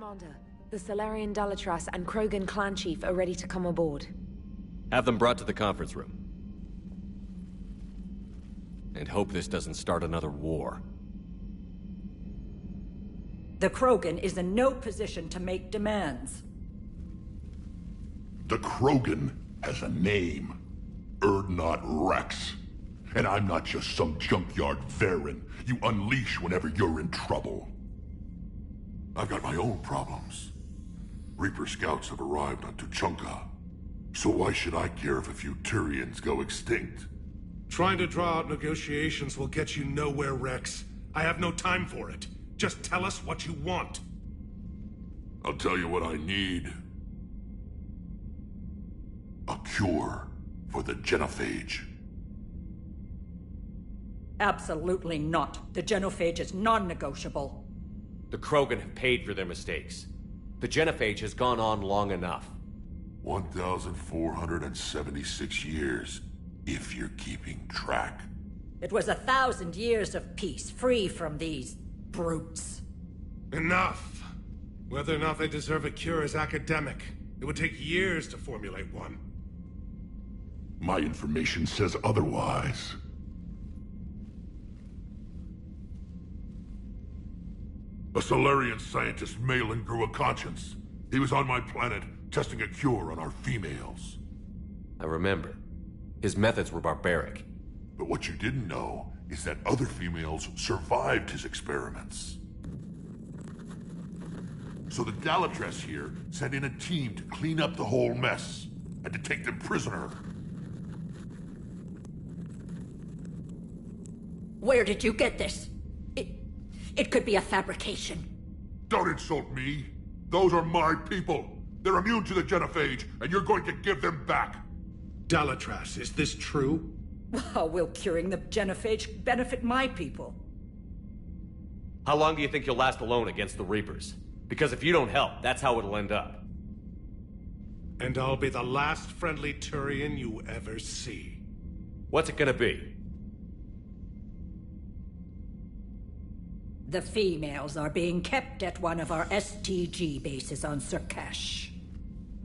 Commander, the Salarian Dalatras and Krogan clan chief are ready to come aboard. Have them brought to the conference room. And hope this doesn't start another war. The Krogan is in no position to make demands. The Krogan has a name. Urdnot Rex. And I'm not just some junkyard Varen you unleash whenever you're in trouble. I've got my own problems. Reaper scouts have arrived on Tuchanka. So why should I care if a few Turians go extinct? Trying to draw out negotiations will get you nowhere, Rex. I have no time for it. Just tell us what you want. I'll tell you what I need. A cure for the genophage. Absolutely not. The genophage is non-negotiable. The Krogan have paid for their mistakes. The genophage has gone on long enough. 1,476 years, if you're keeping track. It was 1,000 years of peace, free from these brutes. Enough! Whether or not they deserve a cure is academic. It would take years to formulate one. My information says otherwise. A Solarian scientist, Malin, grew a conscience. He was on my planet, testing a cure on our females. I remember. His methods were barbaric. But what you didn't know is that other females survived his experiments. So the Dalatress here sent in a team to clean up the whole mess and to take them prisoner. Where did you get this? It could be a fabrication. Don't insult me. Those are my people. They're immune to the genophage, and you're going to give them back. Dalatrass, is this true? How will curing the genophage benefit my people? How long do you think you'll last alone against the Reapers? Because if you don't help, that's how it'll end up. And I'll be the last friendly Turian you ever see. What's it gonna be? The females are being kept at one of our STG bases on Sur'Keš.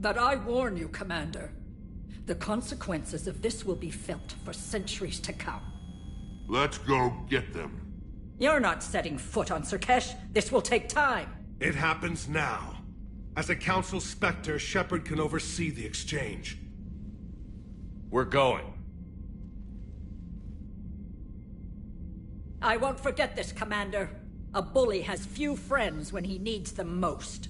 But I warn you, Commander. The consequences of this will be felt for centuries to come. Let's go get them. You're not setting foot on Sur'Keš. This will take time. It happens now. As a Council Spectre, Shepard can oversee the exchange. We're going. I won't forget this, Commander. A bully has few friends when he needs them most.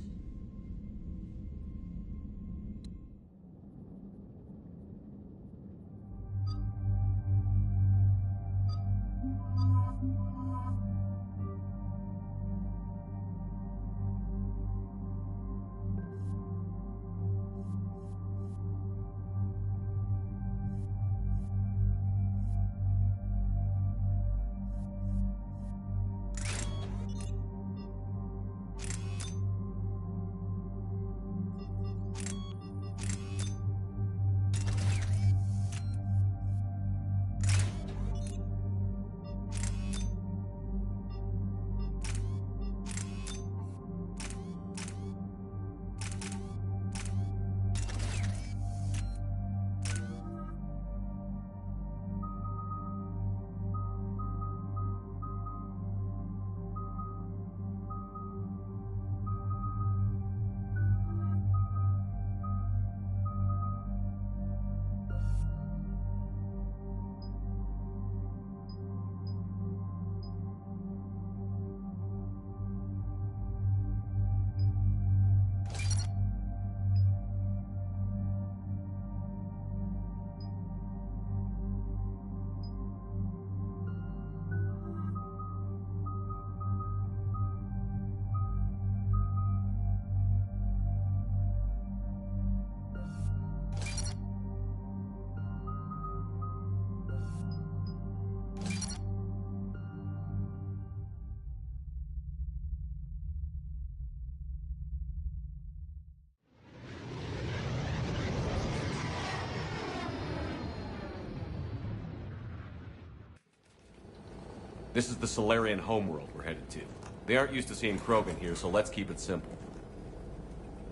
This is the Solarian homeworld we're headed to. They aren't used to seeing Krogan here, so let's keep it simple.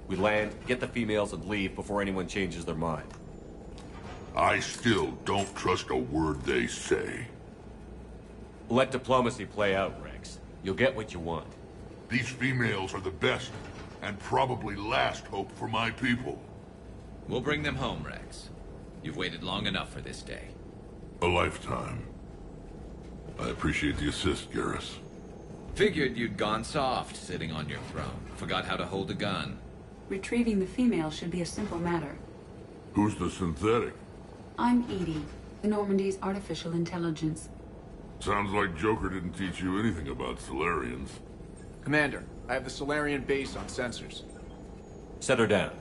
We land, get the females, and leave before anyone changes their mind. I still don't trust a word they say. Let diplomacy play out, Rex. You'll get what you want. These females are the best, and probably last hope for my people. We'll bring them home, Rex. You've waited long enough for this day. A lifetime. I appreciate the assist, Garrus. Figured you'd gone soft sitting on your throne. Forgot how to hold a gun. Retrieving the female should be a simple matter. Who's the synthetic? I'm Edie, Normandy's artificial intelligence. Sounds like Joker didn't teach you anything about Solarians. Commander, I have the Solarian base on sensors. Set her down.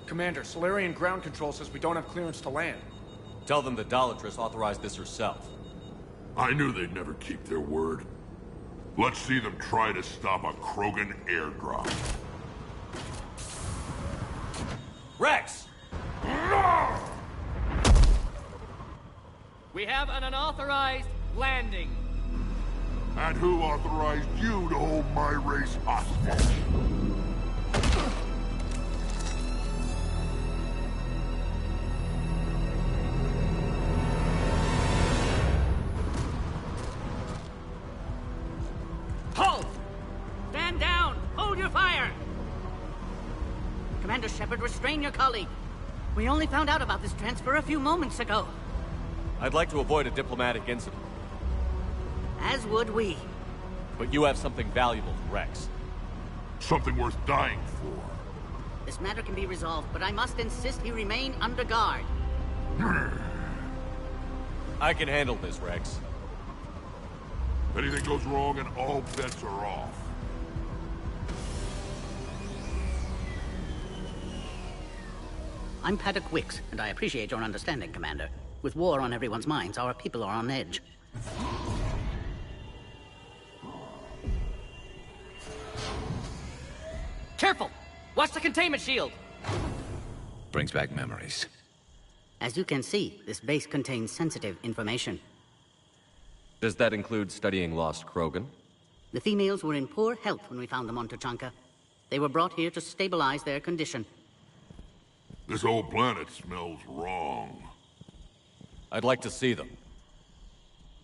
Commander, Solarian ground control says we don't have clearance to land. Tell them the Dalatress authorized this herself. I knew they'd never keep their word. Let's see them try to stop a Krogan airdrop. Rex! We have an unauthorized landing. And who authorized you to hold my race hostage? your fire! Commander Shepard, restrain your colleague. We only found out about this transfer a few moments ago. I'd like to avoid a diplomatic incident. As would we. But you have something valuable for Rex. Something worth dying for. This matter can be resolved, but I must insist he remain under guard. I can handle this, Rex. If anything goes wrong, and all bets are off. I'm Paddock Wicks, and I appreciate your understanding, Commander. With war on everyone's minds, our people are on edge. Careful! Watch the containment shield! Brings back memories. As you can see, this base contains sensitive information. Does that include studying lost Krogan? The females were in poor health when we found them on Tuchanka. They were brought here to stabilize their condition. This whole planet smells wrong. I'd like to see them.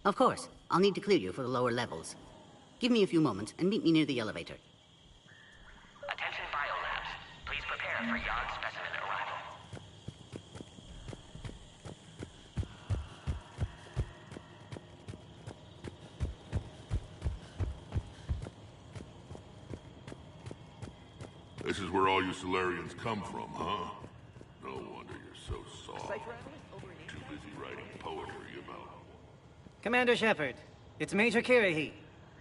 Of course. I'll need to clear you for the lower levels. Give me a few moments and meet me near the elevator. Attention biolabs. Please prepare for yard specimen arrival. This is where all you Solarians come from, huh? No wonder you're so soft. Too busy writing poetry about... Commander Shepard, it's Major Kirahi.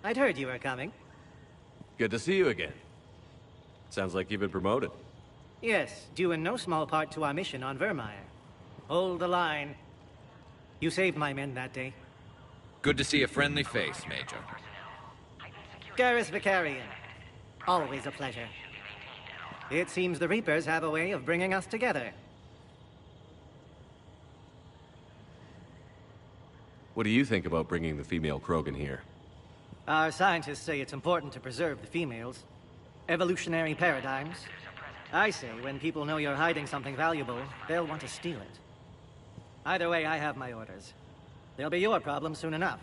I'd heard you were coming. Good to see you again. Sounds like you've been promoted. Yes, due in no small part to our mission on Vermeer. Hold the line. You saved my men that day. Good to see a friendly face, Major. Garrus Vicarian. Always a pleasure. It seems the Reapers have a way of bringing us together. What do you think about bringing the female Krogan here? Our scientists say it's important to preserve the females. Evolutionary paradigms. I say when people know you're hiding something valuable, they'll want to steal it. Either way, I have my orders. They'll be your problem soon enough.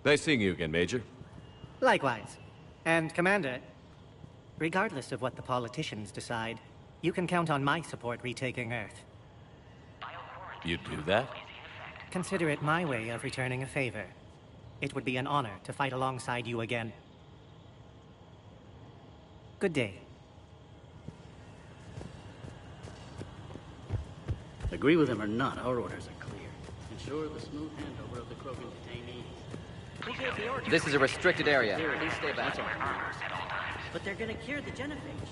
Nice seeing you again, Major. Likewise. And, Commander, regardless of what the politicians decide, you can count on my support retaking Earth. You'd do that? Consider it my way of returning a favor. It would be an honor to fight alongside you again. Good day. Agree with him or not, our orders are clear. Ensure the smooth handover of the Krogan detainees. This is a restricted area. Please stay back. But they're gonna cure the genophage.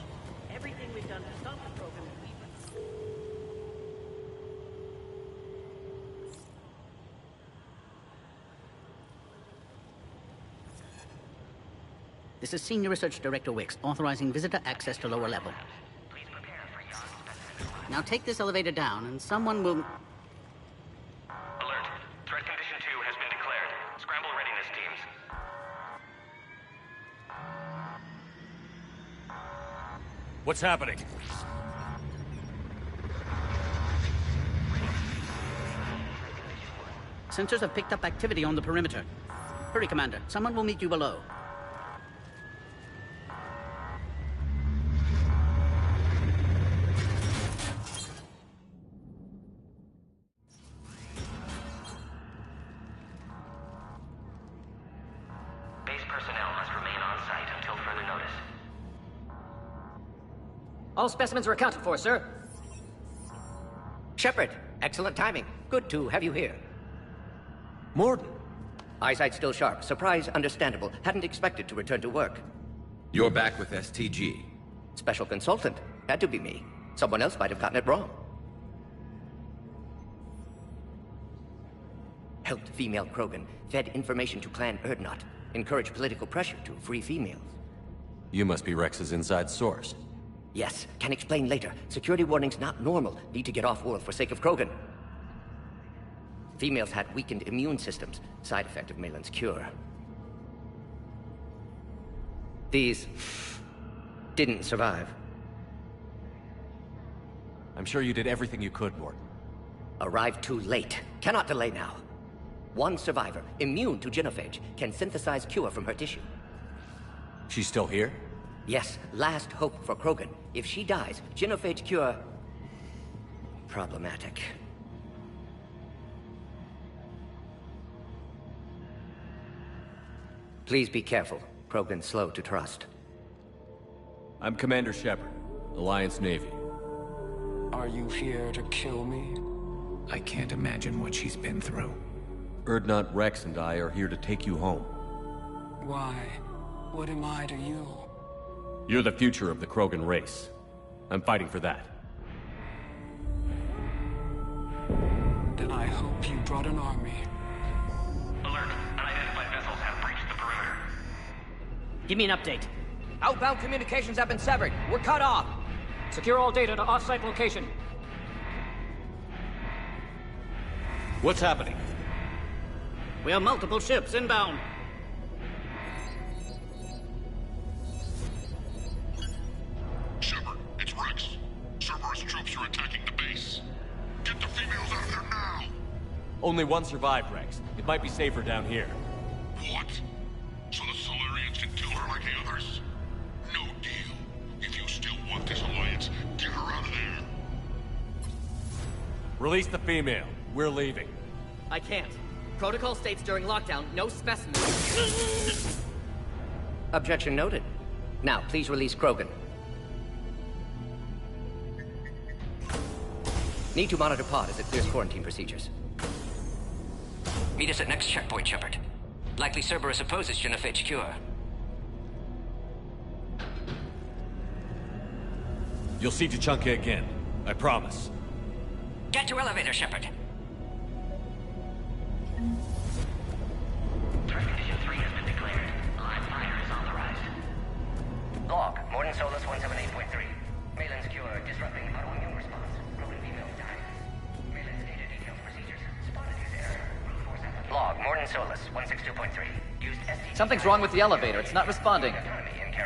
Everything we've done to stop the Krogan. This is Senior Research Director Wicks, authorizing visitor access to lower level. Now take this elevator down, and someone will... Alert. Threat condition 2 has been declared. Scramble readiness teams. What's happening? Sensors have picked up activity on the perimeter. Hurry, Commander. Someone will meet you below. Base personnel must remain on site until further notice. All specimens are accounted for, sir. Shepard, excellent timing. Good to have you here. Morden. Eyesight still sharp. Surprise understandable. Hadn't expected to return to work. You're back with STG. Special consultant. Had to be me. Someone else might have gotten it wrong. Helped female Krogan. Fed information to Clan Erdnot. Encouraged political pressure to free females. You must be Rex's inside source. Yes, can explain later. Security warnings not normal. Need to get off-world for sake of Krogan. Females had weakened immune systems. Side effect of Malin's cure. These... didn't survive. I'm sure you did everything you could, Morden. Arrived too late. Cannot delay now. One survivor, immune to genophage, can synthesize cure from her tissue. She's still here? Yes, last hope for Krogan. If she dies, genophage cure... problematic. Please be careful. Krogan's slow to trust. I'm Commander Shepard, Alliance Navy. Are you here to kill me? I can't imagine what she's been through. Urdnot Rex and I are here to take you home. Why? What am I to you? You're the future of the Krogan race. I'm fighting for that. Then I hope you brought an army. Alert. Unidentified vessels have breached the perimeter. Give me an update. Outbound communications have been severed. We're cut off. Secure all data to off-site location. What's happening? We have multiple ships inbound. Shepard, it's Rex. Cerberus troops are attacking the base. Get the females out of there now! Only one survived, Rex. It might be safer down here. What? So the Solarians can kill her like the others? No deal. If you still want this alliance, get her out of there. Release the female. We're leaving. I can't. Protocol states during lockdown, no specimens. Objection noted. Now, please release Krogan. Need to monitor pod as it clears quarantine procedures. Meet us at next checkpoint, Shepard. Likely Cerberus opposes genophage cure. You'll see Tuchanka again. I promise. Get to elevator, Shepard. Threat condition 3 has been declared. Live fire is authorized. Log, Morden Solus 178.3. Malin's cure, disrupting autoimmune response. Krogan female dying. Malin's data details procedures. Spotted use error. Brute force application. Log, Morden Solus 162.3. Used ST. Something's wrong with the elevator. It's not responding.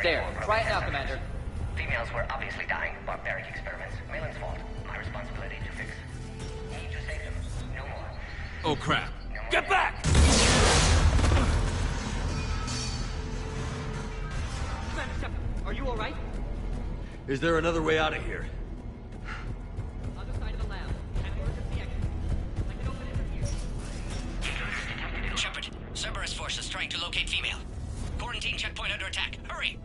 There. Try it now, Commander. Females were obviously dying. Barbaric experiments. Malin's fault. My responsibility to fix. Need to save them. No more. Oh, crap. Get back! Commander Shepard, are you all right? Is there another way out of here? Other side of the lab. An emergency exit. I can open it from here. Shepard, Cerberus force is trying to locate female. Quarantine checkpoint under attack. Hurry!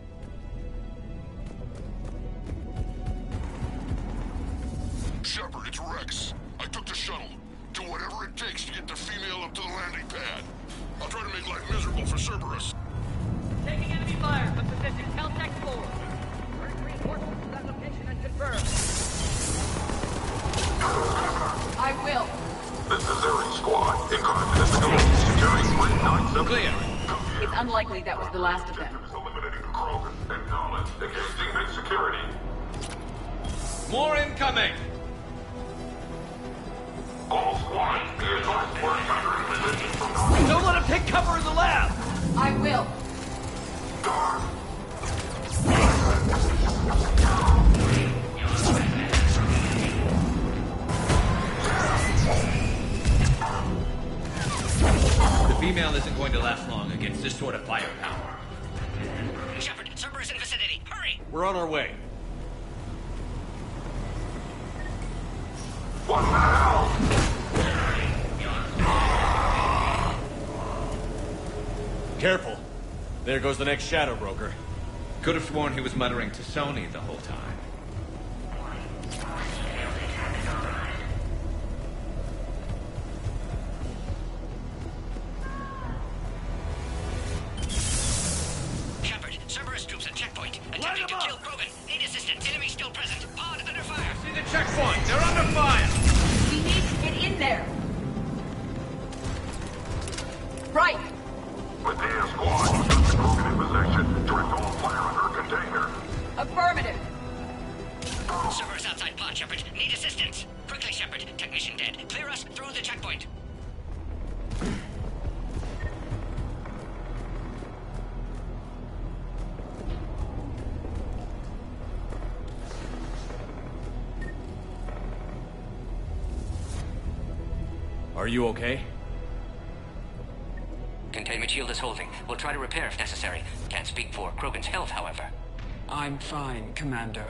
Shepard, it's Rex. I took the shuttle. Do whatever it takes to get the female up to the landing pad. I'll try to make life miserable for Cerberus. Taking enemy fire from position Caltech 4. Reinforcements to that location and confirm. I will. This is Ares Squad. Incoming investigation. Securing 397. Clear. It's unlikely that was the last of them. Objective is eliminating the Krogan. Acknowledge. Engage teammate security. More incoming! All squads, be advised we're encountering resistance from Krogan. Don't let him take cover in the lab! I will. Guard. The female isn't going to last long against this sort of firepower. Shepard, Cerberus in vicinity. Hurry! We're on our way. What the hell? Careful. There goes the next Shadow Broker. Could have sworn he was muttering to Sony the whole time. Shepard, Cerberus troops at checkpoint. Attempting to kill Krogan. Need assistance. Enemy still present. Pod under fire. See the checkpoint! They're under fire! We need to get in there. Right. With the squad, we've got the Krogan in possession. Direct all fire under a container. Affirmative. Cerberus outside pod, Shepard. Need assistance. Quickly, Shepard. Technician dead. Clear us through the checkpoint. Are you okay? Containment shield is holding. We'll try to repair if necessary. Can't speak for Krogan's health, however. I'm fine, Commander.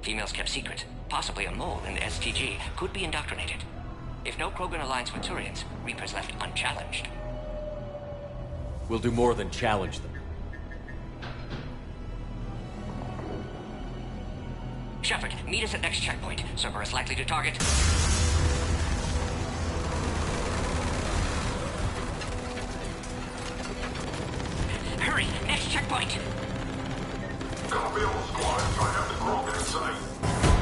Females kept secret. Possibly a mole in the STG could be indoctrinated. If no Krogan aligns with Turians, Reaper's left unchallenged. We'll do more than challenge them. Shepard, meet us at next checkpoint. Cerberus likely to target. Hurry, next checkpoint. Copy all squads. I have the Krogan in sight.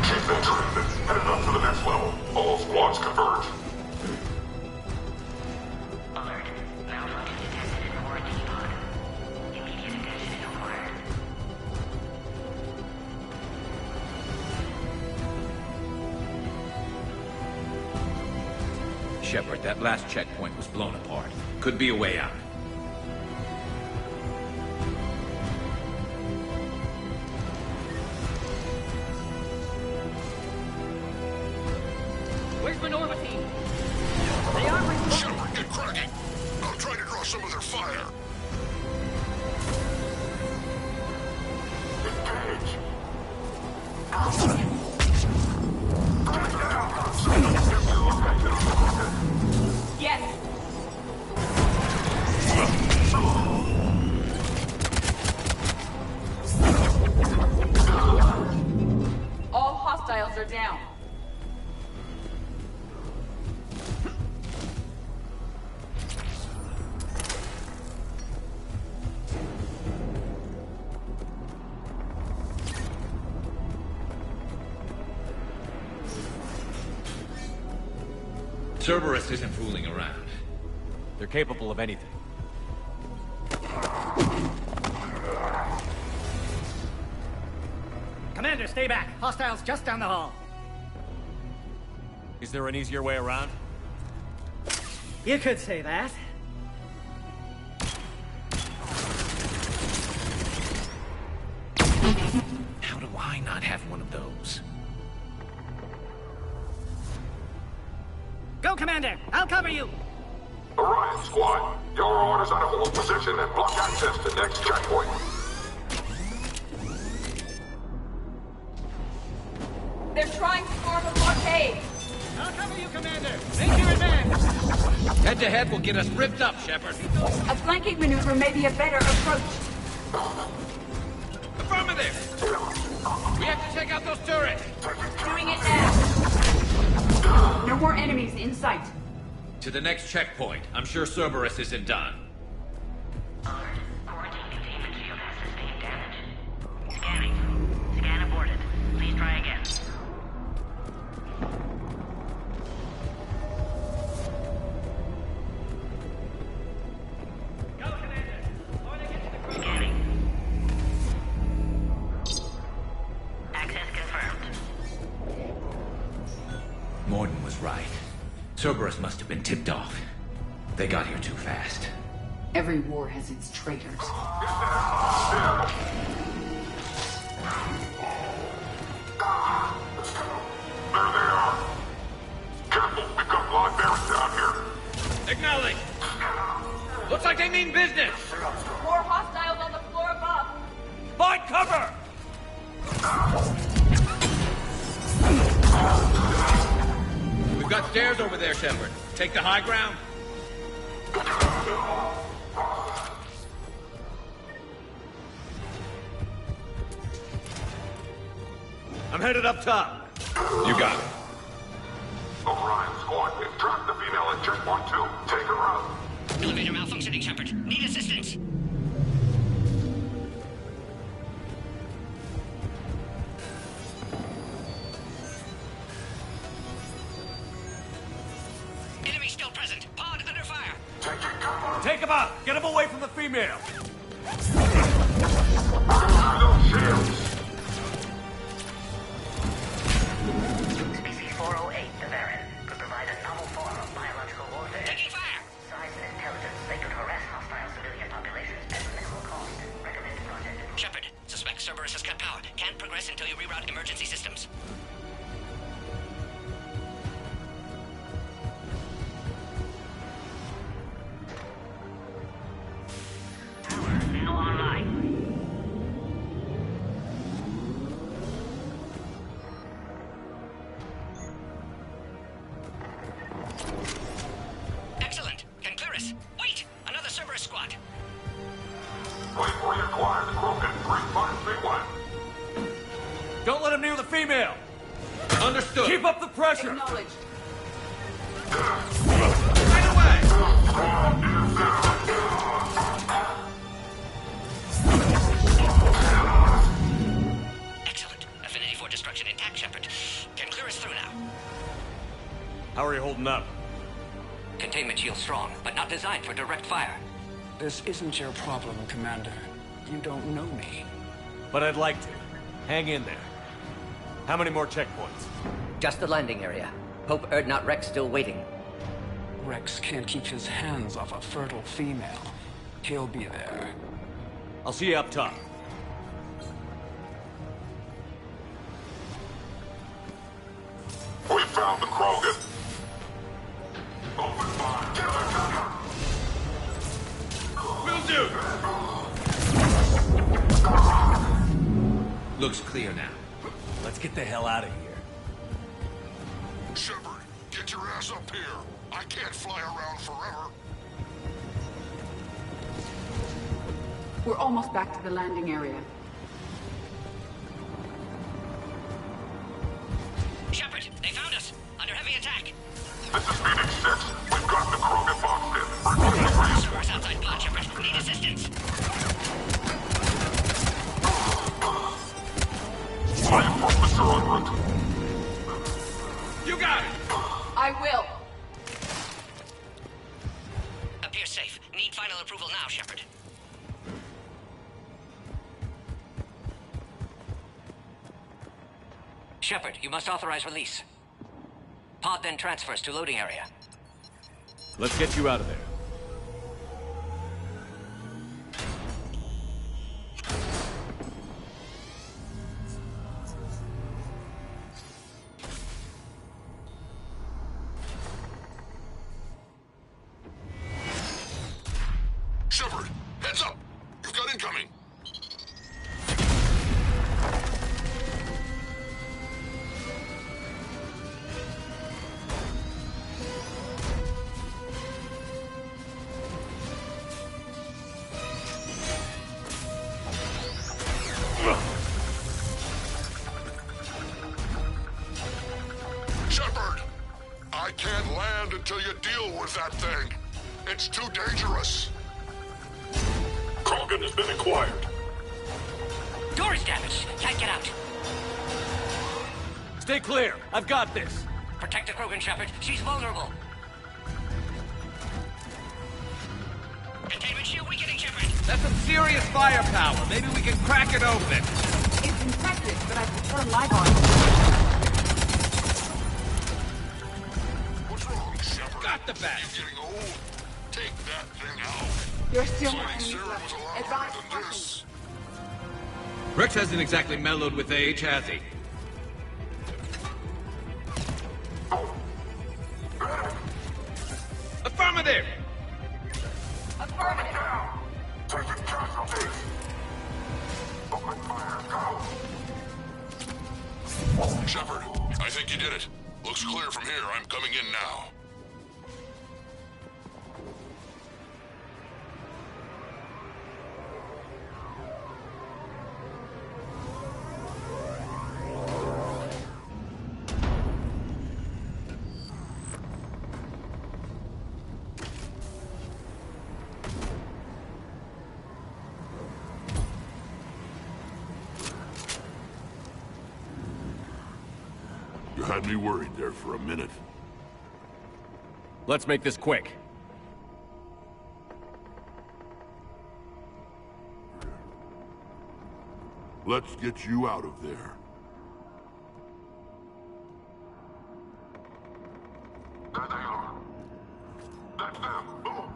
Chief Entrapment, headed up to the next level. All squads converge. Alert. Malfunction detected in quarantine pod. Immediate attention is required. Shepard, that last checkpoint was blown apart. Could be a way out. Where's the Norma team? They are responding. Shepard, get cracking. I'll try to draw some of their fire. Engage. Yes. All hostiles are down. Cerberus isn't fooling around. They're capable of anything. Commander, stay back. Hostiles just down the hall. Is there an easier way around? You could say that. How do I not have one of those? Go, Commander! I'll cover you! Orion Squad, your orders are to hold position and block access to next checkpoint. They're trying to form a blockade. I'll cover you, Commander! Make your advance! Head-to-head will get us ripped up, Shepard. A flanking maneuver may be a better approach. Affirmative! We have to take out those turrets! Doing it now! No more enemies in sight. To the next checkpoint. I'm sure Cerberus isn't done. Alert. Quarantine containment shield has sustained damage. Scanning. Scan aborted. Please try again. Go, Commander! Before they get to the Scanning. Access confirmed. Morden was right. Cerberus must have been tipped off. They got here too fast. Every war has its traitors. There they are. Careful, we've got live bears down here. Acknowledge! Looks like they mean business! More hostiles on the floor above. Find cover! We've got stairs over there, Shepard. Take the high ground. I'm headed up top. You got it. Orion Squad, we've tracked the female at checkpoint 2. Take her out. Elevator malfunctioning, Shepard. Need assistance. Enemy still present. Pod under fire. Take him out! Get him away from the female! Species 408, the Baron, could provide a novel form of biological warfare. Taking fire! Size and intelligence, they could harass hostile civilian populations at minimal cost. Recommend project. Shepard, suspect Cerberus has cut power. Can't progress until you reroute emergency systems. Power now online. Keep up the pressure! Acknowledged. Right away! Excellent. Affinity for destruction intact, Shepard. Can clear us through now. How are you holding up? Containment shield strong, but not designed for direct fire. This isn't your problem, Commander. You don't know me. But I'd like to. Hang in there. How many more checkpoints? Just the landing area. Hope Erdnot Rex still waiting. Rex can't keep his hands off a fertile female. He'll be there. I'll see you up top. We found the Krogan. Open fire. Will do! Looks clear now. Let's get the hell out of here. Shepard, get your ass up here. I can't fly around forever. We're almost back to the landing area. Shepard, they found us. Under heavy attack. This is Phoenix 6. We've got the Krogan boxed in. Servers outside pod, Shepard. Need assistance. Reinforce Mr. en route. You got it! I will. Appears safe. Need final approval now, Shepard. Shepard, you must authorize release. Pod then transfers to loading area. Let's get you out of there. Shepard, heads up! You've got incoming! Shepard! I can't land until you deal with that thing. It's too dangerous. Krogan has been acquired. Door is damaged. Can't get out. Stay clear. I've got this. Protect the Krogan, Shepard. She's vulnerable. Containment shield weakening, Shepard. That's some serious firepower. Maybe we can crack it open. It's infected, but I prefer my body. What's wrong, Shepard? Got the bat. You're getting old. Take that thing out. You're still Flying enemies serum left. was a lot Advise harder than caution. this. Rex hasn't exactly mellowed with age, has he? Affirmative! Affirmative. Taking casualties. Open fire, go! Shepard, I think you did it. Looks clear from here. I'm coming in now. You had me worried there for a minute. Let's make this quick. Let's get you out of there. There they are. That's them. Move.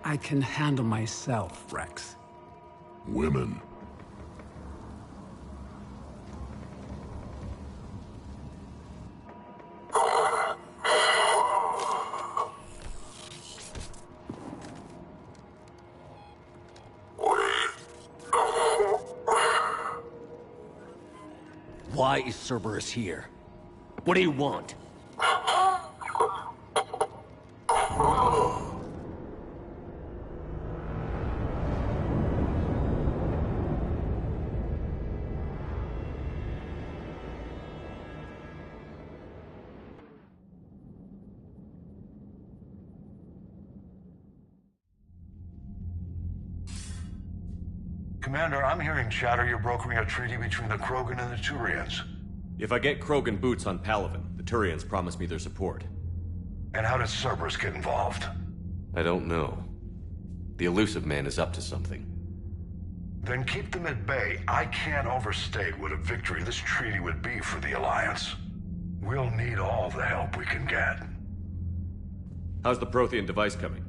I can handle myself, Rex. Women. Why is Cerberus here? What do you want? Commander, I'm hearing chatter you're brokering a treaty between the Krogan and the Turians. If I get Krogan boots on Palaven, the Turians promise me their support. And how does Cerberus get involved? I don't know. The Elusive Man is up to something. Then keep them at bay. I can't overstate what a victory this treaty would be for the Alliance. We'll need all the help we can get. How's the Prothean device coming?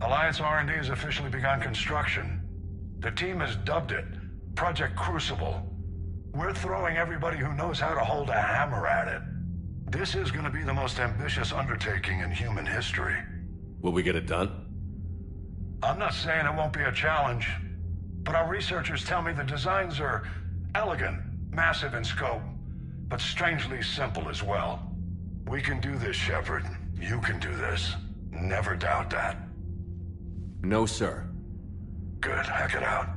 Alliance R&D has officially begun construction. The team has dubbed it Project Crucible. We're throwing everybody who knows how to hold a hammer at it. This is going to be the most ambitious undertaking in human history. Will we get it done? I'm not saying it won't be a challenge, but our researchers tell me the designs are elegant, massive in scope, but strangely simple as well. We can do this, Shepard. You can do this. Never doubt that. No, sir. Good. Hack it out.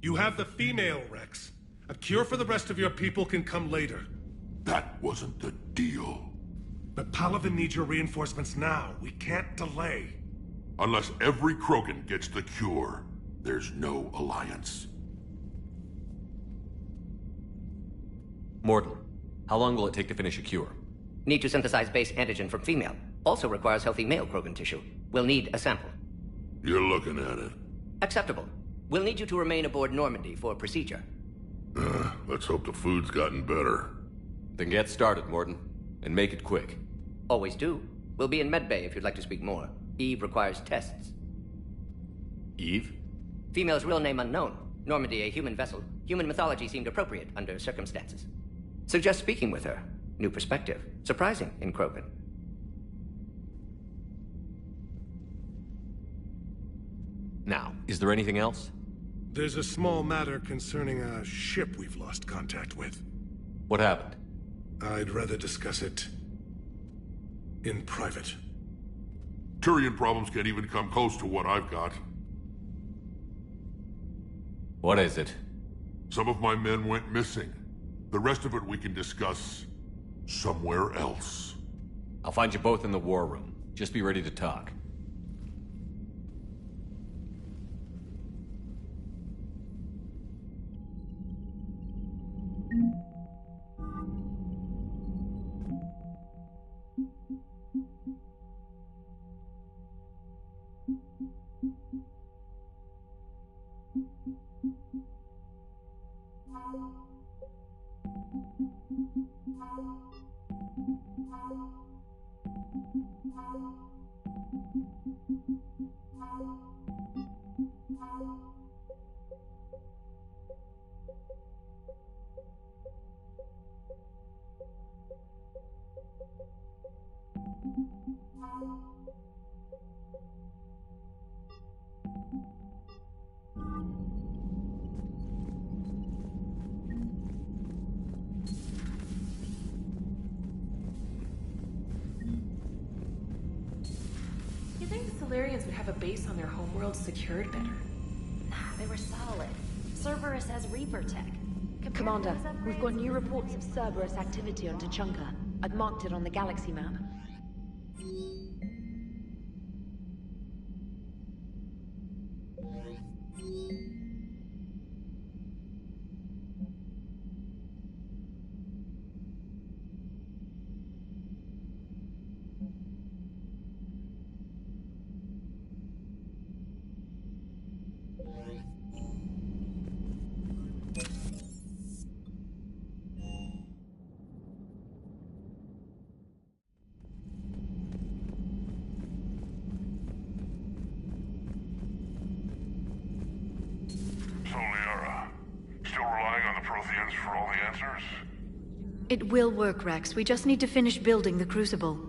You have the female, Rex. A cure for the rest of your people can come later. That wasn't the deal. But Palaven needs your reinforcements now. We can't delay. Unless every Krogan gets the cure, there's no alliance. Mordin, how long will it take to finish a cure? Need to synthesize base antigen from female. Also requires healthy male Krogan tissue. We'll need a sample. You're looking at it. Acceptable. We'll need you to remain aboard Normandy for procedure. Let's hope the food's gotten better. Then get started, Mordin. And make it quick. Always do. We'll be in medbay if you'd like to speak more. Eve requires tests. Eve? Female's real name unknown. Normandy a human vessel. Human mythology seemed appropriate under circumstances. Suggest speaking with her. New perspective. Surprising in Krogan. Now, is there anything else? There's a small matter concerning a ship we've lost contact with. What happened? I'd rather discuss it in private. Turian problems can't even come close to what I've got. What is it? Some of my men went missing. The rest of it we can discuss somewhere else. I'll find you both in the war room. Just be ready to talk. You'd think the Solarians would have a base on their homeworld secured better. Nah, they were solid. Cerberus has Reaper tech. Commander, we've got new reports of Cerberus activity on Tuchanka. I've marked it on the galaxy map. Protheans for all the answers? It will work, Rex. We just need to finish building the Crucible.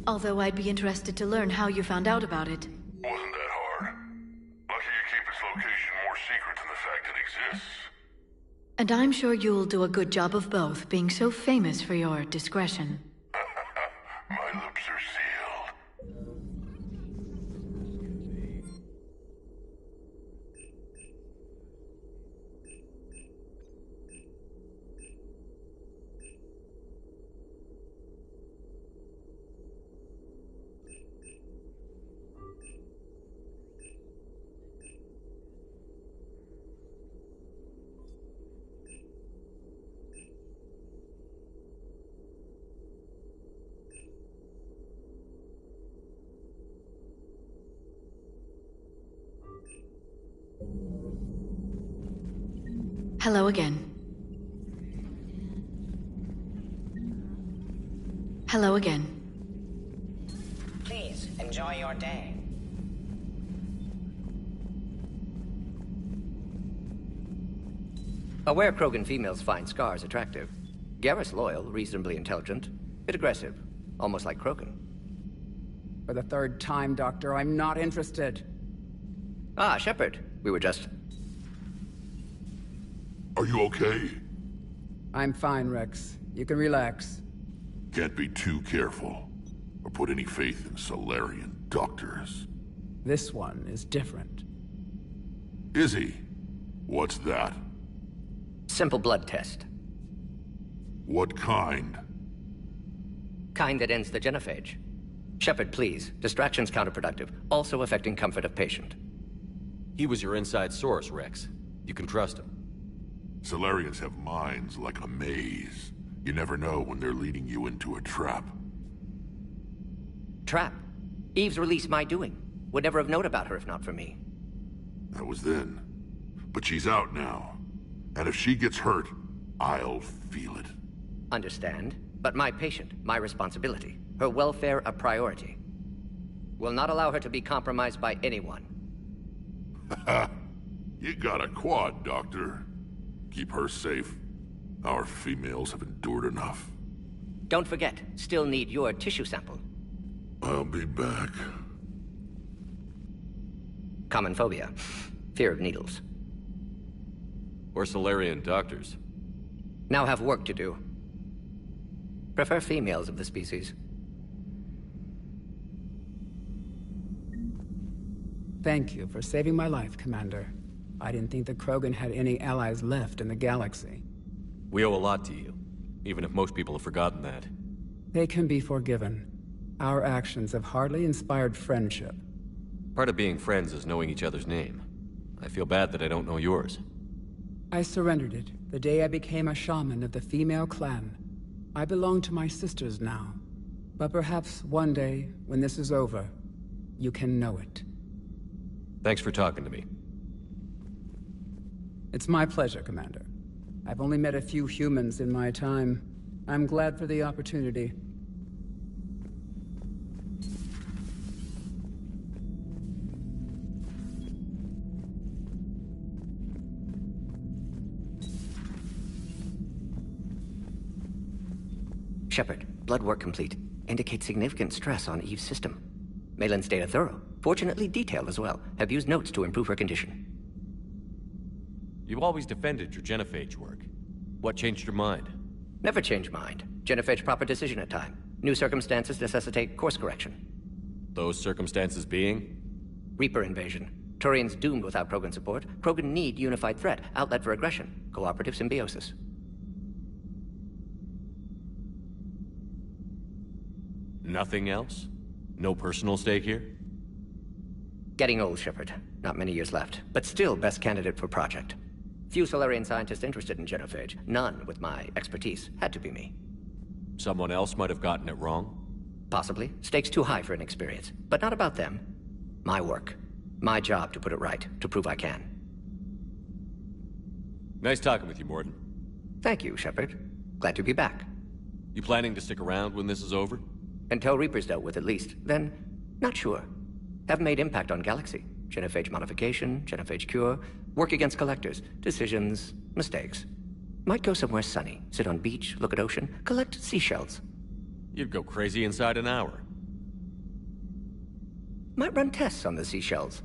Although I'd be interested to learn how you found out about it. Wasn't that hard. Lucky you keep its location more secret than the fact it exists. And I'm sure you'll do a good job of both, being so famous for your discretion. My lips are sealed. Hello again. Hello again. Please, enjoy your day. Aware Krogan females find scars attractive. Garrus loyal, reasonably intelligent, bit aggressive, almost like Krogan. For the third time, Doctor, I'm not interested. Ah, Shepard. We were just... Are you okay? I'm fine, Rex. You can relax. Can't be too careful, or put any faith in Solarian doctors. This one is different. Is he? What's that? Simple blood test. What kind? Kind that ends the genophage. Shepard, please. Distraction's counterproductive, also affecting comfort of patient. He was your inside source, Rex. You can trust him. Solarians have minds like a maze. You never know when they're leading you into a trap. Trap? Eve's release my doing. Would never have known about her if not for me. That was then. But she's out now. And if she gets hurt, I'll feel it. Understand. But my patient, my responsibility. Her welfare a priority. Will not allow her to be compromised by anyone. You got a quad, Doctor. Keep her safe. Our females have endured enough. Don't forget, still need your tissue sample. I'll be back. Common phobia. Fear of needles. Or Solarian doctors. Now have work to do. Prefer females of the species. Thank you for saving my life, Commander. I didn't think the Krogan had any allies left in the galaxy. We owe a lot to you, even if most people have forgotten that. They can be forgiven. Our actions have hardly inspired friendship. Part of being friends is knowing each other's name. I feel bad that I don't know yours. I surrendered it the day I became a shaman of the female clan. I belong to my sisters now. But perhaps one day, when this is over, you can know it. Thanks for talking to me. It's my pleasure, Commander. I've only met a few humans in my time. I'm glad for the opportunity. Shepard, blood work complete. Indicates significant stress on Eve's system. Malin's data thorough. Fortunately detailed as well. Have used notes to improve her condition. You've always defended your genophage work. What changed your mind? Never change mind. Genophage proper decision at time. New circumstances necessitate course correction. Those circumstances being? Reaper invasion. Turians doomed without Krogan support. Krogan need unified threat. Outlet for aggression. Cooperative symbiosis. Nothing else? No personal stake here? Getting old, Shepard. Not many years left. But still best candidate for project. Few Solarian scientists interested in genophage. None with my expertise. Had to be me. Someone else might have gotten it wrong? Possibly. Stakes too high for inexperience. But not about them. My work. My job to put it right. To prove I can. Nice talking with you, Mordin. Thank you, Shepard. Glad to be back. You planning to stick around when this is over? Until Reaper's dealt with, at least. Then, not sure. Haven't made impact on Galaxy. Genophage modification, genophage cure, work against collectors, decisions, mistakes. Might go somewhere sunny, sit on beach, look at ocean, collect seashells. You'd go crazy inside an hour. Might run tests on the seashells.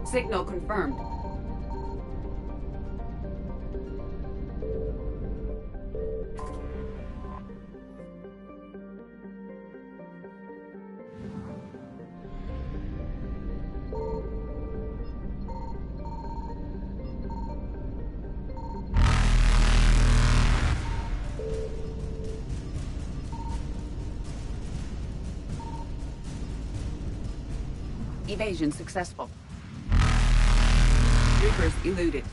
Signal confirmed. Evasion successful. Troopers eluded.